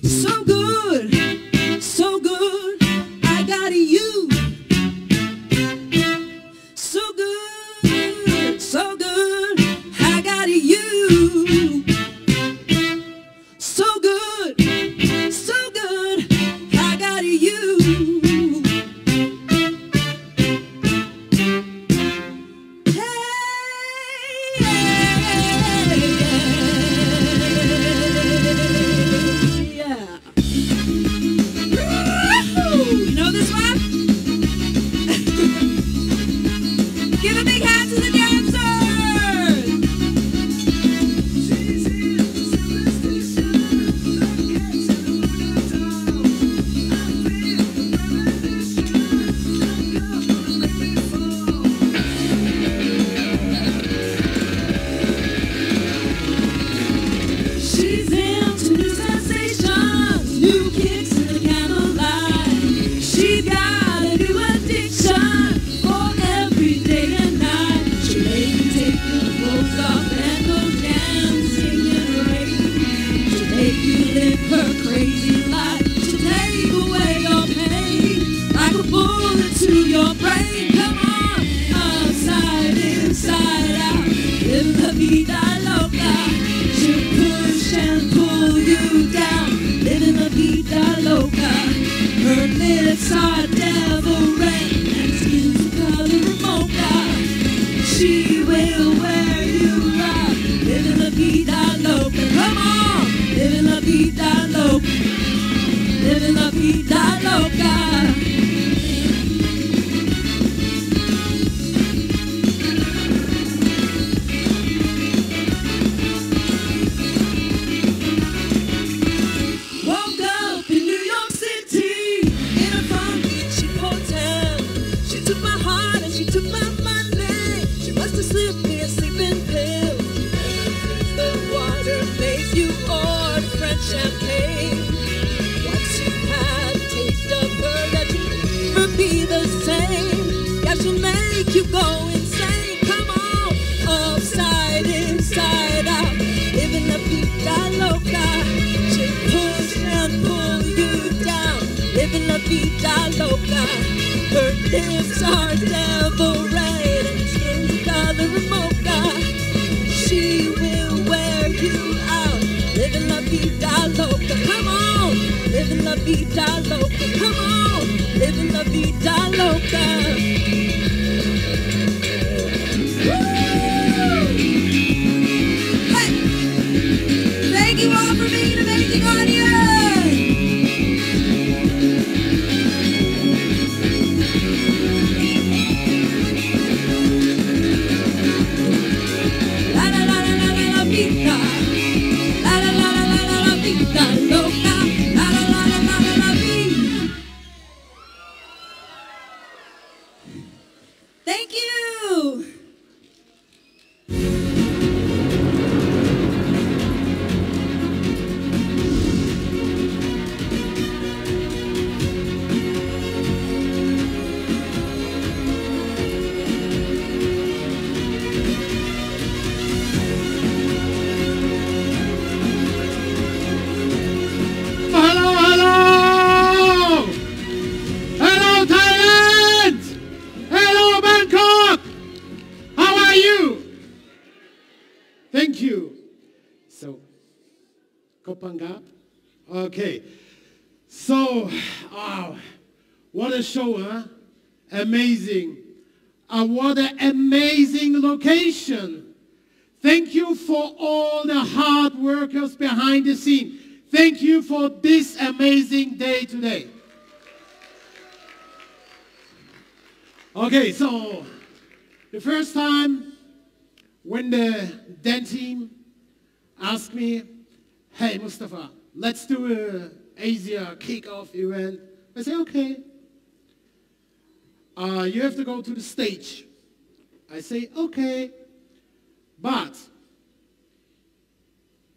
so good, I got you. So good, I got you. So good, I got you. Yeah. You know this one? Give a big hand to the dancers! She's into new sensations, new kicks in the candlelight. She's got a new addiction for every day vida loca. She'll push and pull you down, living la vida loca. Her lips are devil rain and skin's the color of mocha. She will wear you out, living la vida loca. Come on, living la vida loca, living la vida loca. Champagne. Once you had a taste of her, that you'll never be the same. Yeah, she'll make you go insane. Come on, upside, inside out, living la vida loca. She'll push and pull you down, living la vida loca. Her lips are devil red and skin's the color of mocha. She will wear you out, living la vida loca. Come on, living la vida loca. Come on, living la vida loca. Hey! Thank you all for being amazing audience. La la la la la la vida. Thank you. Thank you. So, Kopangap. Okay. So, wow. What a show, huh? Amazing. What an amazing location. Thank you for all the hard workers behind the scene. Thank you for this amazing day today. Okay, so the first time when the dance team asked me, hey, Mustafa, let's do a Asia kickoff event. I say, okay. You have to go to the stage. I say, okay. But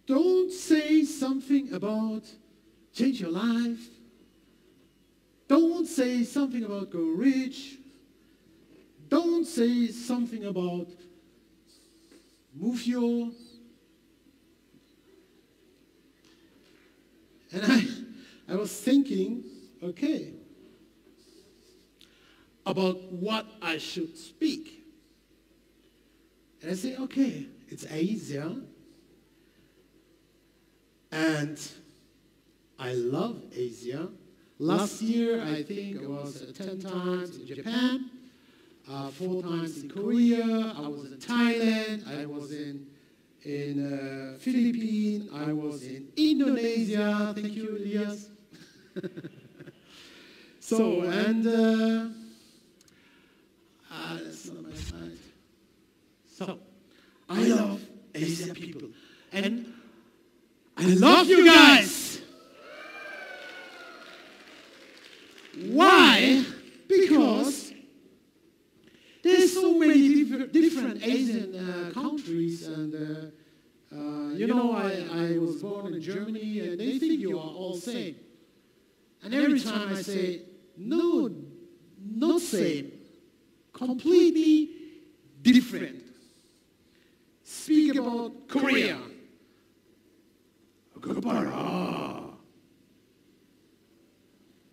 don't say something about change your life. Don't say something about go rich. Don't say something about move your. And I was thinking, okay, about what I should speak. And I say, okay, it's Asia. And I love Asia. Last year, I think I was 10 times in Japan, 4 times in Korea, I was in Thailand, I was in Philippines, I was in Indonesia. Thank you, Elias. So, and that's not my slide. So, I love Asian people. And I love you guys. Why? Because there's so many different Asian countries, and you know, I was born in Germany, and they think you are all same. And every time I say, no, not same, completely different. Speak about Korea.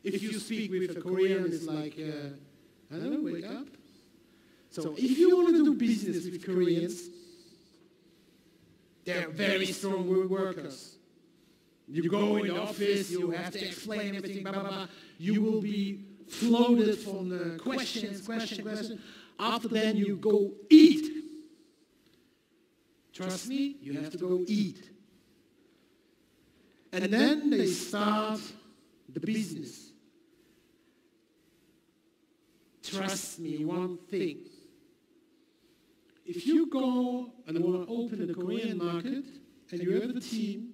If you speak with a Korean, it's like, I don't know, wake up. So if you want to do business with Koreans, They're very strong workers. You go in the office, you have to explain everything, blah, blah, blah. You will be floated from the questions. After then, you go eat. Trust me, you have to go eat. And then they start the business. Trust me, one thing. If you go and want to open the Korean market and you have a team,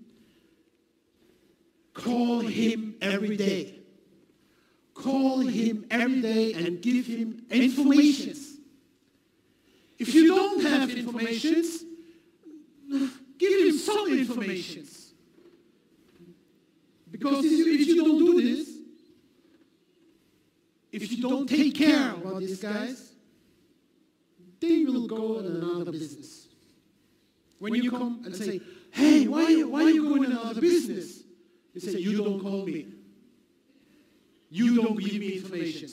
call him every day. Call him every day and give him information. If you don't have information, give him some information. Because if you don't do this, if you don't take care about these guys, they will go in another business. When you come and say, hey, why are you going in another business? They say, you don't call me. You don't give me information.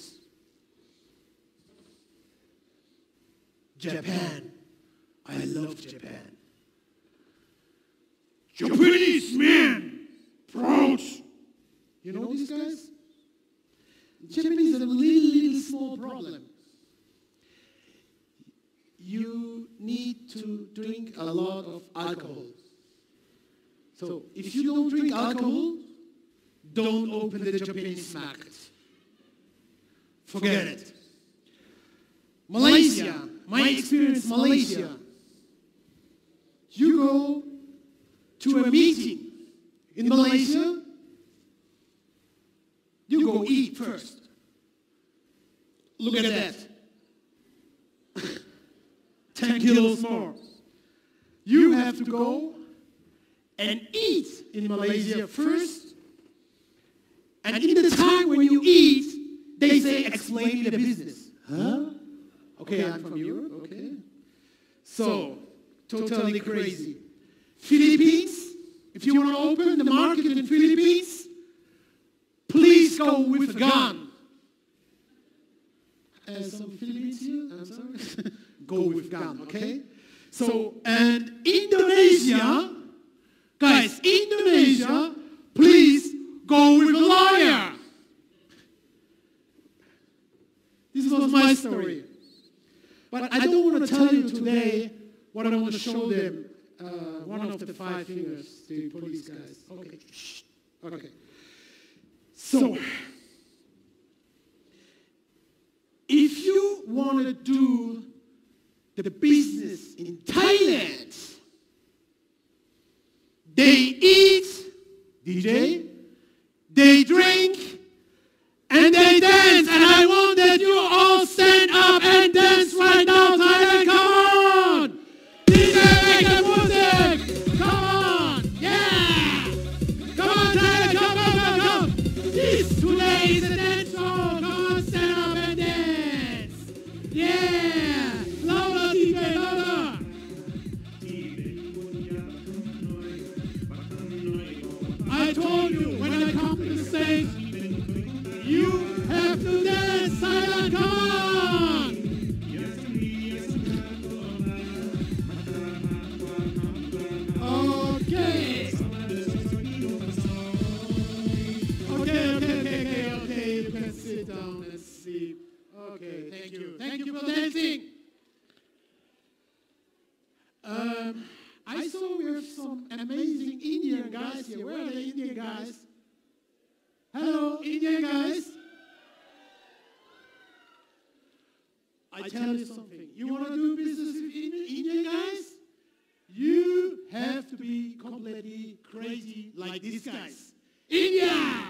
Japan. I love Japan. Japanese man, proud. You know these guys? Japanese have a little small problem. You need to drink a lot of alcohol. So if you don't drink alcohol, don't open the Japanese market. Forget it. Malaysia, my experience in Malaysia. You go to a meeting in Malaysia, you go eat first. Look at that. 10 kilos more. You have to go and eat in Malaysia first. And in the time when you eat, they say, explain me the business. Huh? Okay, I'm from Europe, okay. So, totally crazy. Philippines, if you want to open the market in Philippines, please go with a gun. Some Philippines here, I'm sorry. Go with gun, okay? So, and Indonesia, guys, Indonesia, please go with a liar. This was my story. But I don't want to tell you today what I want to show them. One of the 5 fingers, the police guys. Okay. Shh. Okay. So, if you want to do the business in Thailand, they eat, DJ, they drink, and they dance. And I want that you all stand up and dance right now, Thailand. Come on! DJ, make the music! Come on! Yeah! Come on, Thailand! Come! This today is a dance show. Come on, stand up and dance! Yeah! Louder, DJ, louder! I told you, when I come to the stage, you have to dance, Thailand, come on! Okay. Okay, you can sit down and sleep. Okay, thank you. Thank you for dancing. I saw we have some amazing Indian guys here. Where are the Indian guys? Hello, Indian guys. I tell you something. You want to do business with Indian guys? You have to be completely crazy like these guys. India!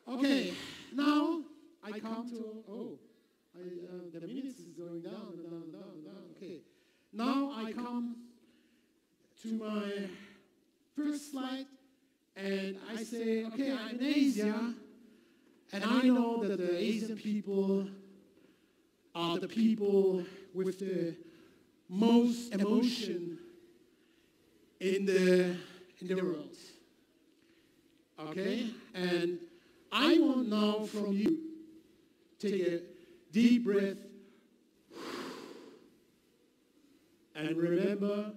Okay, now I come to, the minutes is going down. Okay, now I come to my first slide. And I say, okay, I'm in Asia, and I know that the Asian people are the people with the most emotion in the world. Okay? And I want now from you, take a deep breath and remember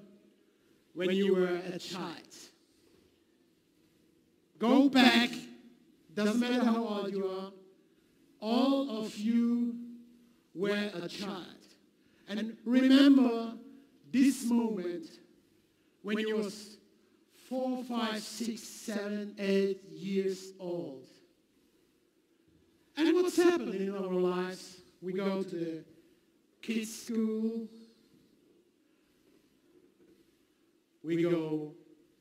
when you were a child. Go back, doesn't matter how old you are, all of you were a child. And remember this moment when you was 4, 5, 6, 7, 8 years old. And what's happening in our lives? We go to the kids' school. We go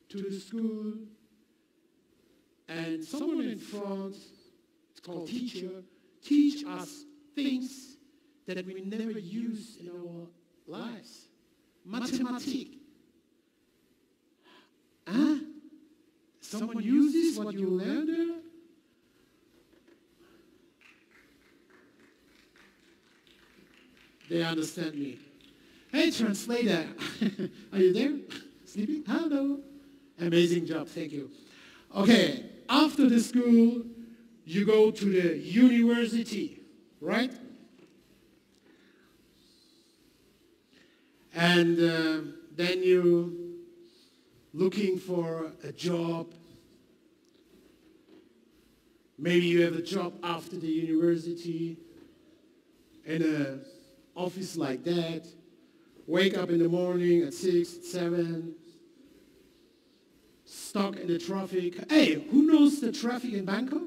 to the school. And someone in front, it's called teacher, teach us things that we never use in our lives. Mathematics. Huh? Someone uses what you learned there? They understand me. Hey, translator. Are you there? Sleeping? Hello. Amazing job. Thank you. Okay. After the school, you go to the university, right? And then you looking for a job. Maybe you have a job after the university in an office like that. Wake up in the morning at 6, 7. Stuck in the traffic. Hey, who knows the traffic in Bangkok?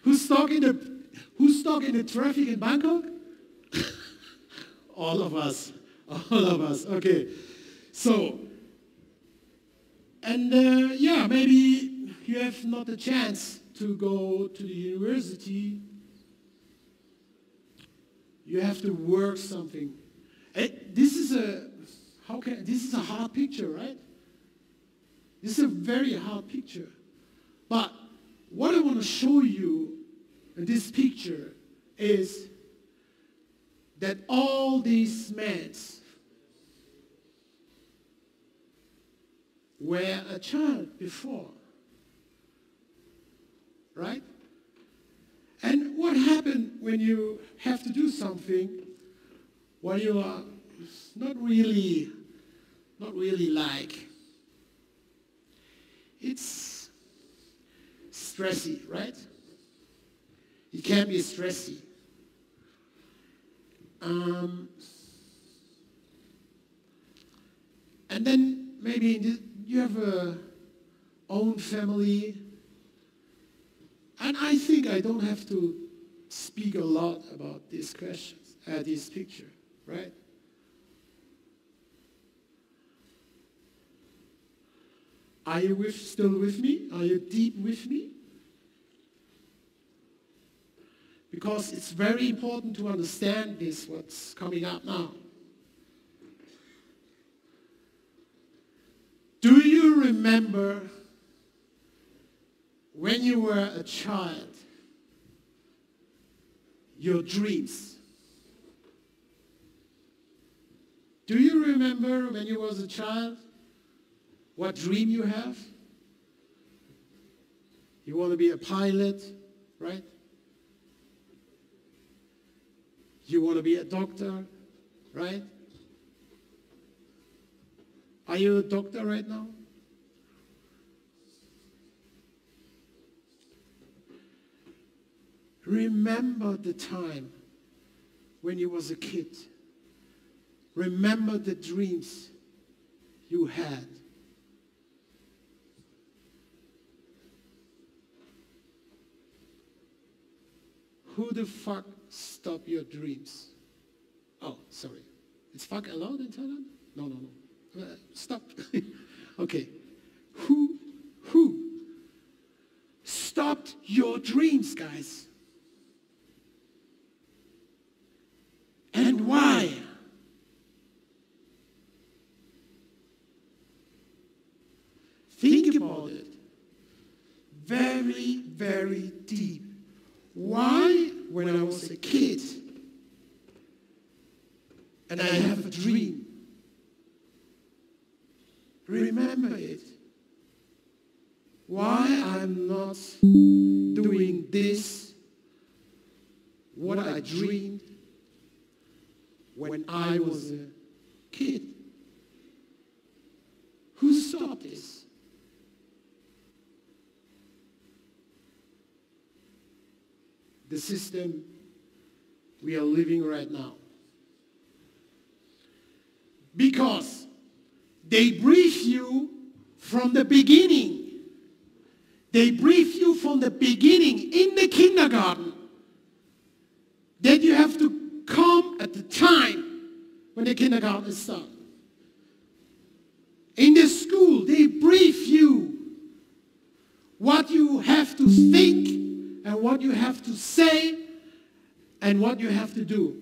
Who's stuck in the traffic in Bangkok? All of us. All of us. Okay. So, and yeah, maybe you have not the chance to go to the university. You have to work something. This is a hard picture, right? This is a very hard picture. But what I want to show you in this picture is that all these men were a child before. Right? And what happened when you have to do something when you are not really like? It's stressy, right? It can be stressy. And then maybe you have a own family. And I think I don't have to speak a lot about these questions, this picture, right? Are you still with me? Are you deep with me? Because it's very important to understand this, what's coming up now. Do you remember when you were a child, your dreams? Do you remember when you was a child, what dream you have? You want to be a pilot, right? You want to be a doctor, right? Are you a doctor right now? Remember the time when you was a kid. Remember the dreams you had. Who the fuck stopped your dreams? Oh, sorry. Is fuck allowed in Thailand? No. Stop. Okay. Who stopped your dreams, guys? And why? Think about it. Very, very deep. Why, when I was a kid, and I have a dream, remember it. Why I'm not doing this, what I dreamed when I was a kid. the system we are living right now. Because they brief you from the beginning. They brief you from the beginning in the kindergarten that you have to come at the time when the kindergarten starts. In the school, they brief you what you have to think and what you have to say and what you have to do.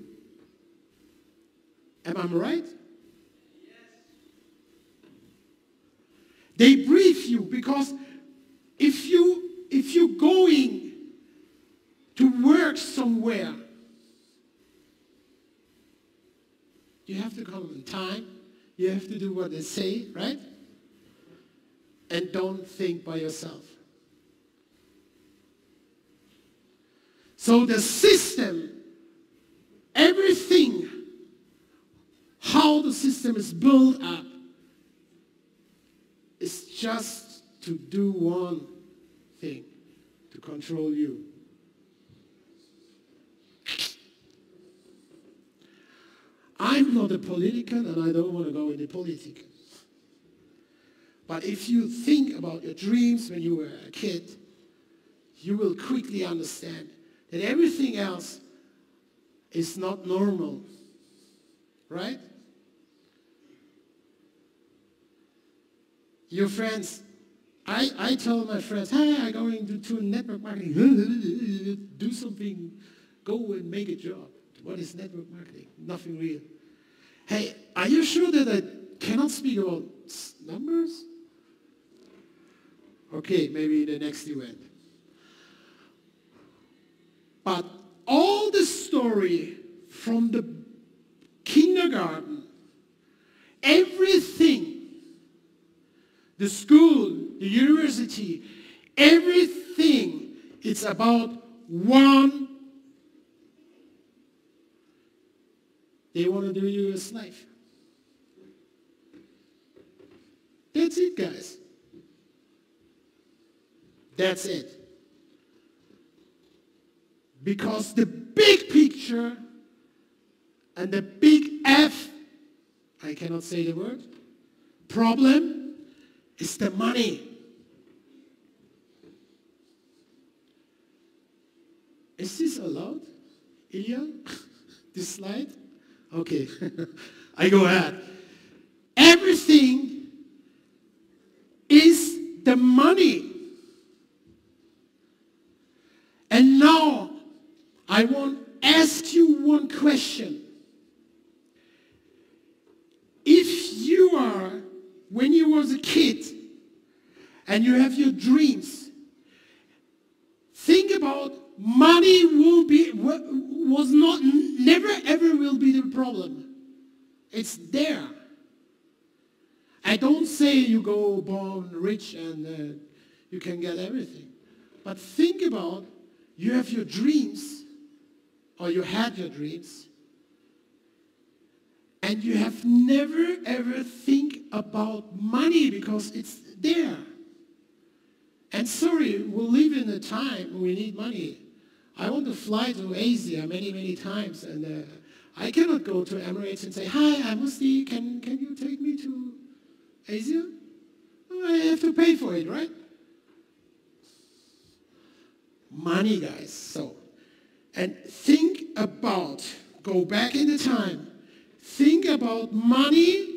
Am I right? They brief you because if you're going to work somewhere, you have to come on time. You have to do what they say, right? And don't think by yourself. So the system, everything, how the system is built up, is just to do one thing, to control you. I'm not a politician and I don't want to go into politics. But if you think about your dreams when you were a kid, you will quickly understand that everything else is not normal, right? Your friends, I tell my friends, hey, I'm going to network marketing, do something, go and make a job. What is network marketing? Nothing real. Hey, are you sure that I cannot speak about numbers? Okay, maybe the next event. But all the story from the kindergarten, everything, the school, the university, everything, it's about one. They want to do you a slave. That's it, guys. That's it. Because the big picture and the big F, I cannot say the word, problem is the money. Is this allowed, Ilya? This slide? Okay, I go ahead. Everything is the money. And now, I want to ask you one question. If you are, when you was a kid, and you have your dreams, think about money never ever will be the problem. It's there. I don't say you go born rich and you can get everything. But think about, you have your dreams, or you had your dreams, and you have never ever think about money because it's there. And sorry, we live in a time when we need money. I want to fly to Asia many times, and I cannot go to Emirates and say, hi, I'm Mustache, can you take me to Asia? Oh, I have to pay for it, right? Money, guys. So, and think about, go back in the time, think about money.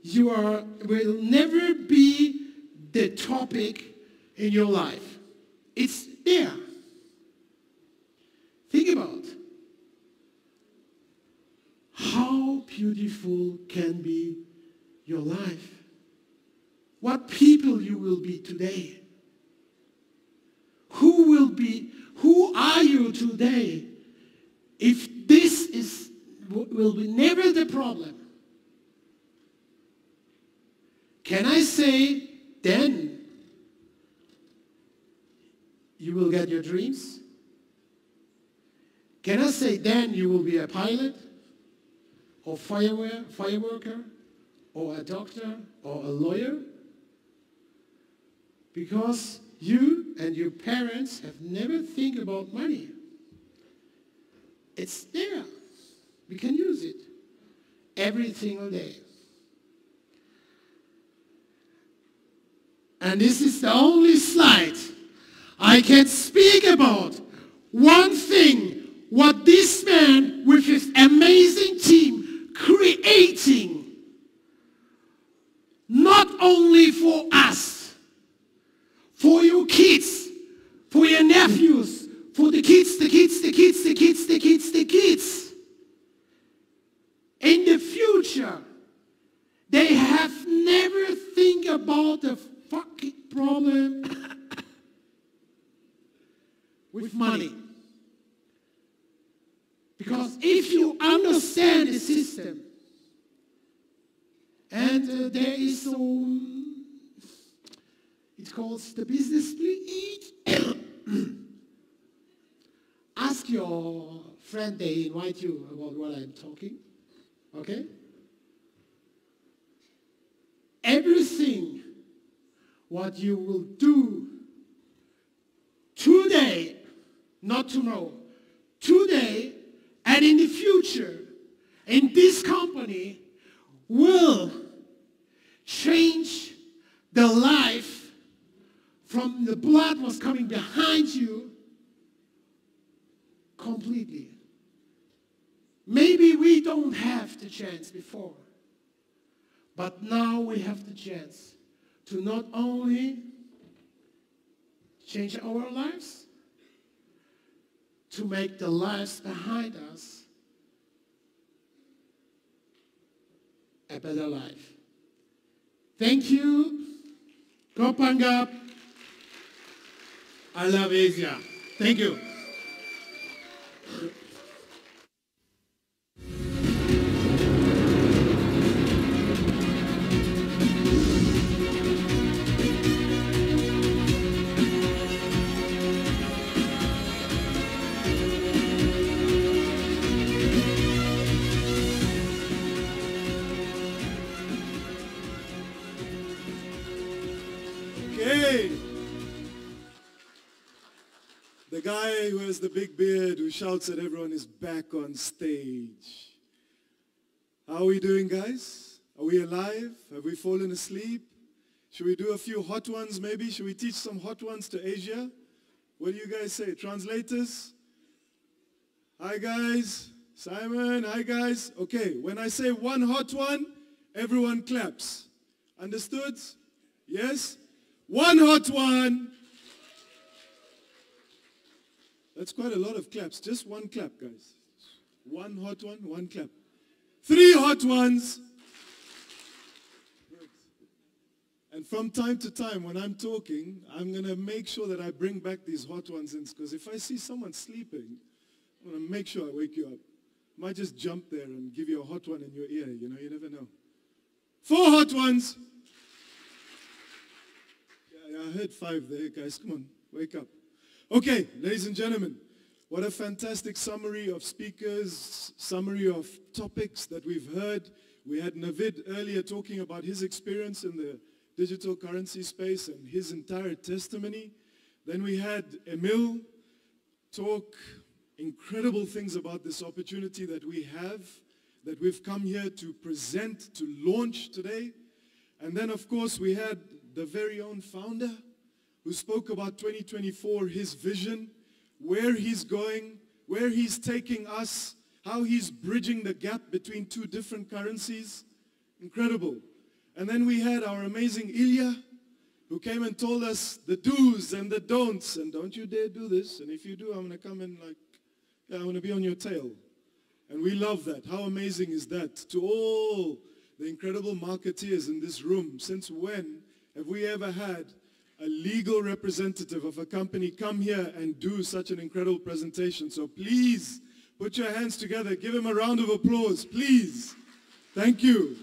Will never be the topic in your life. It's there. Think about how beautiful can be your life. What people you will be today. Who are you today? If this will be never the problem, can I say then you will get your dreams? Can I say then you will be a pilot or fireworker or a doctor or a lawyer? Because you and your parents have never think about money. It's there. We can use it every single day. And this is the only slide I can speak about. One thing, what this man with his amazing team creating, not only for us, for your kids, for your nephews, for the kids, the kids, the kids, the kids, the kids, the kids. In the future, they have never think about the fucking problem with money. Because if you understand the system, and there is it calls the business split. Ask your friend, they invite you about what I'm talking, okay? Everything what you will do today, not tomorrow, today and in the future, in this company, will change the life from the blood was coming behind you completely. Maybe we don't have the chance before, but now we have the chance to not only change our lives, to make the lives behind us a better life. Thank you. Go Pangab. I love Asia. Thank you. The guy who has the big beard, who shouts at everyone, is back on stage. How are we doing, guys? Are we alive? Have we fallen asleep? Should we do a few hot ones, maybe? Should we teach some hot ones to Asia? What do you guys say? Translators? Hi, guys. Simon, hi, guys. Okay, when I say one hot one, everyone claps. Understood? Yes? One hot one. That's quite a lot of claps. Just one clap, guys. One hot one, one clap. 3 hot ones. And from time to time, when I'm talking, I'm going to make sure that I bring back these hot ones in. Because if I see someone sleeping, I'm going to make sure I wake you up. I might just jump there and give you a hot one in your ear. You know, you never know. 4 hot ones. Yeah, I heard 5 there, guys. Come on, wake up. Okay, ladies and gentlemen, what a fantastic summary of speakers, summary of topics that we've heard. We had Navid earlier talking about his experience in the digital currency space and his entire testimony. Then we had Emil talk incredible things about this opportunity that we have, that we've come here to present, to launch today. And then, of course, we had the very own founder, who spoke about 2024, his vision, where he's going, where he's taking us, how he's bridging the gap between 2 different currencies. Incredible. And then we had our amazing Ilya, who came and told us the do's and the don'ts, and don't you dare do this, and if you do, I'm going to come in like, yeah, I'm going to be on your tail. And we love that. How amazing is that? To all the incredible marketeers in this room, since when have we ever had a legal representative of a company come here and do such an incredible presentation? So please put your hands together. Give him a round of applause, please. Thank you.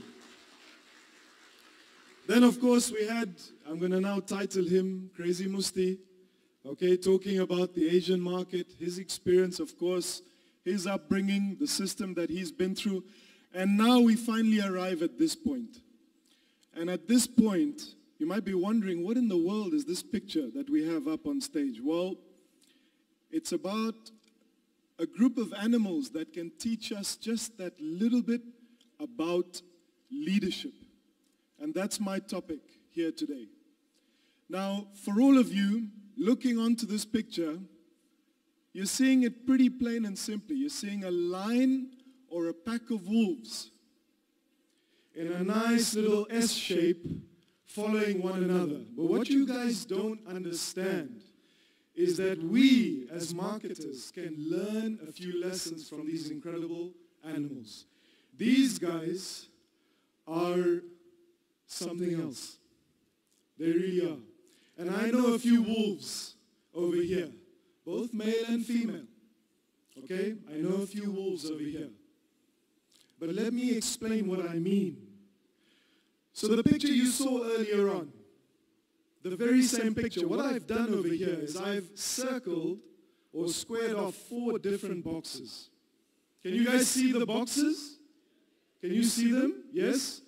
Then, of course, we had, I'm going to now title him Crazy Musti, okay, talking about the Asian market, his experience, of course, his upbringing, the system that he's been through. And now we finally arrive at this point. And at this point, you might be wondering, what in the world is this picture that we have up on stage? Well, it's about a group of animals that can teach us just that little bit about leadership. And that's my topic here today. Now, for all of you looking onto this picture, you're seeing it pretty plain and simply. You're seeing a lion or a pack of wolves in a nice little S shape following one another. But what you guys don't understand is that we as marketers can learn a few lessons from these incredible animals. These guys are something else. They really are. And I know a few wolves over here, both male and female. Okay? I know a few wolves over here. But let me explain what I mean. So the picture you saw earlier on, the very same picture, what I've done over here is I've circled or squared off 4 different boxes. Can you guys see the boxes? Can you see them? Yes?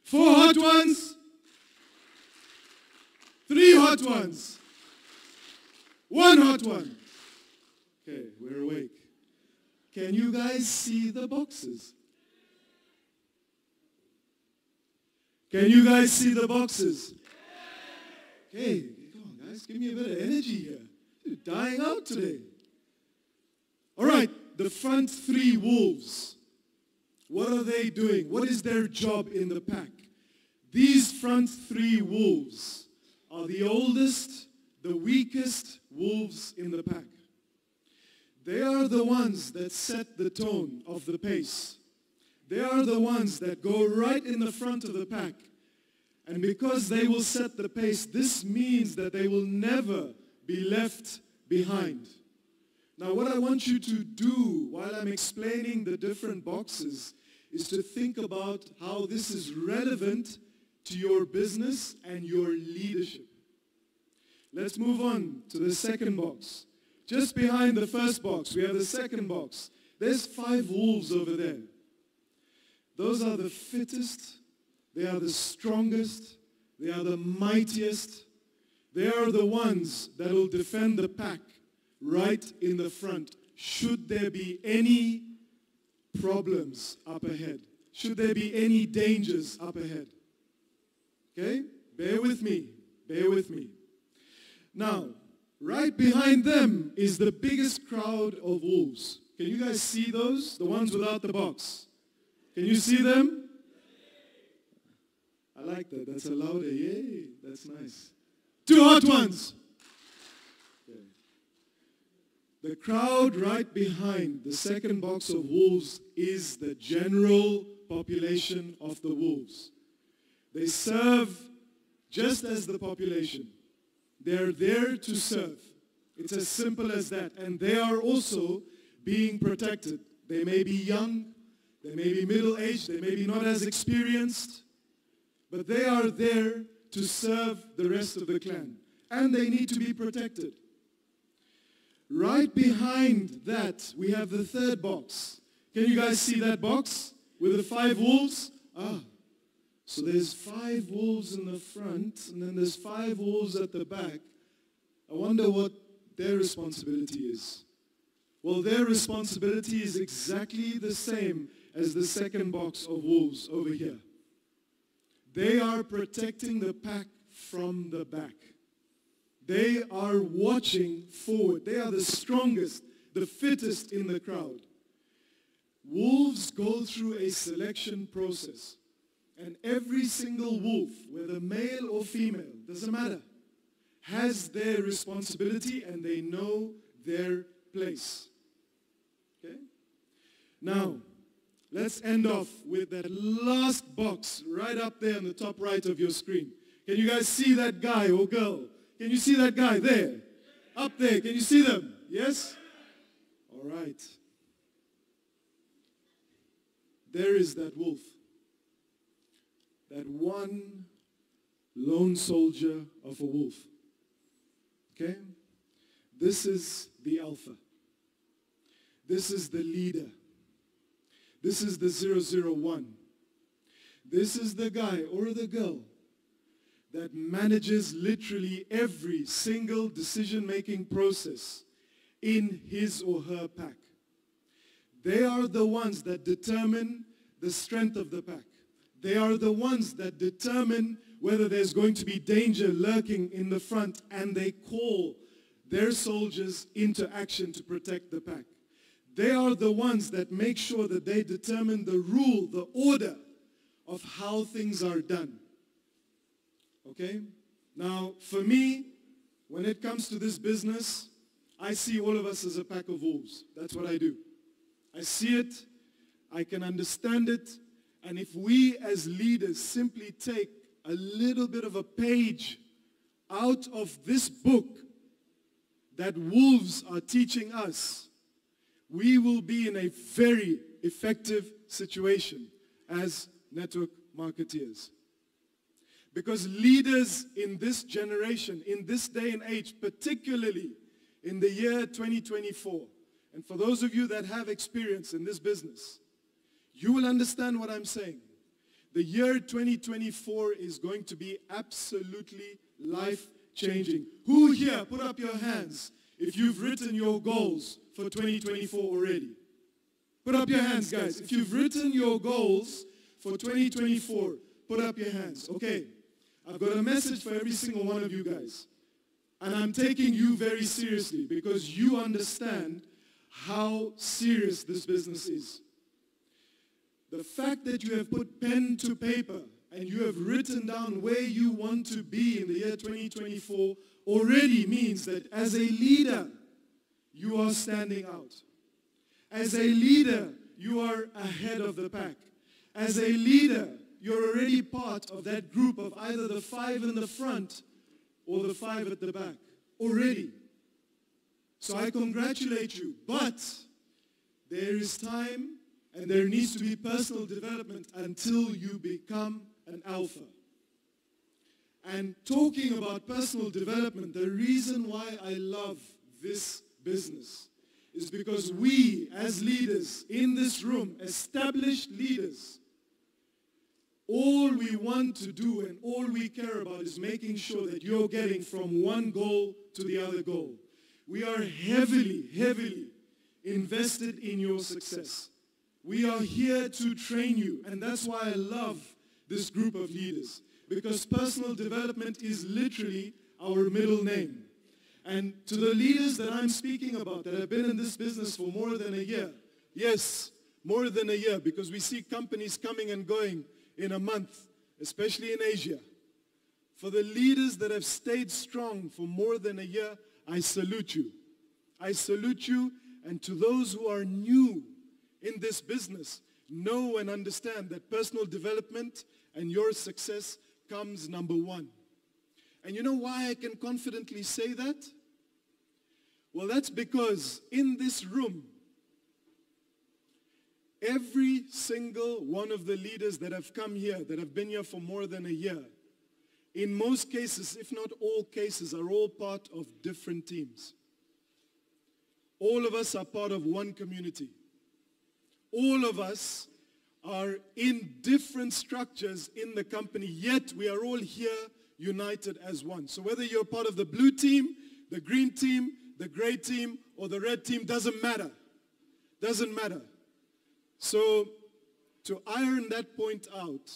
4 hot ones. 3 hot ones. 1 hot one. Okay, we're awake. Can you guys see the boxes? Can you guys see the boxes? Okay, come on guys, give me a bit of energy here. You're dying out today. All right, the front 3 wolves. What are they doing? What is their job in the pack? These front 3 wolves are the oldest, the weakest wolves in the pack. They are the ones that set the tone of the pace. They are the ones that go right in the front of the pack. And because they will set the pace, this means that they will never be left behind. Now what I want you to do while I'm explaining the different boxes is to think about how this is relevant to your business and your leadership. Let's move on to the second box. Just behind the first box, we have the second box. There's 5 wolves over there. Those are the fittest, they are the strongest, they are the mightiest. They are the ones that will defend the pack right in the front. Should there be any problems up ahead? Should there be any dangers up ahead? Okay? Bear with me. Bear with me. Now, right behind them is the biggest crowd of wolves. Can you guys see those? The ones without the box. Can you see them? I like that. That's a louder yay. That's nice. 2 hot ones. Okay. The crowd right behind the second box of wolves is the general population of the wolves. They serve just as the population. They're there to serve. It's as simple as that. And they are also being protected. They may be young, they may be middle-aged, they may be not as experienced, but they are there to serve the rest of the clan. And they need to be protected. Right behind that, we have the third box. Can you guys see that box with the 5 wolves? So there's 5 wolves in the front, and then there's 5 wolves at the back. I wonder what their responsibility is. Well, their responsibility is exactly the same as the second box of wolves over here. They are protecting the pack from the back. They are watching forward. They are the strongest, the fittest in the crowd. Wolves go through a selection process. And every single wolf, whether male or female, doesn't matter, has their responsibility and they know their place. Okay? Now, let's end off with that last box right up there on the top right of your screen. Can you guys see that guy or girl? Can you see that guy there? Up there. Can you see them? Yes? All right. There is that wolf. That one lone soldier of a wolf. Okay? This is the alpha. This is the leader. This is the 001. This is the guy or the girl that manages literally every single decision-making process in his or her pack. They are the ones that determine the strength of the pack. They are the ones that determine whether there's going to be danger lurking in the front, and they call their soldiers into action to protect the pack. They are the ones that make sure that they determine the rule, the order of how things are done. Okay? Now, for me, when it comes to this business, I see all of us as a pack of wolves. That's what I do. I see it, I can understand it, and if we as leaders simply take a little bit of a page out of this book that wolves are teaching us, we will be in a very effective situation as network marketeers. Because leaders in this generation, in this day and age, particularly in the year 2024, and for those of you that have experience in this business, you will understand what I'm saying. The year 2024 is going to be absolutely life-changing. Who here, put up your hands if you've written your goals for 2024 already? Put up your hands, guys. If you've written your goals for 2024, put up your hands. Okay, I've got a message for every single one of you guys. And I'm taking you very seriously because you understand how serious this business is. The fact that you have put pen to paper and you have written down where you want to be in the year 2024 already means that as a leader, you are standing out. As a leader, you are ahead of the pack. As a leader, you're already part of that group of either the 5 in the front or the 5 at the back. Already. So I congratulate you. But there is time and there needs to be personal development until you become an alpha. And talking about personal development, the reason why I love this business is because we as leaders in this room, established leaders, all we want to do and all we care about is making sure that you're getting from one goal to the other goal. We are heavily, heavily invested in your success. We are here to train you, and that's why I love this group of leaders, because personal development is literally our middle name. And to the leaders that I'm speaking about that have been in this business for more than a year, yes, more than a year, because we see companies coming and going in a month, especially in Asia. For the leaders that have stayed strong for more than a year, I salute you. I salute you, and to those who are new in this business, know and understand that personal development and your success comes number one. And you know why I can confidently say that? Well, that's because in this room, every single one of the leaders that have come here, that have been here for more than a year, in most cases, if not all cases, are all part of different teams. All of us are part of one community. All of us are in different structures in the company, yet we are all here united as one. So whether you're part of the blue team, the green team, the gray team, or the red team, doesn't matter. Doesn't matter. So to iron that point out,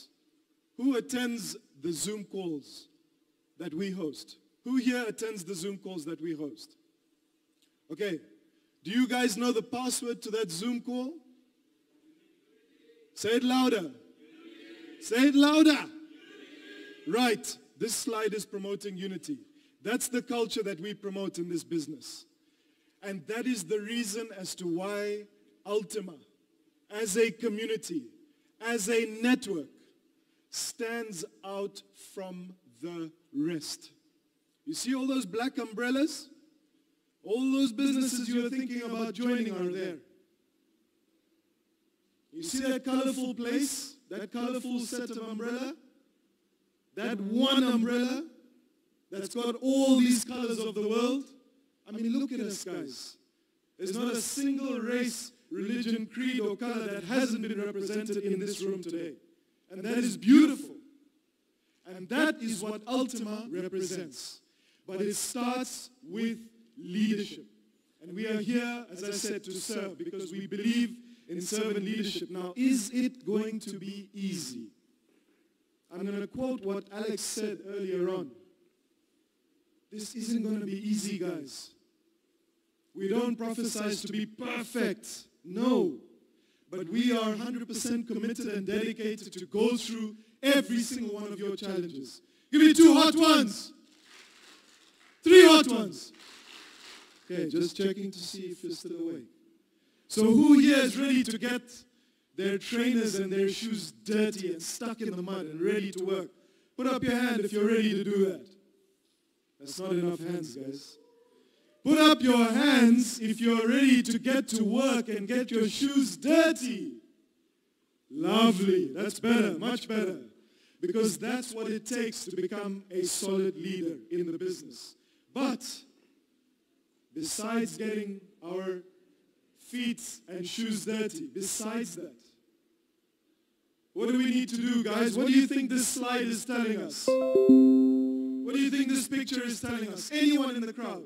who attends the Zoom calls that we host? Who here attends the Zoom calls that we host? Okay. Do you guys know the password to that Zoom call? Say it louder. Say it louder. Right. This slide is promoting unity. That's the culture that we promote in this business. And that is the reason as to why ULTIMA, as a community, as a network, stands out from the rest. You see all those black umbrellas? All those businesses you are thinking about joining are there. You see that colorful place? That colorful set of umbrella? That one umbrella that's got all these colors of the world? I mean, look at us, guys. There's not a single race, religion, creed, or color that hasn't been represented in this room today. And that is beautiful. And that is what ULTIMA represents. But it starts with leadership. And we are here, as I said, to serve, because we believe in servant leadership. Now, is it going to be easy? I'm going to quote what Alex said earlier on. This isn't going to be easy, guys. We don't prophesize to be perfect. No. But we are 100% committed and dedicated to go through every single one of your challenges. Give me 2 hot ones. 3 hot ones. Okay, just checking to see if you're still awake. So who here is ready to get their trainers and their shoes dirty and stuck in the mud and ready to work? Put up your hand if you're ready to do that. That's not enough hands, guys. Put up your hands if you're ready to get to work and get your shoes dirty. Lovely. That's better, much better. Because that's what it takes to become a solid leader in the business. But besides getting our feet and shoes dirty, besides that, what do we need to do, guys? What do you think this slide is telling us? What do you think this picture is telling us? Anyone in the crowd?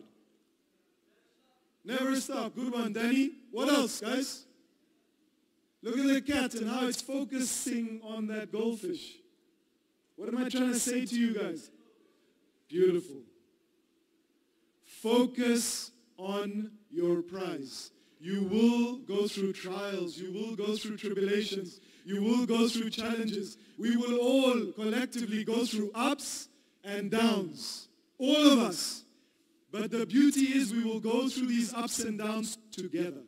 Never stop. Good one, Danny. What else, guys? Look at the cat and how it's focusing on that goldfish. What am I trying to say to you guys? Beautiful. Focus on your prize. You will go through trials. You will go through tribulations. You will go through challenges. We will all collectively go through ups and downs. All of us. But the beauty is we will go through these ups and downs together.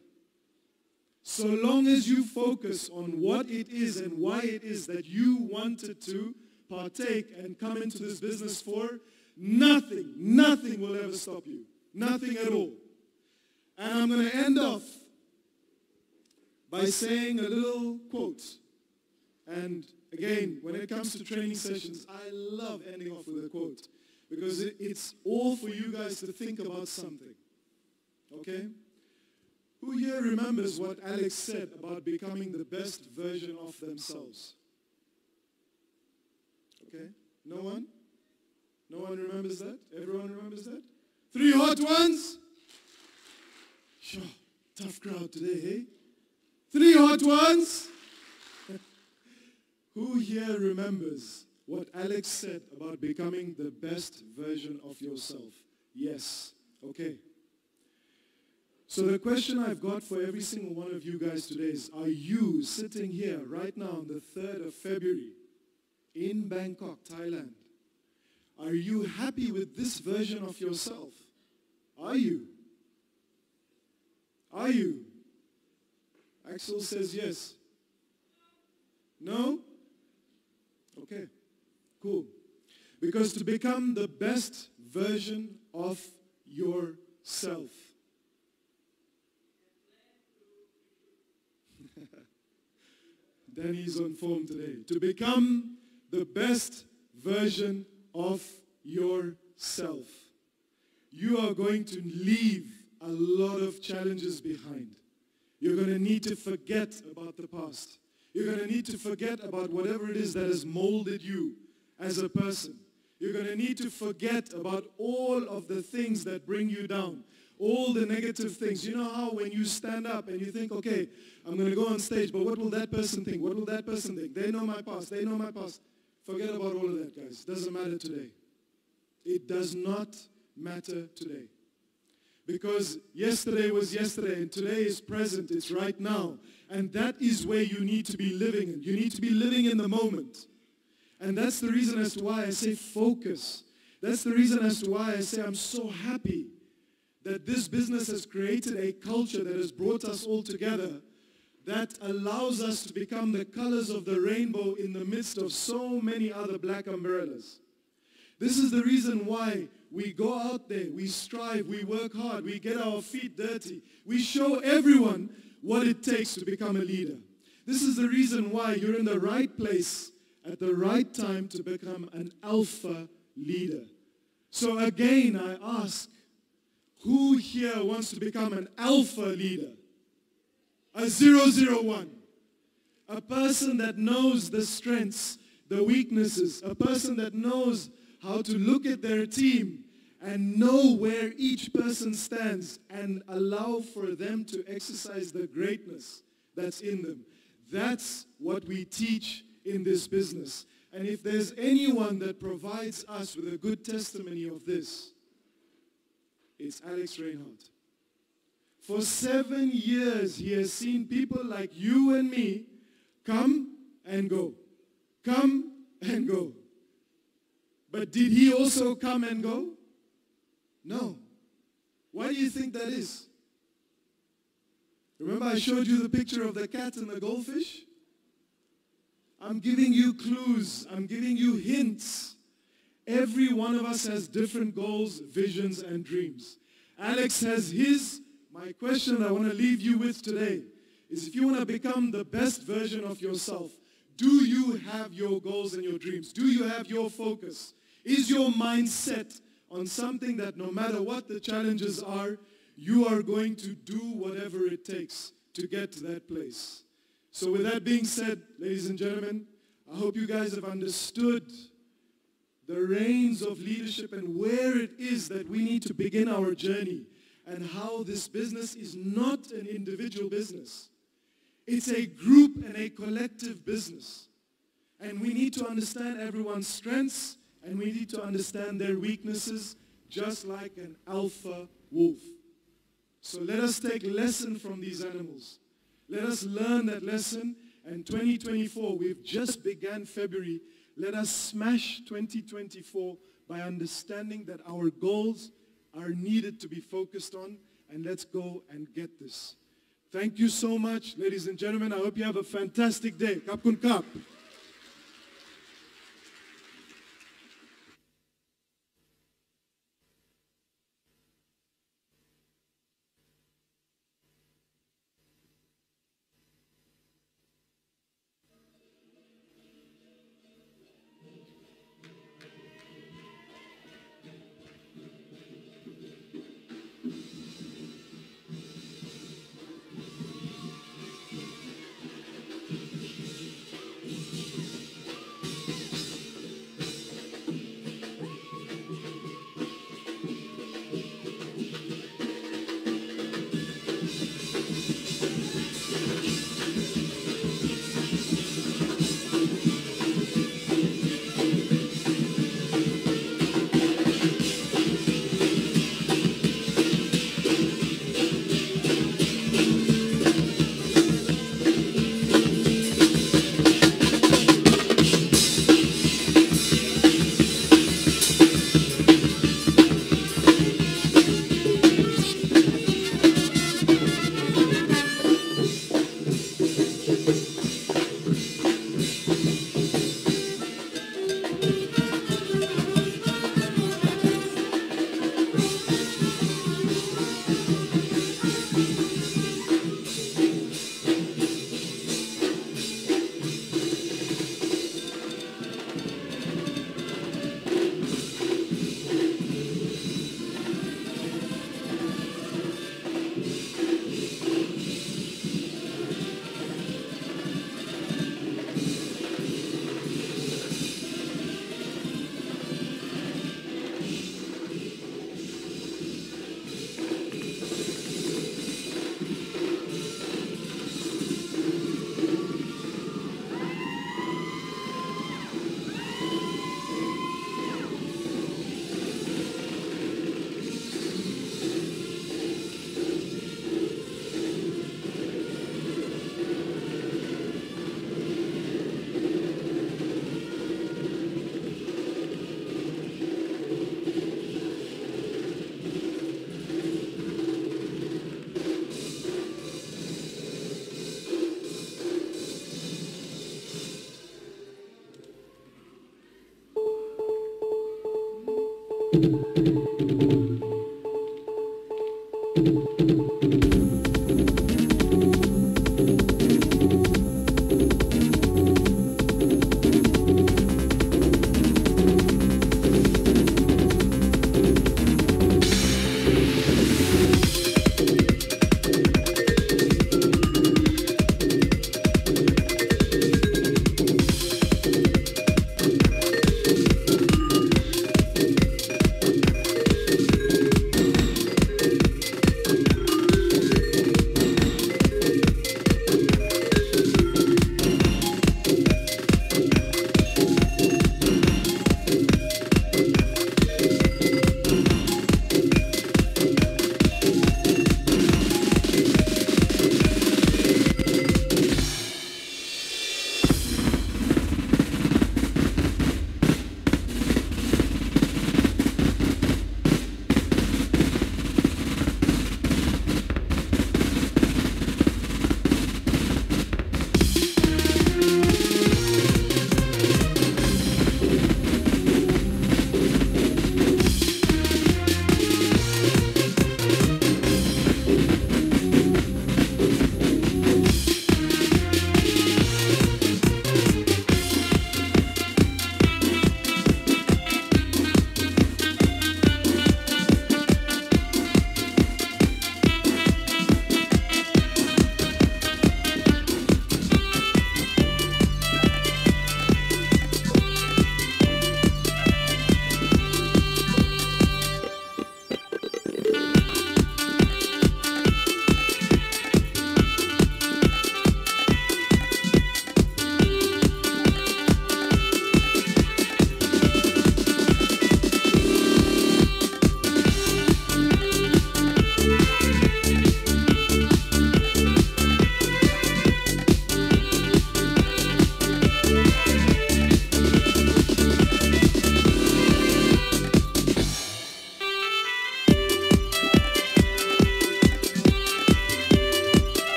So long as you focus on what it is and why it is that you wanted to partake and come into this business for, nothing will ever stop you. Nothing at all. And I'm going to end off by saying a little quote. And again, when it comes to training sessions, I love ending off with a quote. Because it's all for you guys to think about something. Okay? Who here remembers what Alex said about becoming the best version of themselves? Okay? No one? No one remembers that? Everyone remembers that? 3 hot ones? Sure. Tough crowd today, hey? 3 hot ones? Who here remembers what Alex said about becoming the best version of yourself? Yes. Okay. So the question I've got for every single one of you guys today is, are you sitting here right now on the 3rd of February in Bangkok, Thailand? Are you happy with this version of yourself? Are you? Are you? Axel says yes. No? Okay. Cool. Because to become the best version of yourself. Danny's on form today. To become the best version of yourself, you are going to leave a lot of challenges behind. You're going to need to forget about the past. You're going to need to forget about whatever it is that has molded you as a person. You're going to need to forget about all of the things that bring you down, all the negative things. You know how when you stand up and you think, okay, I'm going to go on stage, but what will that person think? What will that person think? They know my past. They know my past. Forget about all of that, guys. It doesn't matter today. It does not matter today. Because yesterday was yesterday and today is present. It's right now. And that is where you need to be living in. You need to be living in the moment. And that's the reason as to why I say focus. That's the reason as to why I say I'm so happy that this business has created a culture that has brought us all together that allows us to become the colors of the rainbow in the midst of so many other black umbrellas. This is the reason why we go out there, we strive, we work hard, we get our feet dirty. We show everyone what it takes to become a leader. This is the reason why you're in the right place at the right time to become an alpha leader. So again, I ask, who here wants to become an alpha leader? A 001. A person that knows the strengths, the weaknesses. A person that knows how to look at their team and know where each person stands and allow for them to exercise the greatness that's in them. That's what we teach in this business. And if there's anyone that provides us with a good testimony of this, it's Alex Reinhardt. For 7 years, he has seen people like you and me come and go. Come and go. But did he also come and go? No. Why do you think that is? Remember I showed you the picture of the cat and the goldfish? I'm giving you clues. I'm giving you hints. Every one of us has different goals, visions, and dreams. Alex has his. My question I want to leave you with today is, if you want to become the best version of yourself, do you have your goals and your dreams? Do you have your focus? Is your mind set on something that no matter what the challenges are, you are going to do whatever it takes to get to that place? So with that being said, ladies and gentlemen, I hope you guys have understood the reins of leadership and where it is that we need to begin our journey, and how this business is not an individual business. It's a group and a collective business. And we need to understand everyone's strengths, and we need to understand their weaknesses, just like an alpha wolf. So let us take lesson from these animals. Let us learn that lesson. And 2024, we've just begun February. Let us smash 2024 by understanding that our goals are needed to be focused on, and let's go and get this. Thank you so much, ladies and gentlemen. I hope you have a fantastic day. Kap kun kap.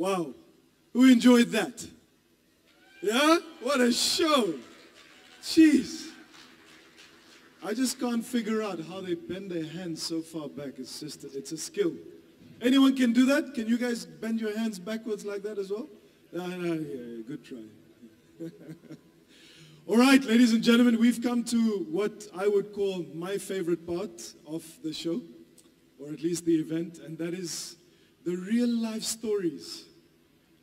Wow. Who enjoyed that? Yeah? What a show. Jeez. I just can't figure out how they bend their hands so far back. It's just, it's a skill. Anyone can do that? Can you guys bend your hands backwards like that as well? Yeah, good try. All right, ladies and gentlemen, we've come to what I would call my favorite part of the show, or at least the event, and that is the real life stories,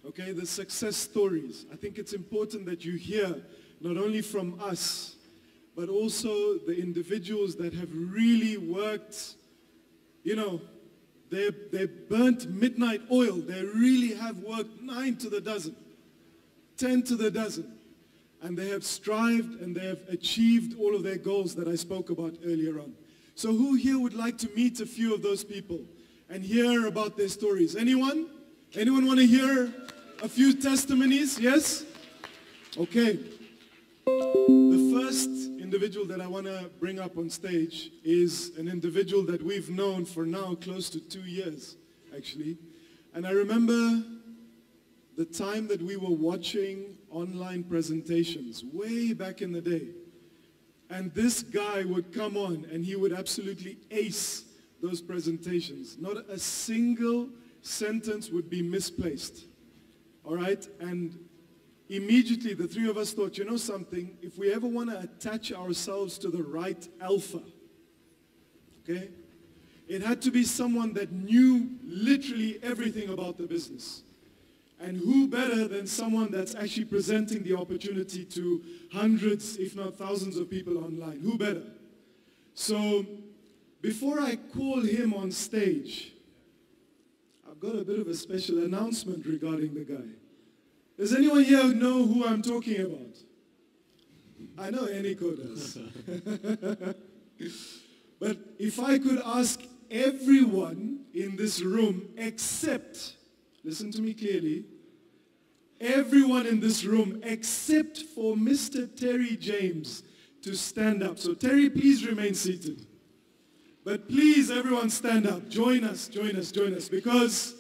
okay, the success stories. I think it's important that you hear not only from us, but also the individuals that have really worked, you know, they burnt midnight oil. They really have worked 9 to the dozen, 10 to the dozen. And they have strived and they have achieved all of their goals that I spoke about earlier on. So who here would like to meet a few of those people and hear about their stories? Anyone? Anyone want to hear a few testimonies? Yes? Okay. The first individual that I want to bring up on stage is an individual that we've known for now close to 2 years, actually. And I remember the time that we were watching online presentations way back in the day. And this guy would come on and he would absolutely ace those presentations. Not a single sentence would be misplaced. All right? And immediately the three of us thought, you know something, if we ever want to attach ourselves to the right alpha, okay, it had to be someone that knew literally everything about the business. And who better than someone that's actually presenting the opportunity to hundreds, if not thousands of people online? Who better? So before I call him on stage, I've got a bit of a special announcement regarding the guy. Does anyone here know who I'm talking about? I know Eniko does. But if I could ask everyone in this room except, listen to me clearly, everyone in this room except for Mr. Terry James to stand up. So Terry, please remain seated. But please, everyone stand up. Join us, because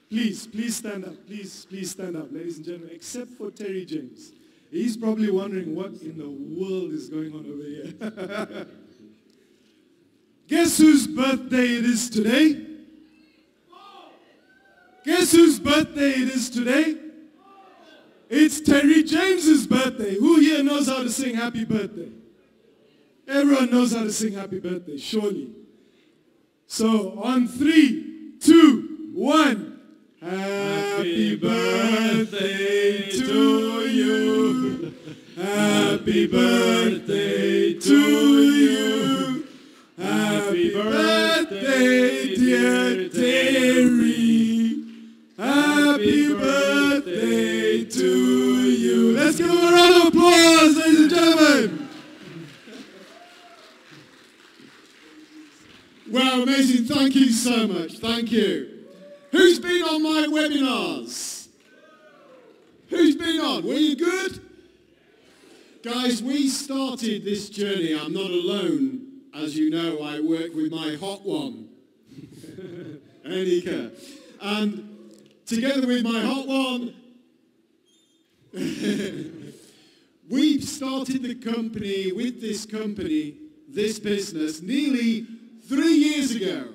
please stand up. Please stand up, ladies and gentlemen, except for Terry James. He's probably wondering what in the world is going on over here. Guess whose birthday it is today? Guess whose birthday it is today? It's Terry James's birthday. Who here knows how to sing happy birthday? Everyone knows how to sing happy birthday, surely. So on 3, 2, 1. Happy birthday to you. Happy birthday to you. Happy birthday, dear Terry. Happy birthday to you. Let's give him a round of applause, ladies and gentlemen. Wow, amazing. Thank you so much. Thank you. Who's been on my webinars? Who's been on? Were you good? Guys, we started this journey. I'm not alone. As you know, I work with my hot one, Anika. And together with my hot one, we started the company, this business, nearly 3 years ago.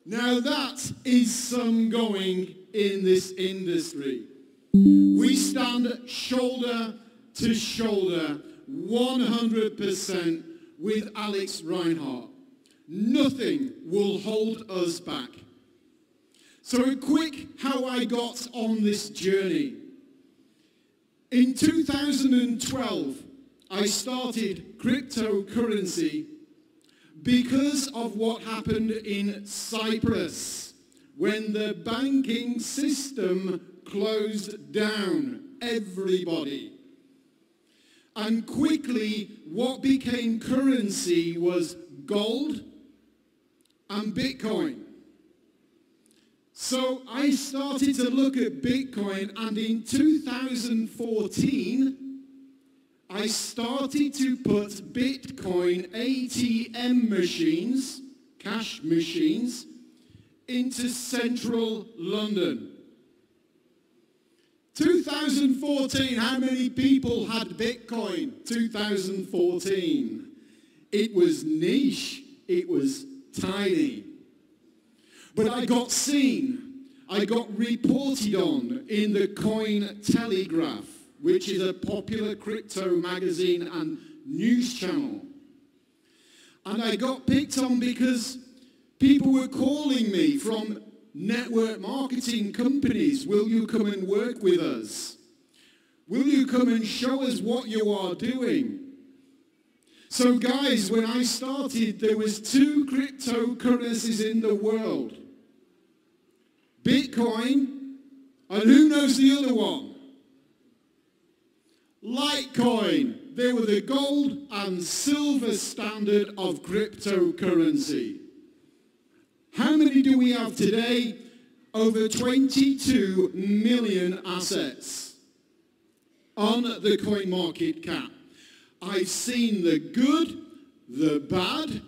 Now that is some going in this industry. We stand shoulder to shoulder, 100% with Alex Reinhardt. Nothing will hold us back. So a quick how I got on this journey. In 2012, I started cryptocurrency because of what happened in Cyprus when the banking system closed down everybody. And quickly, what became currency was gold and Bitcoin. So I started to look at Bitcoin, and in 2014, I started to put Bitcoin ATM machines, cash machines, into central London. 2014, how many people had Bitcoin? 2014. It was niche, it was tiny. But I got seen, I got reported on in the Coin Telegraph, which is a popular crypto magazine and news channel. And I got picked on because people were calling me from network marketing companies. Will you come and work with us? Will you come and show us what you are doing? So guys, when I started, there was 2 cryptocurrencies in the world. Bitcoin, and who knows the other one? Litecoin. They were the gold and silver standard of cryptocurrency. How many do we have today? Over 22 million assets on the coin market cap. I've seen the good, the bad,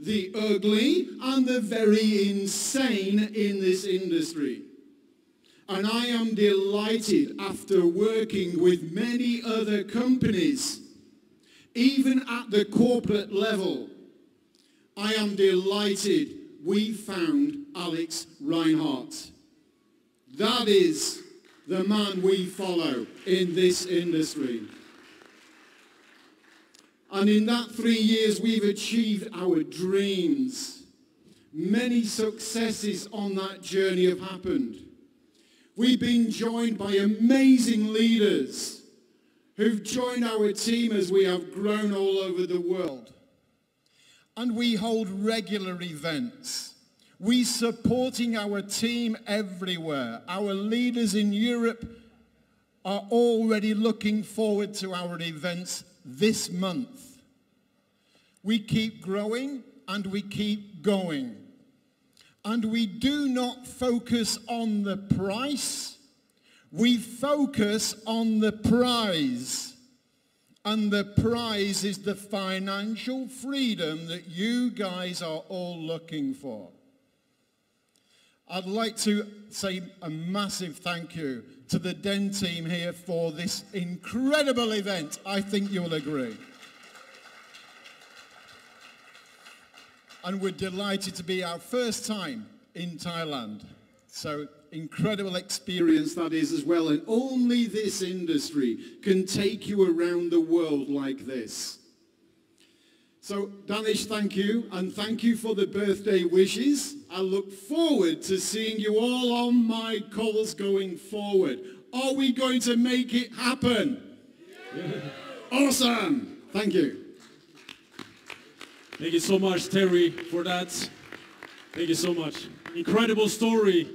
the ugly, and the very insane in this industry. And I am delighted, after working with many other companies, even at the corporate level, I am delighted we found Alex Reinhardt. That is the man we follow in this industry. And in that 3 years, we've achieved our dreams. Many successes on that journey have happened. We've been joined by amazing leaders who've joined our team as we have grown all over the world. And we hold regular events. We're supporting our team everywhere. Our leaders in Europe are already looking forward to our events this month. We keep growing and we keep going. And we do not focus on the price, we focus on the prize. And the prize is the financial freedom that you guys are all looking for. I'd like to say a massive thank you to the Den team here for this incredible event. I think you'll agree. And we're delighted to be our first time in Thailand. So incredible experience that is as well. And only this industry can take you around the world like this. So Danish, thank you. And thank you for the birthday wishes. I look forward to seeing you all on my calls going forward. Are we going to make it happen? Yeah. Awesome. Thank you. Thank you so much, Terry, for that. Thank you so much. Incredible story.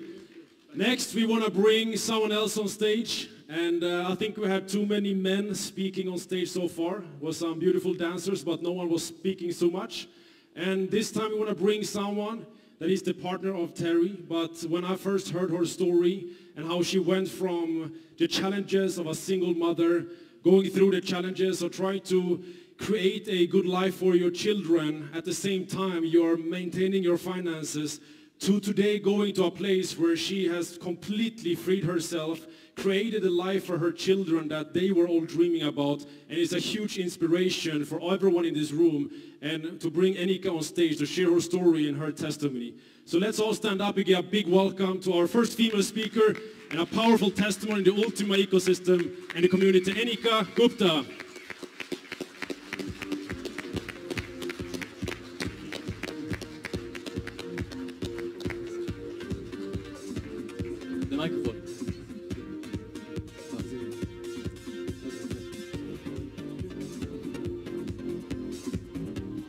Next, we want to bring someone else on stage. And I think we had too many men speaking on stage so far. It was some beautiful dancers, but no one was speaking so much. And this time we want to bring someone that is the partner of Terry. But when I first heard her story and how she went from the challenges of a single mother, going through the challenges of trying to create a good life for your children, at the same time you're maintaining your finances, to today going to a place where she has completely freed herself, created a life for her children that they were all dreaming about, and is a huge inspiration for everyone in this room, and to bring Enika on stage to share her story and her testimony. So let's all stand up and give a big welcome to our first female speaker and a powerful testimony in the ULTIMA ecosystem and the community, Enika Gupta. The microphone.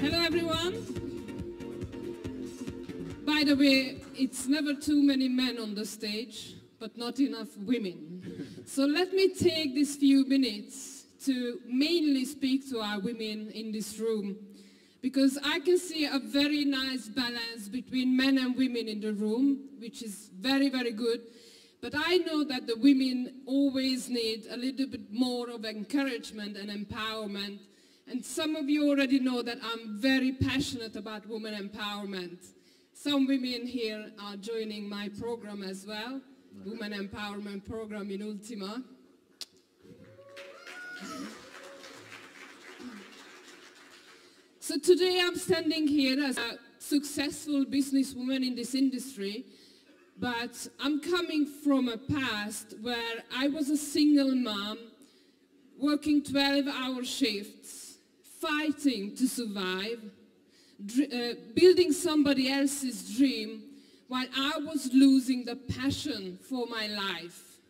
Hello everyone. By the way, it's never too many men on the stage, but not enough women. So let me take these few minutes to mainly speak to our women in this room, because I can see a very nice balance between men and women in the room, which is very, very good. But I know that the women always need a little bit more of encouragement and empowerment. And some of you already know that I'm very passionate about women empowerment. Some women here are joining my program as well. Women Empowerment Program in ULTIMA. So today I'm standing here as a successful businesswoman in this industry, but I'm coming from a past where I was a single mom, working 12-hour shifts, fighting to survive, building somebody else's dream, while I was losing the passion for my life.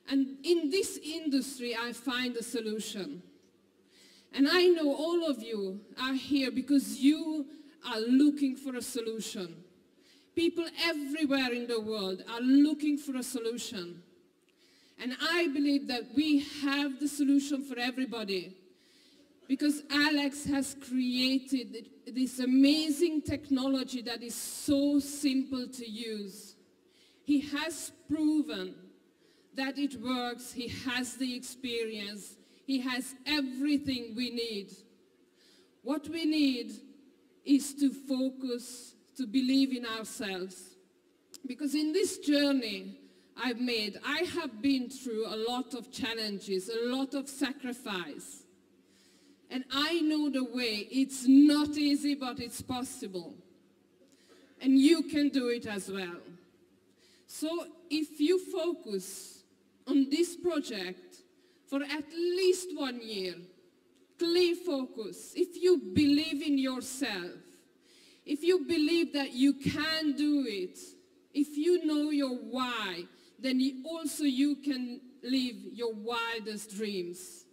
And in this industry, I find a solution. And I know all of you are here because you are looking for a solution. People everywhere in the world are looking for a solution. And I believe that we have the solution for everybody, because Alex has created this amazing technology that is so simple to use. He has proven that it works. He has the experience. He has everything we need. What we need is to focus, to believe in ourselves. Because in this journey I've made, I have been through a lot of challenges, a lot of sacrifice. And I know the way. It's not easy, but it's possible. And you can do it as well. So if you focus on this project for at least 1 year, clear focus, if you believe in yourself, if you believe that you can do it, if you know your why, then you can live your wildest dreams.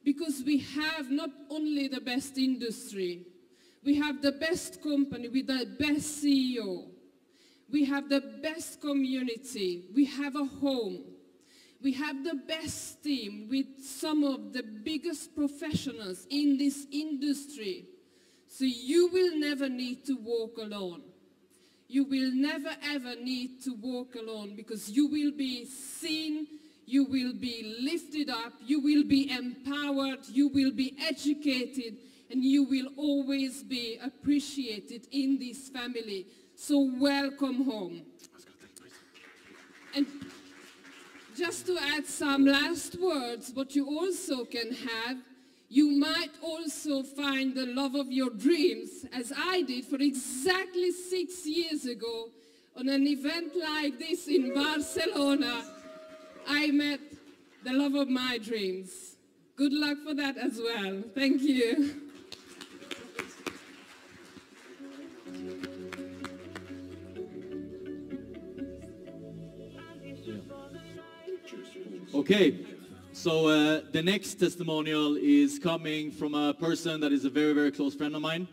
Because we have not only the best industry, we have the best company with the best CEO, we have the best community, we have a home, we have the best team with some of the biggest professionals in this industry. So you will never need to walk alone. You will never ever need to walk alone, because you will be seen, you will be lifted up, you will be empowered, you will be educated, and you will always be appreciated in this family. So welcome home. And just to add some last words, what you also can have, you might also find the love of your dreams, as I did for exactly 6 years ago on an event like this in Barcelona. I met the love of my dreams. Good luck for that as well. Thank you. Okay, so the next testimonial is coming from a person that is a very, very close friend of mine.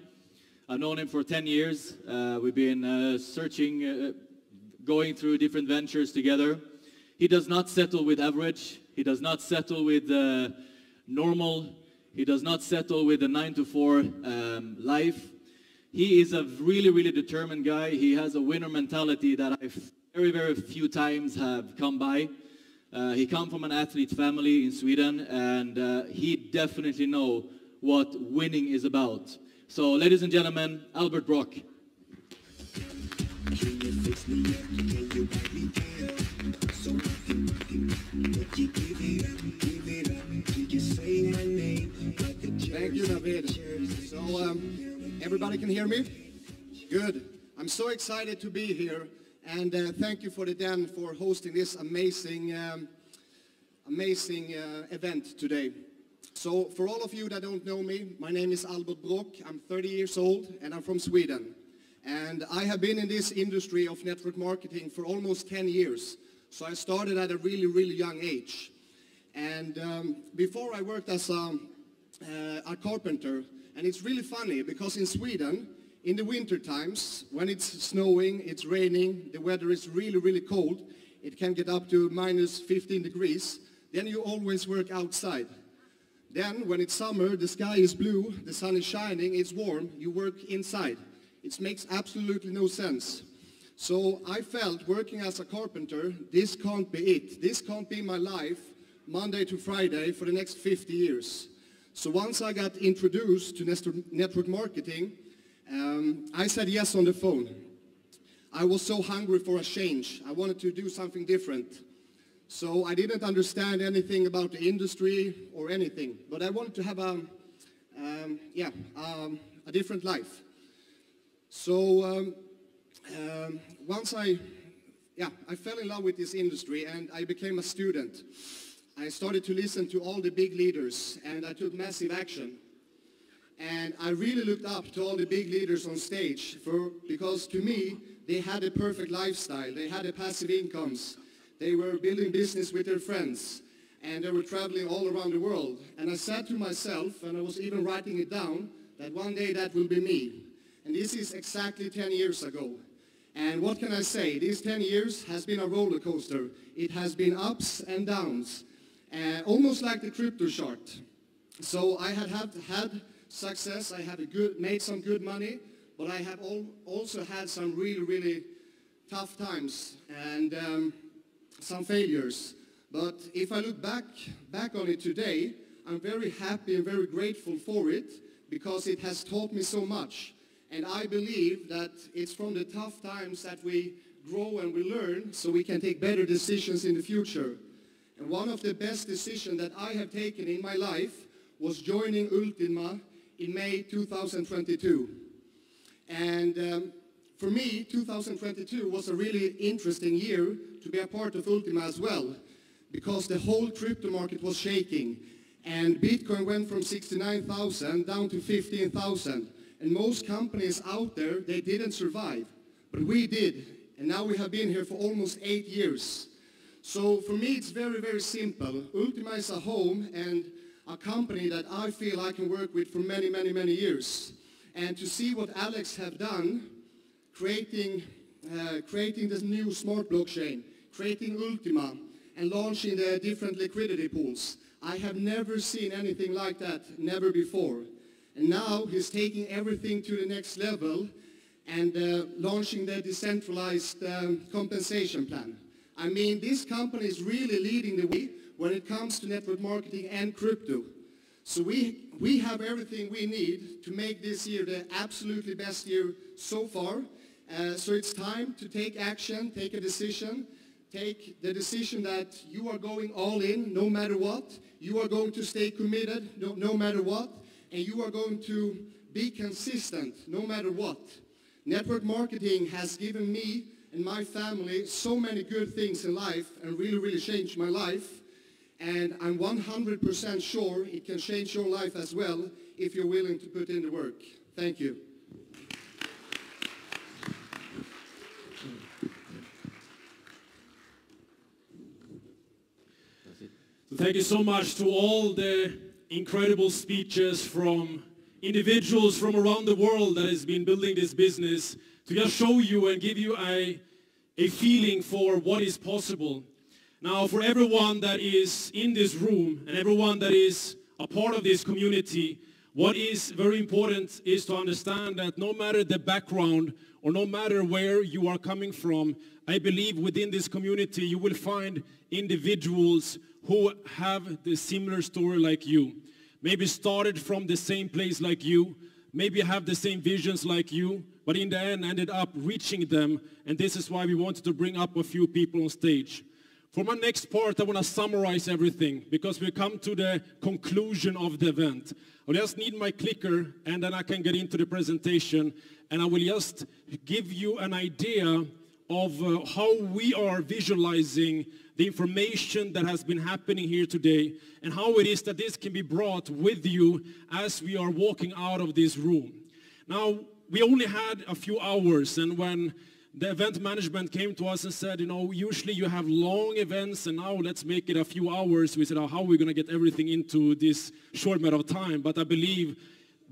I've known him for 10 years. We've been searching, going through different ventures together. He does not settle with average. He does not settle with normal. He does not settle with a 9-to-4 life. He is a really, really determined guy. He has a winner mentality that I very, very few times have come by. He comes from an athlete family in Sweden, and he definitely knows what winning is about. So, ladies and gentlemen, Albert Brock. Thank you, David. So, everybody can hear me? Good. I'm so excited to be here, and thank you for the Den for hosting this amazing event today. So, for all of you that don't know me, my name is Albert Brock. I'm 30 years old, and I'm from Sweden. And I have been in this industry of network marketing for almost 10 years. So I started at a really, really young age. And before I worked as a carpenter, and it's really funny because in Sweden, in the winter times, when it's snowing, it's raining, the weather is really, really cold, it can get up to minus 15 degrees, then you always work outside. Then when it's summer, the sky is blue, the sun is shining, it's warm, you work inside. It makes absolutely no sense. So I felt working as a carpenter, this can't be it. This can't be my life, Monday to Friday, for the next 50 years. So once I got introduced to network marketing, I said yes on the phone. I was so hungry for a change. I wanted to do something different. So I didn't understand anything about the industry or anything, but I wanted to have a different life. So once I fell in love with this industry and I became a student. I started to listen to all the big leaders and I took massive action. And I really looked up to all the big leaders on stage because to me, they had a perfect lifestyle. They had a passive incomes. They were building business with their friends and they were traveling all around the world. And I said to myself, and I was even writing it down, that one day that will be me. And this is exactly 10 years ago. And what can I say? These 10 years has been a roller coaster. It has been ups and downs, almost like the crypto chart. So I had success. I have made some good money, but I have also had some really, really tough times and some failures. But if I look back on it today, I'm very happy and very grateful for it because it has taught me so much. And I believe that it's from the tough times that we grow and we learn so we can take better decisions in the future. And one of the best decisions that I have taken in my life was joining ULTIMA in May 2022. And for me, 2022 was a really interesting year to be a part of ULTIMA as well, because the whole crypto market was shaking. And Bitcoin went from 69,000 down to 15,000. And most companies out there, they didn't survive. But we did. And now we have been here for almost 8 years. So for me, it's very, very simple. ULTIMA is a home and a company that I feel I can work with for many, many, many years. And to see what Alex have done, creating this new smart blockchain, creating ULTIMA, and launching the different liquidity pools, I have never seen anything like that, never before. And now he's taking everything to the next level and launching the decentralized compensation plan. I mean, this company is really leading the way when it comes to network marketing and crypto. So we have everything we need to make this year the absolutely best year so far. So it's time to take action, take a decision, take the decision that you are going all in no matter what. You are going to stay committed no matter what. And you are going to be consistent no matter what. Network marketing has given me and my family so many good things in life and really, really changed my life. And I'm 100% sure it can change your life as well if you're willing to put in the work. Thank you. So thank you so much to all the incredible speeches from individuals from around the world that has been building this business to just show you and give you a feeling for what is possible. Now, for everyone that is in this room and everyone that is a part of this community, what is very important is to understand that no matter the background or no matter where you are coming from, I believe within this community you will find individuals who have the similar story like you. Maybe started from the same place like you, maybe have the same visions like you, but in the end ended up reaching them, and this is why we wanted to bring up a few people on stage. For my next part, I want to summarize everything, because we come to the conclusion of the event. I just need my clicker, and then I can get into the presentation, and I will just give you an idea of how we are visualizing the information that has been happening here today and how it is that this can be brought with you as we are walking out of this room. Now, we only had a few hours, and when the event management came to us and said, you know, usually you have long events and now let's make it a few hours, we said, oh, how are we going to get everything into this short amount of time? But I believe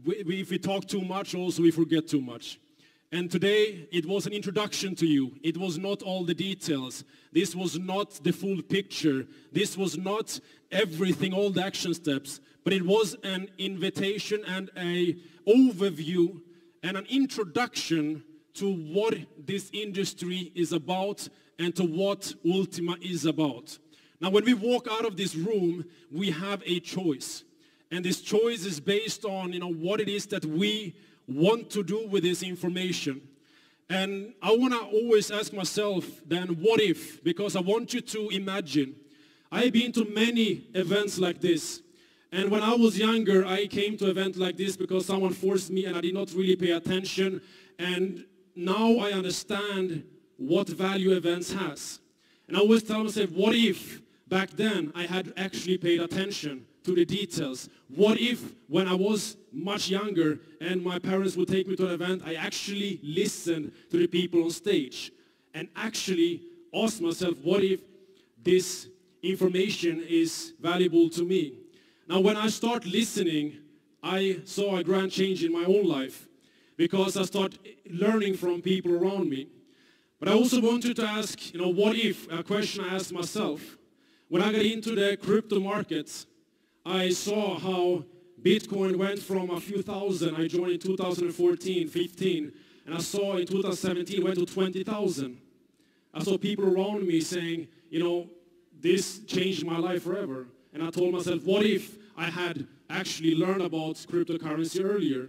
if we talk too much, also we forget too much. And today, it was an introduction to you. It was not all the details. This was not the full picture. This was not everything, all the action steps. But it was an invitation and an overview and an introduction to what this industry is about and to what ULTIMA is about. Now, when we walk out of this room, we have a choice. And this choice is based on, what it is that we want to do with this information. And I want to always ask myself then, what if? Because I want you to imagine. I've been to many events like this. And when I was younger, I came to an event like this because someone forced me and I did not really pay attention. And now I understand what value events has. And I always tell myself, what if back then I had actually paid attention to the details? What if when I was much younger and my parents would take me to an event, I actually listened to the people on stage and actually asked myself, what if this information is valuable to me? Now when I start listening, I saw a grand change in my own life because I start learning from people around me. But I also wanted to ask, what if, a question I asked myself. When I got into the crypto markets, I saw how Bitcoin went from a few thousand. I joined in 2014, 15, and I saw in 2017 it went to 20,000. I saw people around me saying, this changed my life forever. And I told myself, what if I had actually learned about cryptocurrency earlier?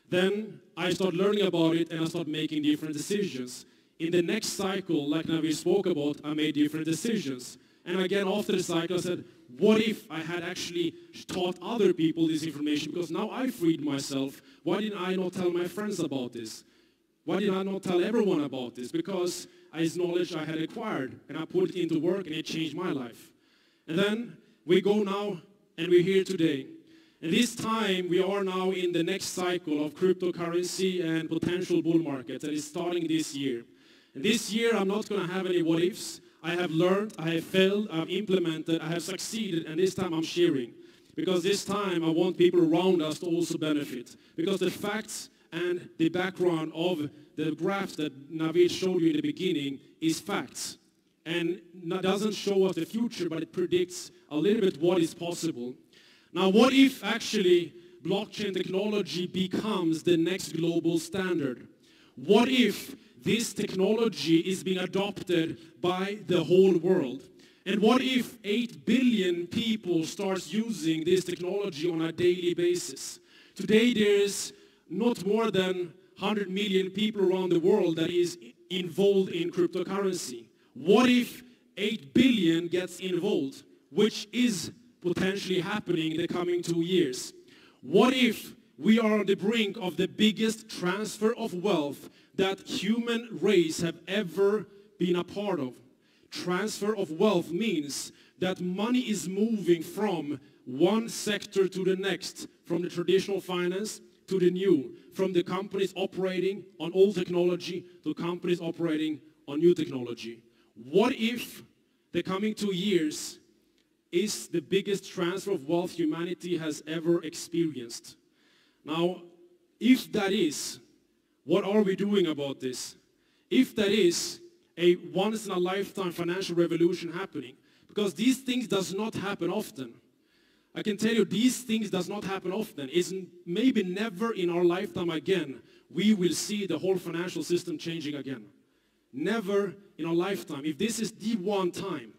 Then I started learning about it and I started making different decisions. In the next cycle, like Navi spoke about, I made different decisions. And again, after the cycle, I said, what if I had actually taught other people this information? Because now I freed myself. Why didn't I not tell my friends about this? Why did I not tell everyone about this? Because it's knowledge I had acquired, and I put it into work, and it changed my life. And then we go now, and we're here today. And this time, we are now in the next cycle of cryptocurrency and potential bull markets, and it's starting this year. And this year, I'm not going to have any what-ifs. I have learned, I have failed, I have implemented, I have succeeded, and this time I'm sharing. Because this time, I want people around us to also benefit. Because the facts and the background of the graphs that Navid showed you in the beginning is facts. And it doesn't show us the future, but it predicts a little bit what is possible. Now, what if actually blockchain technology becomes the next global standard? What if this technology is being adopted by the whole world? And what if 8 billion people start using this technology on a daily basis? Today there's not more than 100 million people around the world that is involved in cryptocurrency. What if 8 billion gets involved, which is potentially happening in the coming 2 years? What if we are on the brink of the biggest transfer of wealth that human race have ever been a part of? Transfer of wealth means that money is moving from one sector to the next, from the traditional finance to the new, from the companies operating on old technology to companies operating on new technology. What if the coming 2 years is the biggest transfer of wealth humanity has ever experienced? Now, if that is, what are we doing about this? If that is a once-in-a-lifetime financial revolution happening, because these things does not happen often. I can tell you these things does not happen often. It's maybe never in our lifetime again we will see the whole financial system changing again. Never in our lifetime. If this is the one time,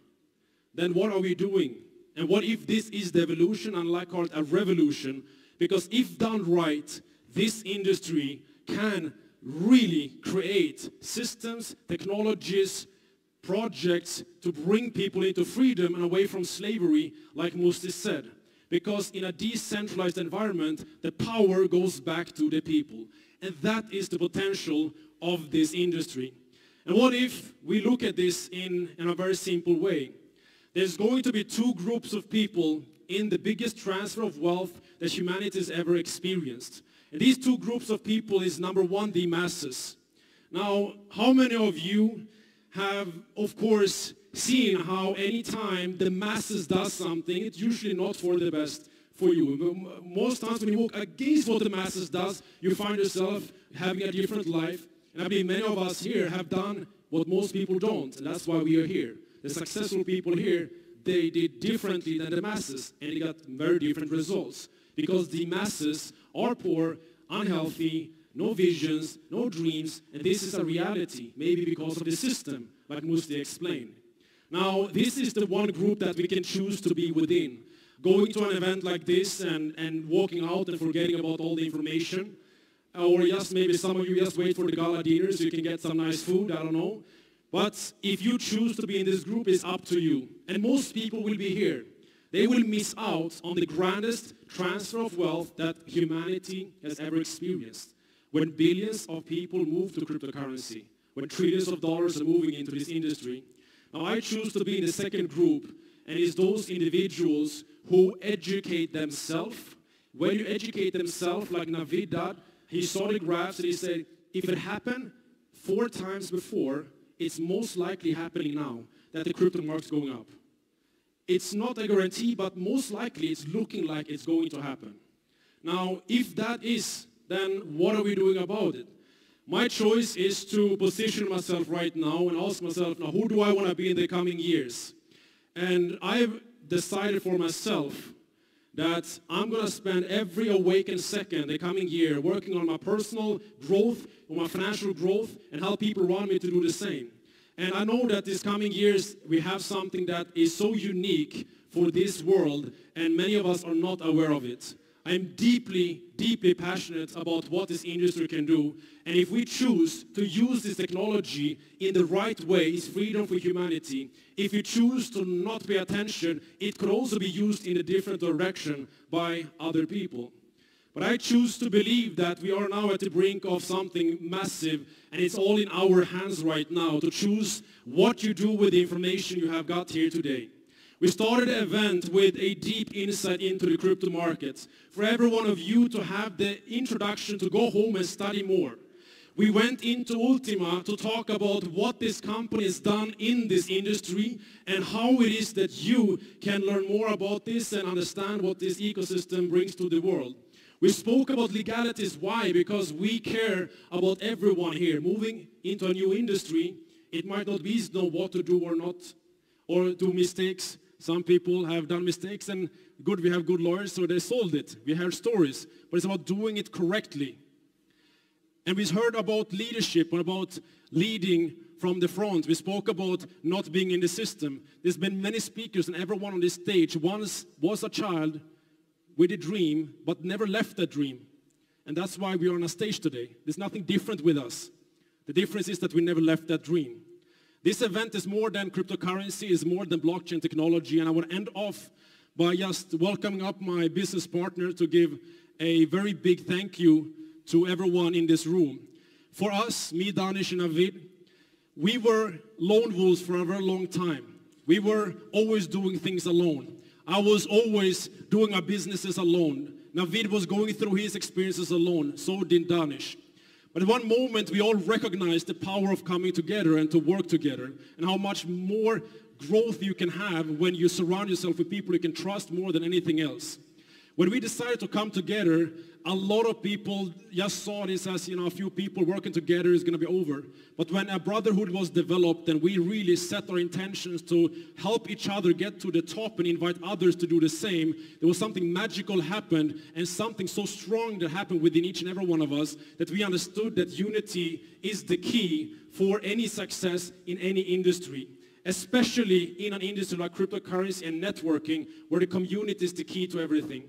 then what are we doing? And what if this is the evolution, and I call it a revolution? Because if done right, this industry can really create systems, technologies, projects to bring people into freedom and away from slavery, like Mustache said. Because in a decentralized environment, the power goes back to the people. And that is the potential of this industry. And what if we look at this in a very simple way? There's going to be two groups of people in the biggest transfer of wealth that humanity has ever experienced. And these two groups of people is, number one, the masses. Now, how many of you have, of course, seen how anytime the masses does something, it's usually not for the best for you. Most times when you walk against what the masses does, you find yourself having a different life. And I believe many of us here have done what most people don't, and that's why we are here. The successful people here, they did differently than the masses, and they got very different results. Because the masses are poor, unhealthy, no visions, no dreams, and this is a reality, maybe because of the system, like Mustache explained. Now, this is the one group that we can choose to be within. Going to an event like this and walking out and forgetting about all the information, or just maybe some of you just wait for the gala dinner so you can get some nice food, I don't know. But if you choose to be in this group, it's up to you. And most people will be here. They will miss out on the grandest transfer of wealth that humanity has ever experienced. When billions of people move to cryptocurrency, when trillions of dollars are moving into this industry. Now I choose to be in the second group, and it's those individuals who educate themselves. When you educate themselves, like Navid did, he saw the graphs and he said, if it happened 4 times before, it's most likely happening now that the crypto market's going up. It's not a guarantee, but most likely it's looking like it's going to happen. Now, if that is, then what are we doing about it? My choice is to position myself right now and ask myself, now who do I want to be in the coming years? And I've decided for myself that I'm going to spend every awakened second the coming year working on my personal growth, on my financial growth, and help people around me to do the same. And I know that these coming years we have something that is so unique for this world, and many of us are not aware of it. I'm deeply, deeply passionate about what this industry can do. And if we choose to use this technology in the right way, it's freedom for humanity. If you choose to not pay attention, it could also be used in a different direction by other people. But I choose to believe that we are now at the brink of something massive, and it's all in our hands right now to choose what you do with the information you have got here today. We started the event with a deep insight into the crypto markets. For every one of you to have the introduction to go home and study more. We went into ULTIMA to talk about what this company has done in this industry and how it is that you can learn more about this and understand what this ecosystem brings to the world. We spoke about legalities. Why? Because we care about everyone here. Moving into a new industry, it might not be easy to know what to do or not, or do mistakes. Some people have done mistakes, and good, we have good lawyers, so they solved it. We heard stories, but it's about doing it correctly. And we heard about leadership and about leading from the front. We spoke about not being in the system. There's been many speakers, and everyone on this stage once was a child with a dream, but never left that dream. And that's why we are on a stage today. There's nothing different with us. The difference is that we never left that dream. This event is more than cryptocurrency, is more than blockchain technology, and I want to end off by just welcoming up my business partner to give a very big thank you to everyone in this room. For us, me, Danish, and Navid, we were lone wolves for a very long time. We were always doing things alone. I was always doing my businesses alone. Navid was going through his experiences alone, so did Danish. But at one moment, we all recognized the power of coming together and to work together, and how much more growth you can have when you surround yourself with people you can trust more than anything else. When we decided to come together, a lot of people just saw this as, a few people working together is going to be over. But when a brotherhood was developed and we really set our intentions to help each other get to the top and invite others to do the same, there was something magical happened and something so strong that happened within each and every one of us that we understood that unity is the key for any success in any industry. Especially in an industry like cryptocurrency and networking, where the community is the key to everything.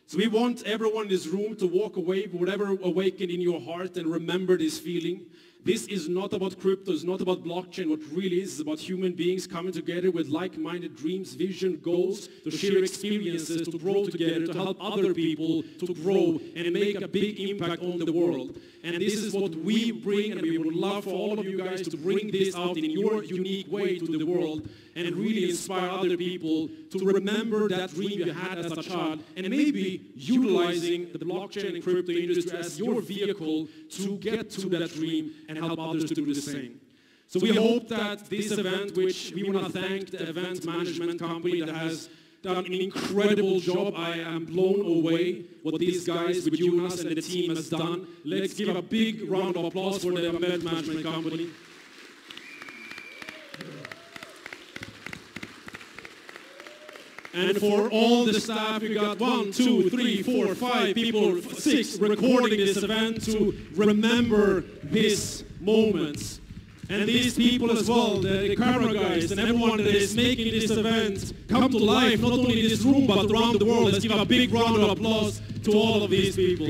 So we want everyone in this room to walk away with whatever awakened in your heart and remember this feeling. This is not about crypto, it's not about blockchain. What really is about human beings coming together with like-minded dreams, vision, goals, to share experiences, to grow together, to help other people to grow and make a big impact on the world. And this is what we bring, and we would love for all of you guys to bring this out in your unique way to the world and really inspire other people to remember that dream you had as a child and maybe utilizing the blockchain and crypto industry as your vehicle to get to that dream and help others to do the same. So we hope that this event, which we want to thank the event management company that has done an incredible job. I am blown away what these guys with Jonas and the team has done. Let's give a big round of applause for the event management company. And for all the staff, we got 1, 2, 3, 4, 5 people, 6 recording this event to remember this moment. And these people as well, the camera guys and everyone that is making this event come to life, not only in this room but around the world. Let's give a big round of applause to all of these people.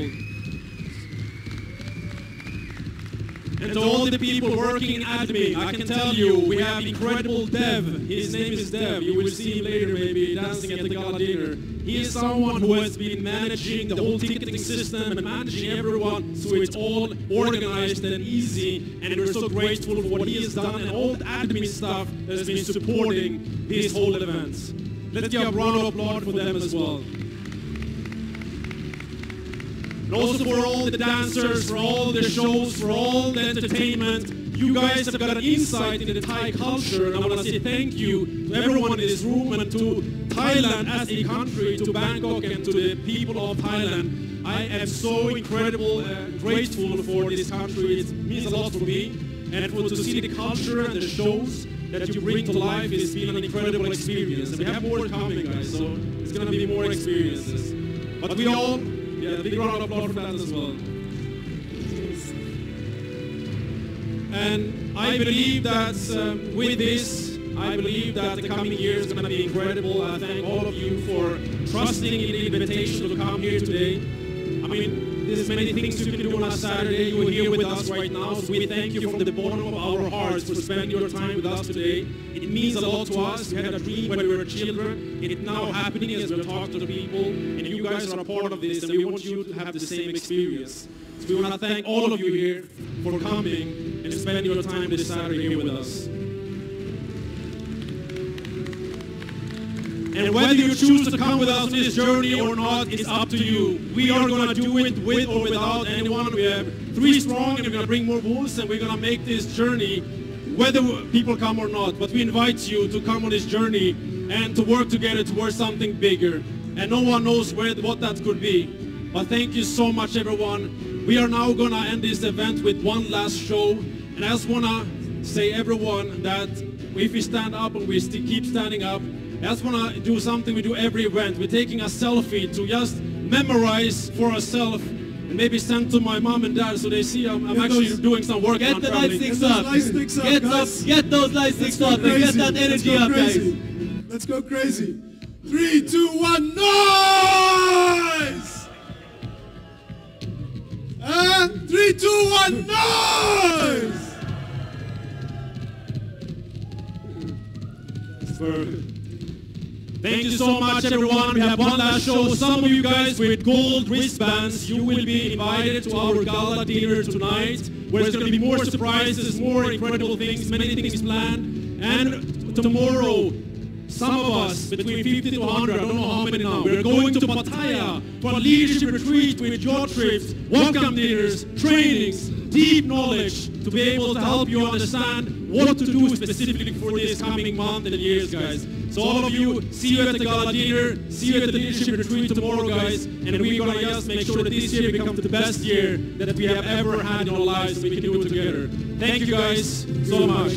And to all the people working in admin, I can tell you, we have incredible Dev. His name is Dev. You will see him later maybe dancing at the gala dinner. He is someone who has been managing the whole ticketing system and managing everyone so it's all organized and easy. And we're so grateful for what he has done and all the admin staff that has been supporting these whole events. Let's give a round of applause for them as well. And also for all the dancers, for all the shows, for all the entertainment. You guys have got an insight into the Thai culture, and I want to say thank you to everyone in this room and to Thailand as a country, to Bangkok and to the people of Thailand. I am so incredible grateful for this country. It means a lot for me. And to see the culture and the shows that you bring to life, it's been an incredible experience. And we have more coming, guys, so it's going to be more experiences. But we all, yeah, big round of applause for that as well. And I believe that with this, I believe that the coming year is going to be incredible. I thank all of you for trusting in the invitation to come here today. I mean, there's many things you can do on a Saturday. You're here with us right now, so we thank you from the bottom of our hearts for spending your time with us today. It means a lot to us. We had a dream when we were children. It is now happening as we're talking to the people, and you guys are a part of this, and we want you to have the same experience. So we want to thank all of you here for coming and spending your time this Saturday here with us. And whether you choose to come with us on this journey or not, it's up to you. We are going to do it with or without anyone. We have 3 strong, and we're going to bring more bulls, and we're going to make this journey, whether people come or not. But we invite you to come on this journey and to work together towards something bigger. And no one knows what that could be. But thank you so much, everyone. We are now going to end this event with one last show. And I just want to say, everyone, that if we stand up and we keep standing up, I just want to do something we do every event. We're taking a selfie to just memorize for ourselves and maybe send to my mom and dad so they see I'm actually doing some work. Get the light sticks up. Get those light sticks up and get that energy up, guys. Let's go crazy. 3, 2, 1, noise! 3, 2, 1, noise! Thank you so much, everyone. We have one last show. Some of you guys with gold wristbands, you will be invited to our gala dinner tonight, where there's going to be more surprises, more incredible things, many things planned. And tomorrow, some of us, between 50 to 100, I don't know how many now, we're going to Pattaya for a leadership retreat with your trips, welcome dinners, trainings, deep knowledge to be able to help you understand what to do specifically for this coming month and years, guys. So all of you, see you at the gala dinner, see you at the leadership retreat tomorrow, guys, and we're going to just make sure that this year becomes the best year that we have ever had in our lives, so we can do it together. Thank you guys so much.